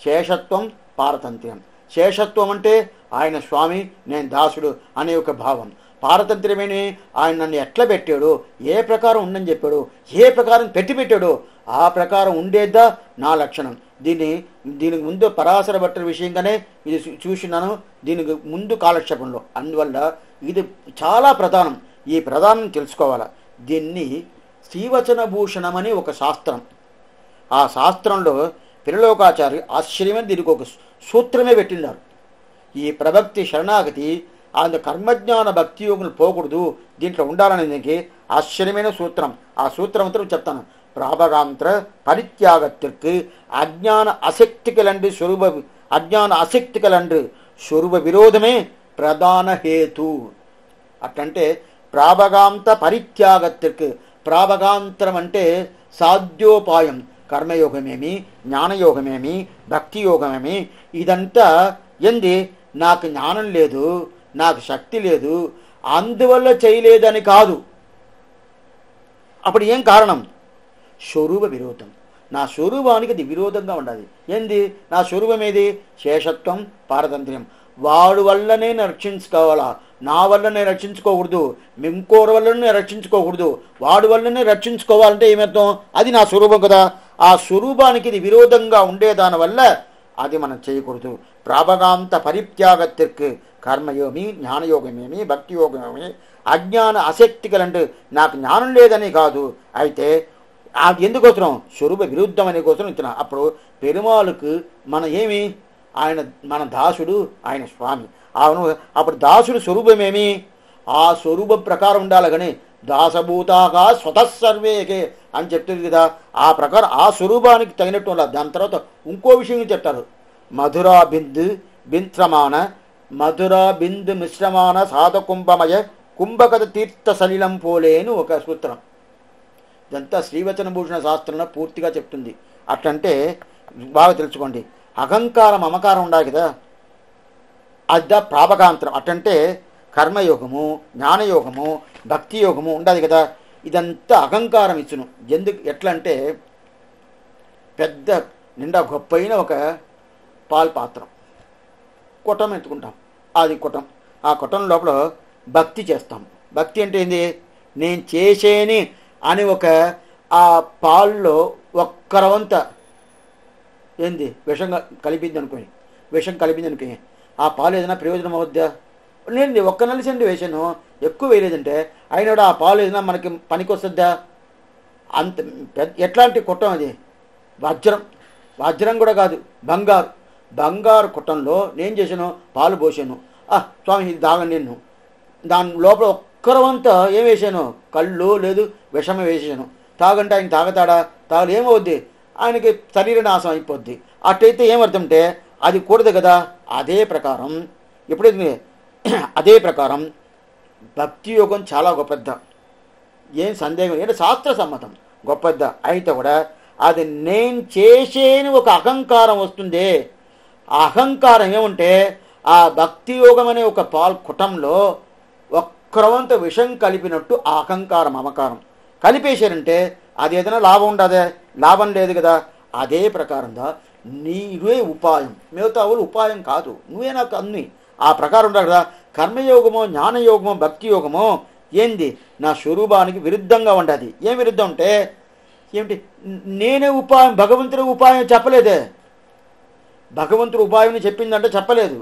Speaker 1: శేషత్వం, పారతంత్ర్యం. శేషత్వం అంటే ఆయన స్వామి, నేను దాసుడు అనే ఒక భావం. పారతంత్ర్యమేమి? ఆయన నన్ను ఎట్లా పెట్టాడు, ఏ ప్రకారం ఉండని చెప్పాడు, ఏ ప్రకారం పెట్టాడో ఆ ప్రకారం ఉండేదా నా లక్షణం. దీనికి ముందు పరాశర భట్టర్ విషయంగానే ఇది చూసినాను, దీనికి ముందు కాలక్షేపంలో. అందువల్ల ఇది చాలా ప్రధానం. ఈ ప్రధానం తెలుసుకోవాలా. దీన్ని శ్రీవచన భూషణం అని ఒక శాస్త్రం. ఆ శాస్త్రంలో పిరలోకాచార్య ఆశ్చర్యమని దీనికి ఒక సూత్రమే పెట్టినారు. ఈ ప్రభక్తి శరణాగతి అందు కర్మజ్ఞాన భక్తి యోగులు పోకూడదు, దీంట్లో ఉండాలనేది ఆశ్చర్యమైన సూత్రం. ఆ సూత్రంతో చెప్తాను. ప్రాపగాంత్ర పరిత్యాగத்திற்கு అజ్ఞాన అశక్తికలండి స్వరూప విరోధమే ప్రధాన హేతు. అట్లంటే ప్రాపగాంత పరిత్యాగத்திற்கு, ప్రాపగాంతరం అంటే సాధ్యోపాయం. కర్మయోగమేమి, జ్ఞానయోగమేమి, భక్తి యోగమేమి, ఇదంతా ఏంది? నాకు జ్ఞానం లేదు, నాకు శక్తి లేదు, అందువల్ల చేయలేదని కాదు. అప్పుడు ఏం కారణం? స్వరూప విరోధం. నా స్వరూపానికి అది విరోధంగా ఉండాలి. ఏంది నా స్వరూపం? ఏది? శేషత్వం, పారతంత్ర్యం. వాడు వల్లనే రక్షించుకోవాలా, నా వల్లనే రక్షించుకోకూడదు, ఇంకోరి వల్లనే రక్షించుకోకూడదు, వాడి వల్లనే రక్షించుకోవాలంటే ఏమర్థం? అది నా స్వరూపం కదా. ఆ స్వరూపానికి ఇది విరోధంగా ఉండేదానివల్ల అది మనం చేయకూడదు. ప్రాపగాంత పరిత్యాగத்திற்கு కర్మయోగి, జ్ఞానయోగమేమి, భక్తి యోగమేమి, అజ్ఞాన అశక్తికలంటే నాకు జ్ఞానం లేదని కాదు, అయితే అది ఎందుకోసం? స్వరూప విరుద్ధం అనే కోసం ఇచ్చిన. అప్పుడు పెరుమాளுకు మన ఏమి? ఆయన మన దాసుడు, ఆయన స్వామి. అవును. అప్పుడు దాసుడు స్వరూపమేమి? ఆ స్వరూపం ప్రకారం ఉండాలి. కానీ దాసభూతాగా స్వతస్సర్వేకే అని చెప్తుంది కదా. ఆ ప్రకారం ఆ స్వరూపానికి తగినట్టు ఉండాలి. దాని తర్వాత ఇంకో విషయం చెప్తారు. మధురా బిందు మిశ్రమాన సాధకుంభమయ కుంభకథ తీర్థ సలిలం పోలే అని ఒక సూత్రం. ఇదంతా శ్రీవచన భూషణ శాస్త్రంలో పూర్తిగా చెప్తుంది. అట్లంటే బాగా తెలుసుకోండి. అహంకారం, మమకారం ఉండాలి కదా, అది ప్రాపకాంతరం. అట్లంటే కర్మయోగము, జ్ఞానయోగము, భక్తి యోగము ఉండాలి కదా. ఇదంతా అహంకారం ఇచ్చును. ఎందుకు? ఎట్లా అంటే పెద్ద నిండా గొప్పైన ఒక పాలు పాత్రం, కుటం ఎత్తుకుంటాం. అది కుటం. ఆ కుటం లోపల భక్తి చేస్తాం. భక్తి అంటే ఏంది? నేను చేసేని అని ఒక ఆ పాల్లో ఒక్కరవంత ఏంది విషంగా కలిపింది అనుకోని, ఆ పాలు ఏదైనా ప్రయోజనం అవుద్దా? నేను ఒక్క నలిసండి వేసాను, ఎక్కువ వేయలేదంటే అయినా ఆ పాలు ఏదైనా మనకి పనికి వస్తుందా? అంత ఎట్లాంటి కుట్టం అది? వజ్రం కూడా కాదు, బంగారు కుట్టంలో నేను చేశాను, పాలు పోసాను. స్వామి ఇది తాగండి. నేను దాని లోపల ఒక్కరవంతా ఏం వేసాను? కళ్ళు లేదు విషమే వేసాను. తాగంటే ఆయన తాగతాడా? తాగలు ఏమవుద్ది? ఆయనకి శరీర నాశం అయిపోద్ది. అట్టయితే ఏమర్థంటే అది కూడదు కదా. అదే ప్రకారం ఎప్పుడైతే అదే ప్రకారం భక్తి యోగం చాలా గొప్పద్ద, ఏం సందేహం ఏంటంటే శాస్త్ర సమ్మతం గొప్పద్ద. అయితే కూడా అది నేను చేసేని ఒక అహంకారం వస్తుంది. ఆ అహంకారం ఏమంటే ఆ భక్తి యోగం అనే ఒక కుటంలో ఒక్కరవంత విషం కలిపినట్టు ఆ అహంకారం, మమకారం కలిపేశారంటే అది ఏదైనా లాభం ఉండదే? లాభం లేదు కదా. అదే ప్రకారంగా నీవే ఉపాయం, మిగతా వాళ్ళు ఉపాయం కాదు, నువ్వే నాకు అన్ని ఆ ప్రకారం ఉండాలి కదా. కర్మయోగమో, జ్ఞానయోగమో, భక్తి యోగమో ఏంది? నా స్వరూపానికి విరుద్ధంగా ఉండదు. ఏం విరుద్ధం అంటే ఏమిటి నేనే ఉపాయం, భగవంతుడి ఉపాయం చెప్పలేదే. భగవంతుడు ఉపాయం చెప్పిందంటే చెప్పలేదు.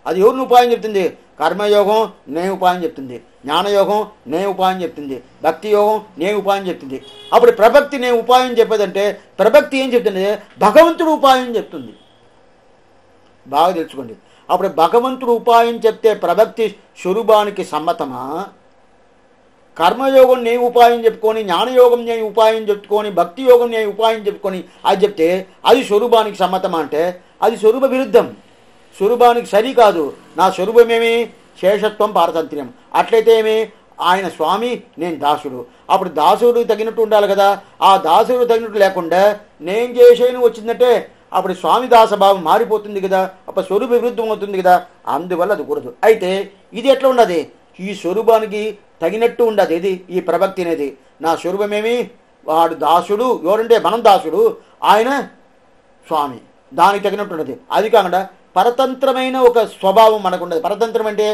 Speaker 1: అది ఎవరిని ఉపాయం చెప్తుంది? కర్మయోగం నే ఉపాయం చెప్తుంది, జ్ఞానయోగం నే ఉపాయం చెప్తుంది, భక్తి యోగం నే ఉపాయం చెప్తుంది. అప్పుడు ప్రభక్తి నే ఉపాయం చెప్పేదంటే ప్రభక్తి ఏం చెప్తుంది? భగవంతుడు ఉపాయం చెప్తుంది. బాగా తెలుసుకోండి. అప్పుడు భగవంతుడు ఉపాయం చెప్తే ప్రభక్తి స్వరూపానికి సమ్మతమా? కర్మయోగం నేను ఉపాయం చెప్పుకొని, జ్ఞానయోగం నేను ఉపాయం చెప్పుకొని, భక్తి యోగం నేను ఉపాయం చెప్పుకొని అది చెప్తే అది స్వరూపానికి సమ్మతమా అంటే అది స్వరూప విరుద్ధం, స్వరూపానికి సరికాదు. నా స్వరూపమేమి? శేషత్వం, పారతంత్ర్యం. అట్లయితే ఏమి? ఆయన స్వామి, నేను దాసుడు. అప్పుడు దాసుడు తగినట్టు ఉండాలి కదా. ఆ దాసుడు తగినట్టు లేకుండా నేను చేసేను వచ్చిందంటే అప్పుడు స్వామి దాసభావం మారిపోతుంది కదా, అప్పుడు స్వరూప విరుద్ధం అవుతుంది కదా. అందువల్ల అది కూడదు. అయితే ఇది ఎట్లా ఉండదు? ఈ స్వరూపానికి తగినట్టు ఉండదు. ఇది ఈ ప్రభక్తి అనేది. నా స్వరూపమేమి? వాడు దాసుడు. ఎవరంటే మనం దాసుడు, ఆయన స్వామి. దానికి తగినట్టు ఉండదు. అది కాకుండా పరతంత్రమైన ఒక స్వభావం మనకు ఉండదు. పరతంత్రం అంటే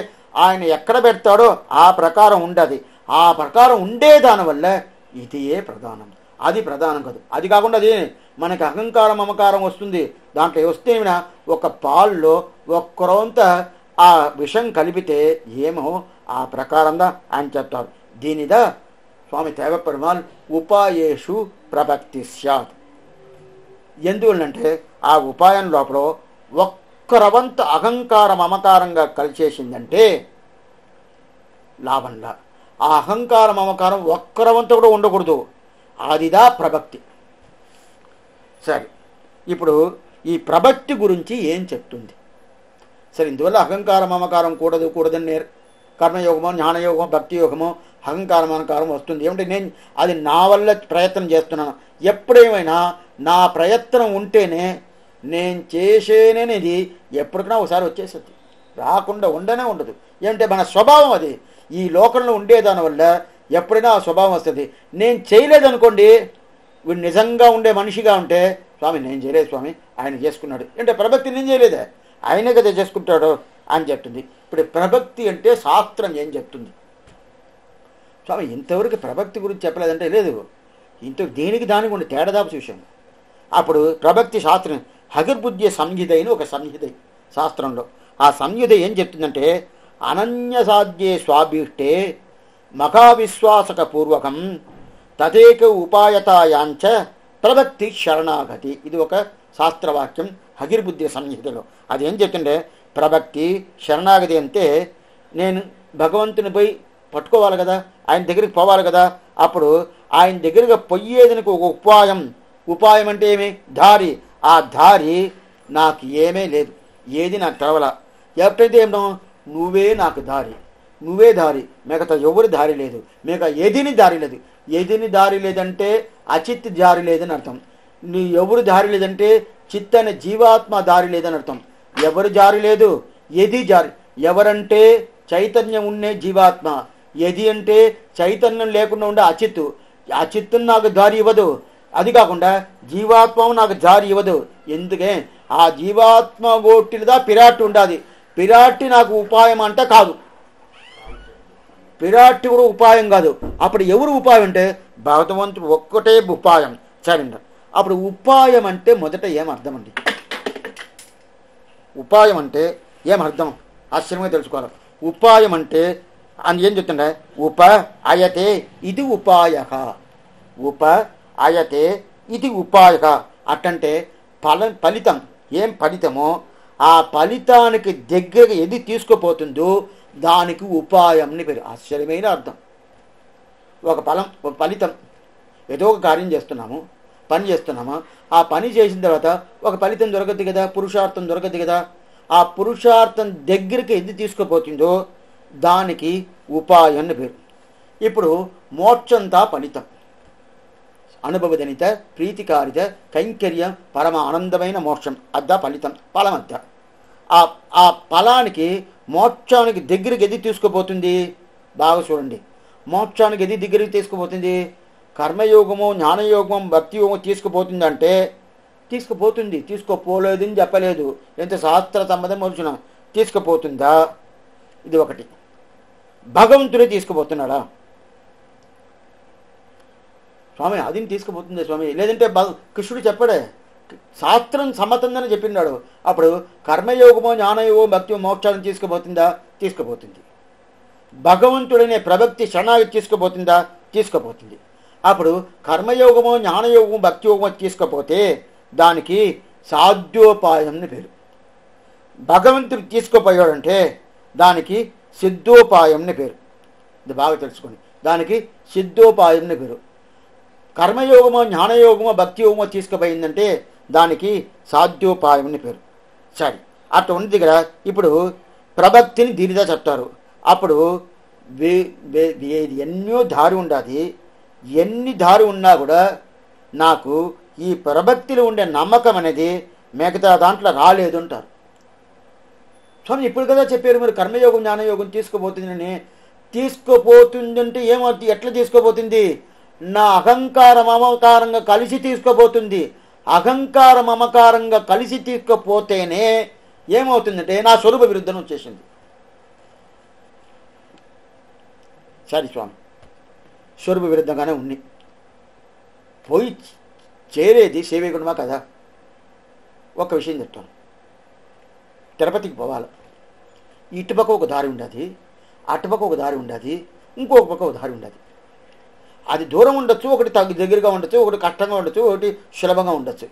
Speaker 1: ఆయన ఎక్కడ పెడతాడో ఆ ప్రకారం ఉండదు. ఆ ప్రకారం ఉండే దానివల్ల ఇదే ప్రధానం, అది ప్రధానం కాదు. అది కాకుండా అది మనకి అహంకారం మమకారం వస్తుంది. దాంట్లో వస్తేమినా ఒక పాల్లో ఒక్కరోంత ఆ విషం కలిపితే ఏమో ఆ ప్రకారంగా ఆయన చెప్తారు. దీనిదా స్వామి దేవపెరుమాళ్ ఉపాయేషు ప్రభక్తి స్యాత్. ఎందువల్లంటే ఆ ఉపాయం లోపల ఒక్కరవంత అహంకార మమకారంగా కలిసేసిందంటే లాభంలా. ఆ అహంకార మమకారం ఒక్కరవంత కూడా ఉండకూడదు. అదిదా ప్రభక్తి. సరే, ఇప్పుడు ఈ ప్రభక్తి గురించి ఏం చెప్తుంది? సరే, ఇందువల్ల అహంకార మమకారం కూడదని కర్మయోగమో, జ్ఞానయోగమో, భక్తి యోగమో అహంకార మమకారం వస్తుంది. ఏమంటే నేను అది నా వల్ల ప్రయత్నం చేస్తున్నాను. ఎప్పుడేమైనా నా ప్రయత్నం ఉంటేనే నేను చేసేనేది ఎప్పటికైనా ఒకసారి వచ్చేస్తుంది, రాకుండా ఉండనే ఉండదు. ఏమంటే మన స్వభావం అది. ఈ లోకంలో ఉండేదానివల్ల ఎప్పుడైనా ఆ స్వభావం వస్తుంది. నేను చేయలేదనుకోండి, వీడు నిజంగా ఉండే మనిషిగా ఉంటే స్వామి నేను చేయలేదు స్వామి, ఆయన చేసుకున్నాడు. అంటే ప్రభక్తి నేను చేయలేదే, ఆయనే కదా చేసుకుంటాడు అని చెప్తుంది. ఇప్పుడు ప్రభక్తి అంటే శాస్త్రం ఏం చెప్తుంది? స్వామి ఇంతవరకు ప్రభక్తి గురించి చెప్పలేదంటే లేదు, ఇంత దేనికి దానికి ఉండే తేడాదాపు చూశాను. అప్పుడు ప్రభక్తి శాస్త్రం హగిర్బుద్ధ్య సంహిత అయిన ఒక సంహిత శాస్త్రంలో. ఆ సంహిత ఏం చెప్తుందంటే అనన్య సాధ్యే స్వాభీష్టే మఖావిశ్వాసక పూర్వకం తదేక ఉపాయతాయాంచ ప్రభక్తి శరణాగతి. ఇది ఒక శాస్త్రవాక్యం హగిర్బుద్ధ్య సంహితలో. అది ఏం చెప్తుంటే ప్రభక్తి శరణాగతి అంటే నేను భగవంతుని పోయి పట్టుకోవాలి కదా, ఆయన దగ్గరికి పోవాలి కదా. అప్పుడు ఆయన దగ్గరగా పొయ్యేదనికి ఒక ఉపాయం. ఉపాయం అంటే ఏమి? దారి. ఆ దారి నాకు ఏమీ లేదు, ఏది నాకు తెలవలా. ఎప్పుడైతే ఏమో నువ్వే నాకు దారి, నువ్వే దారి, మిగతా ఎవరి దారి లేదు, మిగతా ఏదిని దారి లేదు. ఏదిని దారి లేదంటే అచిత్ దారి లేదని అర్థం. నీ ఎవరు దారి లేదంటే చిత్ అనే జీవాత్మ దారి లేదని అర్థం. ఎవరు దారి లేదు, ఏది దారి. ఎవరంటే చైతన్యం ఉండే జీవాత్మ, ఏది అంటే చైతన్యం లేకుండా ఉండే అచిత్తు. అచిత్తును నాకు దారి ఇవ్వదు. అది కాకుండా జీవాత్మ నాకు దారి ఇవ్వదు. ఎందుకే? ఆ జీవాత్మ ఓటిదా పిరాట్టి ఉండాలి. పిరాట్టి నాకు ఉపాయం అంటే కాదు, పిరాట్టి కూడా ఉపాయం కాదు. అప్పుడు ఎవరు ఉపాయం అంటే భగవంతుడు ఒక్కటే ఉపాయం. సరే, అప్పుడు ఉపాయం అంటే మొదట ఏమర్థం అండి? ఉపాయం అంటే ఏమర్థం ఆశ్చర్యంగా తెలుసుకోవాలి. ఉపాయం అంటే అని ఏం చెప్తుండే? ఉప అయతే ఇది ఉపాయ, ఉప అయతే ఇది ఉపాయ. అట్టంటే ఫలితం ఏం ఫలితమో ఆ ఫలితానికి దగ్గర ఏది తీసుకుపోతుందో దానికి ఉపాయం అని పేరు. ఆశ్చర్యమైన అర్థం. ఒక ఫలితం, ఏదో ఒక కార్యం చేస్తున్నాము, పని చేస్తున్నాము. ఆ పని చేసిన తర్వాత ఒక ఫలితం దొరకద్దు కదా, పురుషార్థం దొరకద్దు కదా. ఆ పురుషార్థం దగ్గరికి ఏది తీసుకుపోతుందో దానికి ఉపాయం అని పేరు. ఇప్పుడు మోక్షంతా ఫలితం, అనుభవజనిత ప్రీతికారిత కైంకర్యం పరమ ఆనందమైన మోక్షం అద్దా ఫలితం, ఫలమద్ద. ఆ ఫలానికి మోక్షానికి దగ్గరికి ఎది తీసుకుపోతుంది? బాగా చూడండి. మోక్షానికి ఎది దగ్గరికి తీసుకుపోతుంది? కర్మయోగము, జ్ఞానయోగం, భక్తి యోగం తీసుకుపోతుంది అంటే తీసుకుపోతుంది. తీసుకుపోలేదని చెప్పలేదు, ఎంత శాస్త్ర సంబంధం వచ్చిన తీసుకుపోతుందా? ఇది ఒకటి. భగవంతుడే తీసుకుపోతున్నాడా? స్వామి అది తీసుకుపోతుంది స్వామి, లేదంటే కృష్ణుడు చెప్పాడే, శాస్త్రం సమ్మతందని చెప్పినాడు. అప్పుడు కర్మయోగమో జ్ఞానయోగమో భక్తి మోక్షాన్ని తీసుకుపోతుందా? తీసుకుపోతుంది. భగవంతుడనే ప్రభక్తి శరణాగతి తీసుకుపోతుందా? తీసుకుపోతుంది. అప్పుడు కర్మయోగమో జ్ఞానయోగమో భక్తి యోగమో తీసుకపోతే దానికి సాధ్యోపాయంని పేరు. భగవంతుడు తీసుకుపోయాడంటే దానికి సిద్ధోపాయంని పేరు. ఇది బాగా తెలుసుకోండి, దానికి సిద్ధోపాయంని పేరు. కర్మయోగమో జ్ఞానయోగమో భక్తి యోగమో తీసుకుపోయిందంటే దానికి సాధ్యోపాయంని పేరు. సరే, అట్లా ఉంది దగ్గర ఇప్పుడు ప్రభక్తిని దీనిగా చెప్తారు. అప్పుడు ఎన్నో దారి ఉండాది. ఎన్ని దారి ఉన్నా కూడా నాకు ఈ ప్రభక్తిలో ఉండే నమ్మకం అనేది మిగతా దాంట్లో రాలేదు అంటారు. స్వామి ఇప్పుడు కదా చెప్పారు మరి కర్మయోగం జ్ఞానయోగం తీసుకుపోతుందని. తీసుకుపోతుందంటే ఏమవుతుంది? ఎట్లా తీసుకుపోతుంది? నా అహంకార మమకారంగా కలిసి తీసుకుపోతుంది. అహంకార మమకారంగా కలిసి తీసుకుపోతేనే ఏమవుతుందంటే నా స్వరూప విరుద్ధం వచ్చేసింది. సరే స్వామి, స్వరూప విరుద్ధంగానే ఉంది. పోయి చేరేది సేవకుడుమా కదా. ఒక విషయం చెప్తాను, తిరుపతికి పోవాలి. ఇటుపక్క ఒక దారి ఉండదు, అటుపక్క ఒక దారి ఉండదు, ఇంకొక పక్క ఒక దారి ఉండదు. అది దూరం ఉండొచ్చు, ఒకటి దగ్గరగా ఉండొచ్చు, ఒకటి కష్టంగా ఉండొచ్చు, ఒకటి సులభంగా ఉండొచ్చు.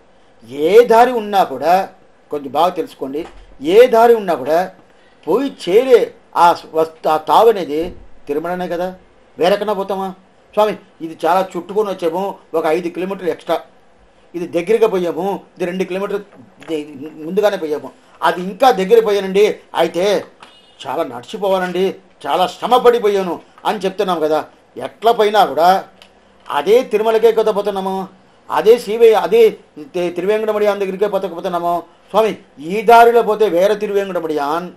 Speaker 1: ఏ దారి ఉన్నా కూడా కొంచెం బాగా తెలుసుకోండి. ఏ దారి ఉన్నా కూడా పోయి చేరే ఆ తావు అనేది తిరుమలనే కదా. వేరెక్కడా పోతామా? స్వామి ఇది చాలా చుట్టుకొని వచ్చాము, ఒక 5 కిలోమీటర్లు ఎక్స్ట్రా. ఇది దగ్గరగా పోయాము, ఇది 2 కిలోమీటర్లు ముందుగానే పోయాము. అది ఇంకా దగ్గర పోయానండి, అయితే చాలా నడిచిపోవాలండి, చాలా శ్రమ పడిపోయాను అని చెప్తున్నాం కదా. ఎట్లా పోయినా కూడా అదే తిరుమలకే కదా పోతున్నాము, అదే అదే తిరువేంకటమడియాన్ దగ్గరికే పోతున్నాము. స్వామి ఈ దారిలో పోతే వేరే తిరువేంకటమడియాన్,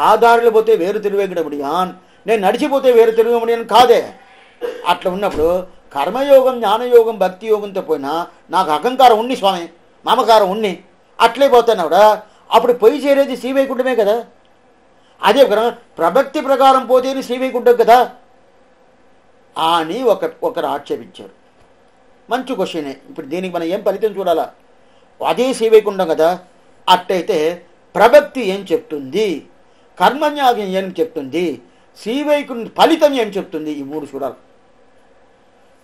Speaker 1: ఆ దారిలో పోతే వేరు తిరువేంకటమడియాన్, నేను నడిచిపోతే వేరు తిరువేంకటమడియాన్ కాదే. అట్లా ఉన్నప్పుడు కర్మయోగం జ్ఞానయోగం భక్తి యోగంతో పోయినా నాకు అహంకారం ఉన్ని స్వామి, మమకారం ఉన్ని, అట్లే పోతున్నా కూడా అప్పుడు పొయ్యి చేరేది శ్రీవైకుంఠమే కదా. అదే ప్రభక్తి ప్రకారం పోతేనే శ్రీవైకుంఠం కదా అని ఒకరు ఆక్షేపించారు. మంచి క్వశ్చనే. ఇప్పుడు దీనికి మనం ఏం ఫలితం చూడాలా? అదే శ్రీవైకుంఠం కదా. అట్టయితే ప్రభక్తి ఏం చెప్తుంది, కర్మన్యాగం ఏం చెప్తుంది, శ్రీవైకుంఠ ఫలితం ఏం చెప్తుంది, ఈ 3 చూడాలి.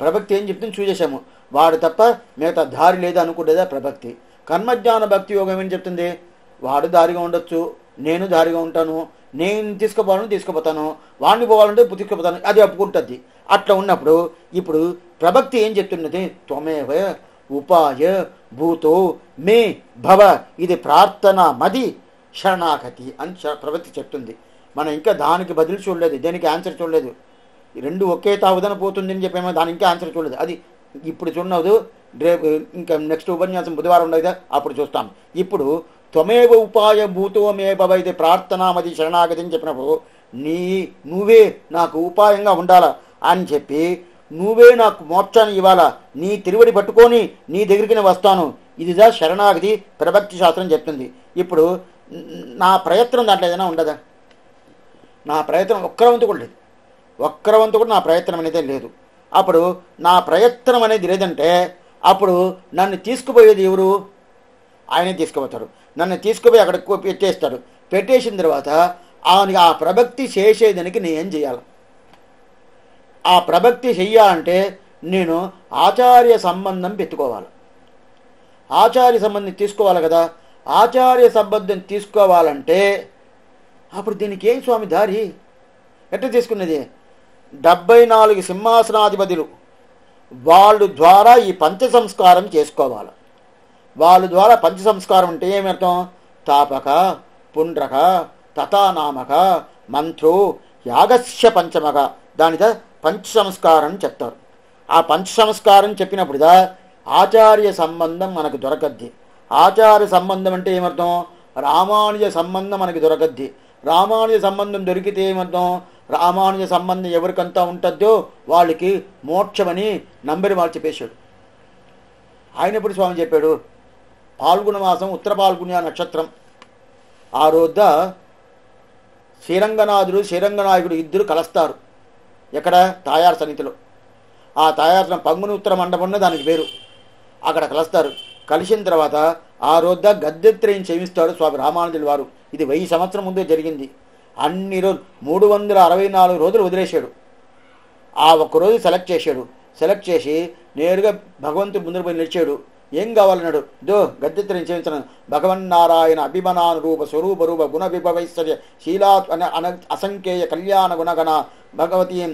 Speaker 1: ప్రభక్తి ఏం చెప్తుంది చూసేసాము, వాడు తప్ప మిగతా దారి లేదా అనుకుంటేదా ప్రభక్తి. కర్మజ్ఞాన భక్తి యోగం ఏం చెప్తుంది, వాడు దారిగా ఉండొచ్చు, నేను దారిగా ఉంటాను, నేను తీసుకుపోవాలని తీసుకుపోతాను, వాడిని పోవాలంటే తీసుకుపోతాను, అది ఒప్పుకుంటుంది. అట్లా ఉన్నప్పుడు ఇప్పుడు ప్రభక్తి ఏం చెప్తున్నది, త్వమేవ ఉపాయ భూతో మే భవ, ఇది ప్రార్థన మది శరణాగతి అని ప్రభక్తి చెప్తుంది. మనం ఇంకా దానికి బదులు చూడలేదు, దేనికి ఆన్సర్ చూడలేదు. 2 ఒకే తావుదన పోతుంది అని చెప్పేమో దానికి ఇంకా ఆన్సర్ చూడలేదు. అది ఇప్పుడు చూడదు, రేపు ఇంకా నెక్స్ట్ ఉపన్యాసం బుధవారం ఉండదు, అప్పుడు చూస్తాం. ఇప్పుడు త్వమేవ ఉపాయ భూతో మే భవ ఇది ప్రార్థనామది శరణాగతి అని చెప్పినప్పుడు నువ్వే నాకు ఉపాయంగా ఉండాలా అని చెప్పి, నువ్వే నాకు మోక్షాన్ని ఇవ్వాలా, నీ తిరువడి పట్టుకొని నీ దగ్గరికి నేను వస్తాను, ఇదిదా శరణాగతి ప్రభక్తి శాస్త్రం చెప్తుంది. ఇప్పుడు నా ప్రయత్నం దాంట్లో ఏదైనా ఉండదా? నా ప్రయత్నం ఒక్కరవంతు కూడా లేదు, ఒక్కరవంతు కూడా నా ప్రయత్నం అనేది లేదు. అప్పుడు నా ప్రయత్నం అనేది లేదంటే అప్పుడు నన్ను తీసుకుపోయేది ఎవరు? ఆయనే తీసుకుపోతాడు. నన్ను తీసుకుపోయి అక్కడ పెట్టేస్తాడు. పెట్టేసిన తర్వాత ఆ ప్రభక్తి చేసేదానికి నేను ఏం చేయాలి? ఆ ప్రభక్తి చెయ్యాలంటే నేను ఆచార్య సంబంధం పెట్టుకోవాలి, ఆచార్య సంబంధం తీసుకోవాలి కదా. ఆచార్య సంబంధం తీసుకోవాలంటే అప్పుడు దీనికి ఏం స్వామి దారి? ఎట్లా తీసుకున్నది? 74 సింహాసనాధిపతులు వాళ్ళ ద్వారా ఈ పంచ సంస్కారం చేసుకోవాలి. వాళ్ళ ద్వారా పంచ సంస్కారం అంటే ఏమర్థం? తాపక, పుండ్రక, తథానామక, మంత్రో, యాగస్య పంచమక, దానితో పంచ సంస్కారం చెప్తారు. ఆ పంచ సంస్కారం చెప్పినప్పుడుదా ఆచార్య సంబంధం మనకు దొరకద్ది. ఆచార్య సంబంధం అంటే ఏమర్థం? రామానుజ సంబంధం మనకి దొరకద్ది. రామానుజ సంబంధం దొరికితే ఏమర్థం? రామానుజ సంబంధం ఎవరికంతా ఉంటుందో వాళ్ళకి మోక్షమని నంబరి వాళ్ళు చెప్పేశాడు. ఆయన ఎప్పుడు స్వామి చెప్పాడు? పాల్గొన మాసం ఉత్తర పాల్గొన నక్షత్రం ఆ రోజు శ్రీరంగనాథుడు శ్రీరంగనాయకుడు ఇద్దరు కలుస్తారు. ఎక్కడ? తాయారు సన్నిధిలో. ఆ తయారు పంగుని ఉత్తర మండపం దానికి పేరు. అక్కడ కలుస్తారు. కలిసిన తర్వాత ఆ రోజు గద్దెత్రయం చేయిస్తాడు స్వామి రామానుజుల వారు. ఇది 1000 సంవత్సరం ముందే జరిగింది. అన్ని రోజులు 364 రోజులు వదిలేశాడు. ఆ ఒక్కరోజు సెలెక్ట్ చేశాడు. సెలెక్ట్ చేసి నేరుగా భగవంతుడు ముందు పోయి నిలిచాడు. ఏం కావాలన్నాడు. గద్దెత్రయం చేయించను. భగవన్నారాయణ అభిమనాను రూప స్వరూప రూప గుణ విభవైశ్వర్య శీలా అసంఖ్యేయ కళ్యాణ గుణగణ భగవతీం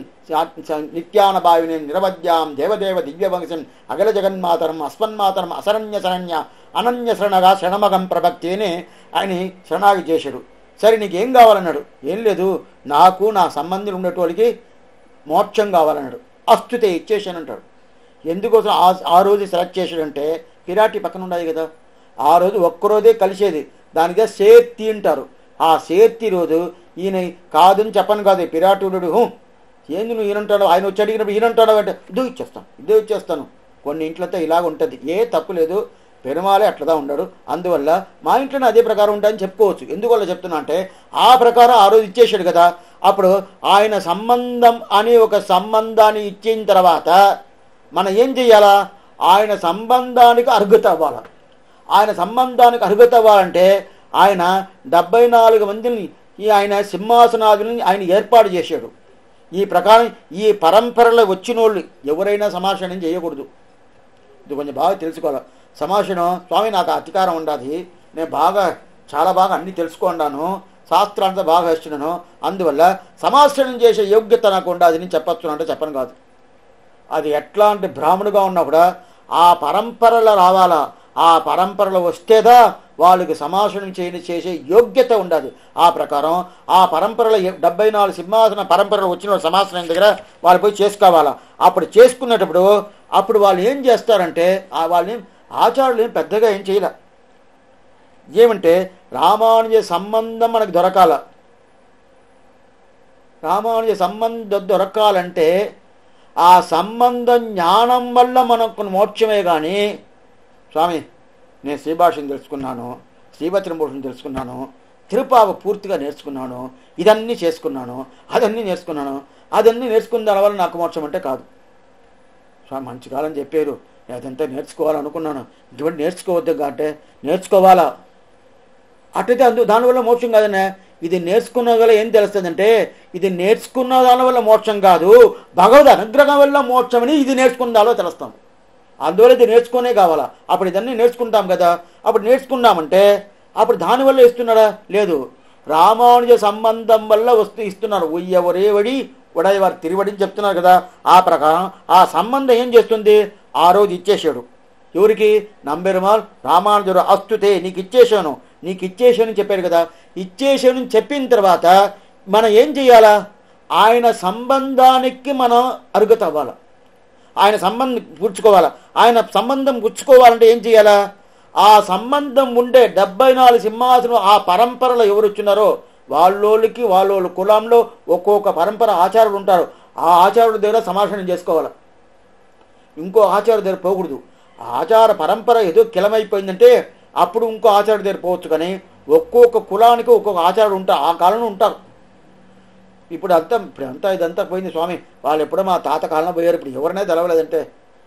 Speaker 1: నిత్యాన భావిని నిరవధ్యాం దేవదేవ దివ్యవంశం అగల జగన్మాతరం అస్మన్మాతరం అశరణ్య శరణ్య అనన్య శరణగా శరణమగం ప్రభక్తిని ఆయన శరణాగి చేశాడు. సరే నీకేం కావాలన్నాడు. ఏం లేదు, నాకు నా సంబంధులు ఉండేటోళ్ళకి మోక్షం కావాలన్నాడు. అస్తుతే ఇచ్చేసానంటాడు. ఎందుకోసం ఆ రోజు సెలెక్ట్ చేశాడంటే పిరాటి పక్కన ఉండాలి కదా. ఆ రోజు ఒక్కరోజే కలిసేది. దానికే సేర్తి అంటారు. ఆ సేర్తి రోజు ఈయన కాదని చెప్పను కాదు. పిరాటుడు ఏంది నువ్వు ఈయనంటాడు, ఆయన వచ్చి అడిగినప్పుడు ఈయనంటాడు అంటే ఇదే ఇచ్చేస్తాను. కొన్ని ఇంట్లతో ఇలాగ ఉంటుంది. ఏ తప్పు లేదు, పెరుమాలే అట్లదా ఉండడు. అందువల్ల మా ఇంట్లోనే అదే ప్రకారం ఉంటాయని చెప్పుకోవచ్చు. ఎందువల్ల చెప్తున్నా అంటే ఆ ప్రకారం ఆ రోజు ఇచ్చేసాడు కదా. అప్పుడు ఆయన సంబంధం అనే ఒక సంబంధాన్ని ఇచ్చిన తర్వాత మనం ఏం చెయ్యాలా? ఆయన సంబంధానికి అర్హత అవ్వాలి. ఆయన సంబంధానికి అర్హత అవ్వాలంటే ఆయన 74 మందిని ఆయన సింహాసనాదులని ఆయన ఏర్పాటు చేశాడు. ఈ ప్రకారం ఈ పరంపరలో వచ్చిన వాళ్ళు ఎవరైనా సమాషణం చేయకూడదు. ఇది కొంచెం బాగా తెలుసుకోవాలి. సమాషణం స్వామి నాకు అధికారం ఉండాలి, నేను చాలా బాగా అన్నీ తెలుసుకున్నాను, శాస్త్రాంతా బాగా ఇస్తున్నాను, అందువల్ల సమాషణం చేసే యోగ్యత నాకు ఉండాలి అని చెప్పచ్చు అంటే చెప్పను కాదు. అది ఎట్లాంటి బ్రాహ్మణుగా ఉన్నా కూడా ఆ పరంపరలో రావాలా. ఆ పరంపరలో వస్తేదా వాళ్ళకి సమాషణం చేసే యోగ్యత ఉండాలి. ఆ ప్రకారం ఆ పరంపరలో 74 సింహాసన పరంపరలో వచ్చిన సమాసనం దగ్గర వాళ్ళు పోయి చేసుకోవాలా. అప్పుడు చేసుకునేటప్పుడు అప్పుడు వాళ్ళు ఏం చేస్తారంటే వాళ్ళని ఆచార్యులు పెద్దగా ఏం చేయలే. ఏమంటే రామానుజ సంబంధం మనకు దొరకాల. రామానుజ సంబంధం దొరకాలంటే ఆ సంబంధం జ్ఞానం వల్ల మనకు మోక్షమే. కానీ స్వామి నేను శ్రీభాష్యం తెలుసుకున్నాను, శ్రీవచన భూషణం తెలుసుకున్నాను, తిరుపావ పూర్తిగా నేర్చుకున్నాను, ఇదన్నీ చేసుకున్నాను, అదన్నీ నేర్చుకున్న దానివల్ల నాకు మోక్షం అంటే కాదు. స్వామి మంచి కాలం చెప్పారు, అదంతా నేర్చుకోవాలనుకున్నాను, ఇటువంటి నేర్చుకోవద్దు అంటే నేర్చుకోవాలా. అట్టయితే దానివల్ల మోక్షం కాదనే. ఇది నేర్చుకున్న వల్ల ఏం తెలుస్తుందంటే ఇది నేర్చుకున్న దానివల్ల మోక్షం కాదు, భగవద్ అనుగ్రహం వల్ల మోక్షమని ఇది నేర్చుకున్న దానిలో తెలుస్తాం. అందువల్ల ఇది నేర్చుకునే కావాలా. అప్పుడు ఇదన్నీ నేర్చుకుంటాం కదా. అప్పుడు నేర్చుకున్నామంటే అప్పుడు దానివల్ల ఇస్తున్నారా? లేదు, రామానుజ సంబంధం వల్ల ఇస్తున్నారు. ఉయ్యవరేవడి ఉడయవారు తిరివడిని చెప్తున్నారు కదా. ఆ ప్రకారం ఆ సంబంధం ఏం చేస్తుంది? ఆ రోజు ఇచ్చేసాడు. ఎవరికి? నంబెరుమాల్ రామానుజుడు అస్తుతే నీకు ఇచ్చేసాను చెప్పాడు కదా. ఇచ్చేసాను చెప్పిన తర్వాత మనం ఏం చెయ్యాలా? ఆయన సంబంధానికి మనం అర్హత అవ్వాలా. ఆయన సంబంధం పుచ్చుకోవాలా. ఆయన సంబంధం పుచ్చుకోవాలంటే ఏం చేయాలా? ఆ సంబంధం ఉండే 74 సింహాసనం ఆ పరంపరలో ఎవరు వచ్చినారో వాళ్ళ కులంలో ఒక్కొక్క పరంపర ఆచార్యులు ఉంటారు. ఆ ఆచార్యుల దగ్గర సమాషణం చేసుకోవాలి. ఇంకో ఆచార్యుల దగ్గర పోకూడదు. ఆచార పరంపర ఏదో కిలమైపోయిందంటే అప్పుడు ఇంకో ఆచార్యుల దగ్గర పోవచ్చు. కానీ ఒక్కొక్క కులానికి ఒక్కొక్క ఆచార్యుడు ఉంటారు. ఆ కాలంలో ఉంటారు. ఇప్పుడంతా ఇదంతా పోయింది స్వామి. వాళ్ళు ఎప్పుడో మా తాత కాలంలో పోయారు. ఇప్పుడు ఎవరినైతే తెలవలేదంటే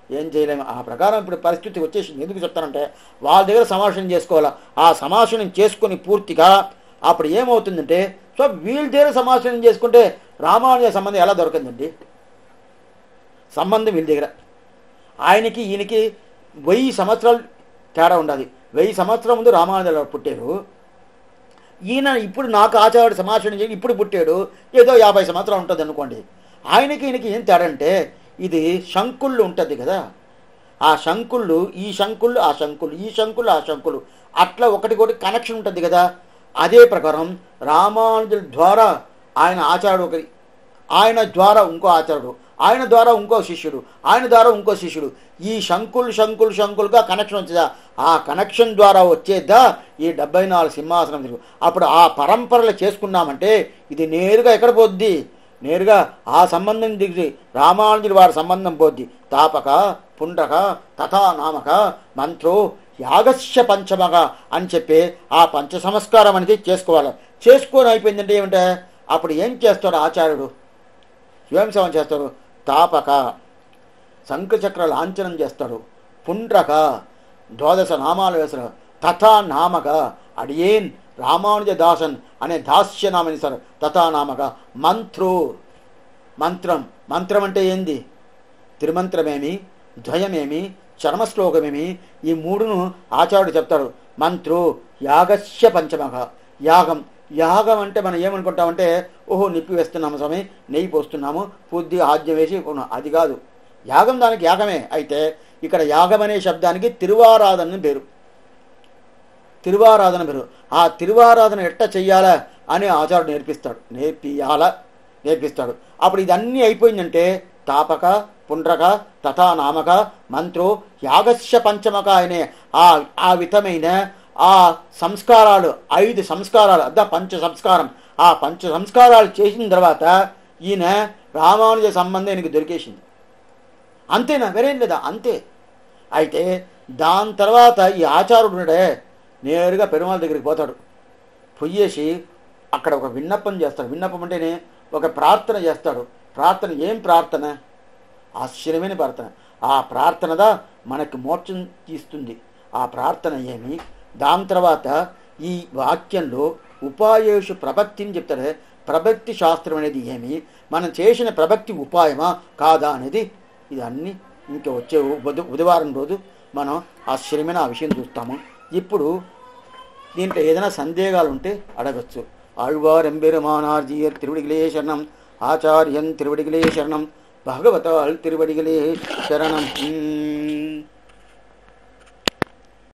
Speaker 1: ఏం చేయలేము. ఆ ప్రకారం ఇప్పుడు పరిస్థితి వచ్చేసింది. ఎందుకు చెప్తానంటే వాళ్ళ దగ్గర సమాషణం చేసుకోవాలా. ఆ సమాషణం చేసుకుని పూర్తిగా అప్పుడు ఏమవుతుందంటే వీళ్ళ దగ్గర సమాషణం చేసుకుంటే రామానుజ సంబంధం ఎలా దొరకందండి? సంబంధం వీళ్ళ దగ్గర. ఆయనకి ఈయనకి 1000 సంవత్సరాలు తేడా ఉండాలి. 1000 సంవత్సరాల ముందు రామానుజులు పుట్టారు. ఈయన ఇప్పుడు నాకు ఆచార్యుడు సమాషణం చేసి ఇప్పుడు పుట్టాడు. ఏదో 50 సంవత్సరాలు ఉంటుంది అనుకోండి. ఆయనకి ఈయనకి ఏం తేడా అంటే ఇది శంకుళ్ళు ఉంటుంది కదా. ఆ శంకుళ్ళు ఈ శంకుళ్ళు ఆ శంకులు ఈ శంకులు ఆ శంకులు అట్లా ఒకటి కనెక్షన్ ఉంటుంది కదా. అదే ప్రకారం రామానుజుల ద్వారా ఆయన ఆచార్యుడు ఒకరి, ఆయన ద్వారా ఇంకో ఆచార్యుడు, ఆయన ద్వారా ఇంకో శిష్యుడు, ఆయన ద్వారా ఇంకో శిష్యుడు, ఈ శంకులుగా కనెక్షన్ వచ్చేదా. ఆ కనెక్షన్ ద్వారా వచ్చేదా ఈ 74 సింహాసనం తిరుగు. అప్పుడు ఆ పరంపరలు చేసుకున్నామంటే ఇది నేరుగా ఎక్కడ పోద్ది? నేరుగా ఆ సంబంధం దిగి రామానుజుల వారి సంబంధం పోద్ది. తాపక పుండ్రక తథానామక మంత్రో యాగస్య పంచమగా అని చెప్పి ఆ పంచ సంస్కారం అనేది చేసుకోవాలి. చేసుకొని అయిపోయిందంటే ఏమిటంటే అప్పుడు ఏం చేస్తాడు ఆచార్యుడు? ఏం సేవం చేస్తాడు? తాపక శంఖచక్ర లాంఛనం చేస్తాడు. పుండ్రక ద్వాదశ నామాలు వేస్తారు. తథా నామక అడియేన్ రామానుజదాసన్ అనే దాస్యనామని ఇస్తారు. తథా నామక మంత్రో మంత్రం. మంత్రం అంటే ఏంది? త్రిమంత్రమేమి, ద్వయమేమి, చర్మశ్లోకమేమి, ఈ మూడును ఆచార్యుడు చెప్తాడు. మంత్రో యాగస్య పంచమక. యాగం. యాగం అంటే మనం ఏమనుకుంటామంటే ఓహో నిప్పి వేస్తున్నాము స్వామి, నెయ్యి పోస్తున్నాము, పూర్తిగా ఆజ్యం వేసి అది కాదు. యాగం దానికి యాగమే. అయితే ఇక్కడ యాగం అనే శబ్దానికి తిరువారాధన పేరు. తిరువారాధన పేరు. ఆ తిరువారాధన ఎట్ట చెయ్యాలా అని ఆచార్యుడు నేర్పిస్తాడు. అప్పుడు ఇదన్నీ అయిపోయిందంటే తాపక, పుండ్రక, తథానామక, మంత్రో యాగస్య పంచమక అనే ఆ విధమైన ఆ సంస్కారాలు 5 సంస్కారాలు పంచ సంస్కారం. ఆ పంచ సంస్కారాలు చేసిన తర్వాత ఈయన రామానుజ సంబంధం ఈయనకి దొరికేసింది. అంతేనా? వేరేం లేదా? అంతే. అయితే దాని తర్వాత ఈ ఆచార్యుడుడే నేరుగా పెరుమాళ్ దగ్గరికి పోతాడు. పొయ్యేసి అక్కడ ఒక విన్నపం చేస్తాడు. విన్నపం అంటేనే ఒక ప్రార్థన చేస్తాడు. ప్రార్థన ఏం ప్రార్థన? ఆశ్చర్యమైన ప్రార్థన. ఆ ప్రార్థనదా మనకు మోక్షం తీస్తుంది. ఆ ప్రార్థన ఏమి? దాని తర్వాత ఈ వాక్యంలో ఉపాయేషు ప్రభక్తిని చెప్తారు. ప్రభక్తి శాస్త్రం అనేది ఏమి, మనం చేసిన ప్రభక్తి ఉపాయమా కాదా అనేది ఇదన్నీ ఇంకా వచ్చే బుధవారం రోజు మనం ఆశ్చర్యమైన ఆ విషయం చూస్తాము. ఇప్పుడు దీంట్లో ఏదైనా సందేహాలు ఉంటే అడగచ్చు. ఆళ్వారెంబెరుమానార్జీయర్ తిరువడిగిలే శరణం, ఆచార్యన్ తిరువడిగిలే శరణం, భగవతాల్ తిరువడిగిలే శరణం.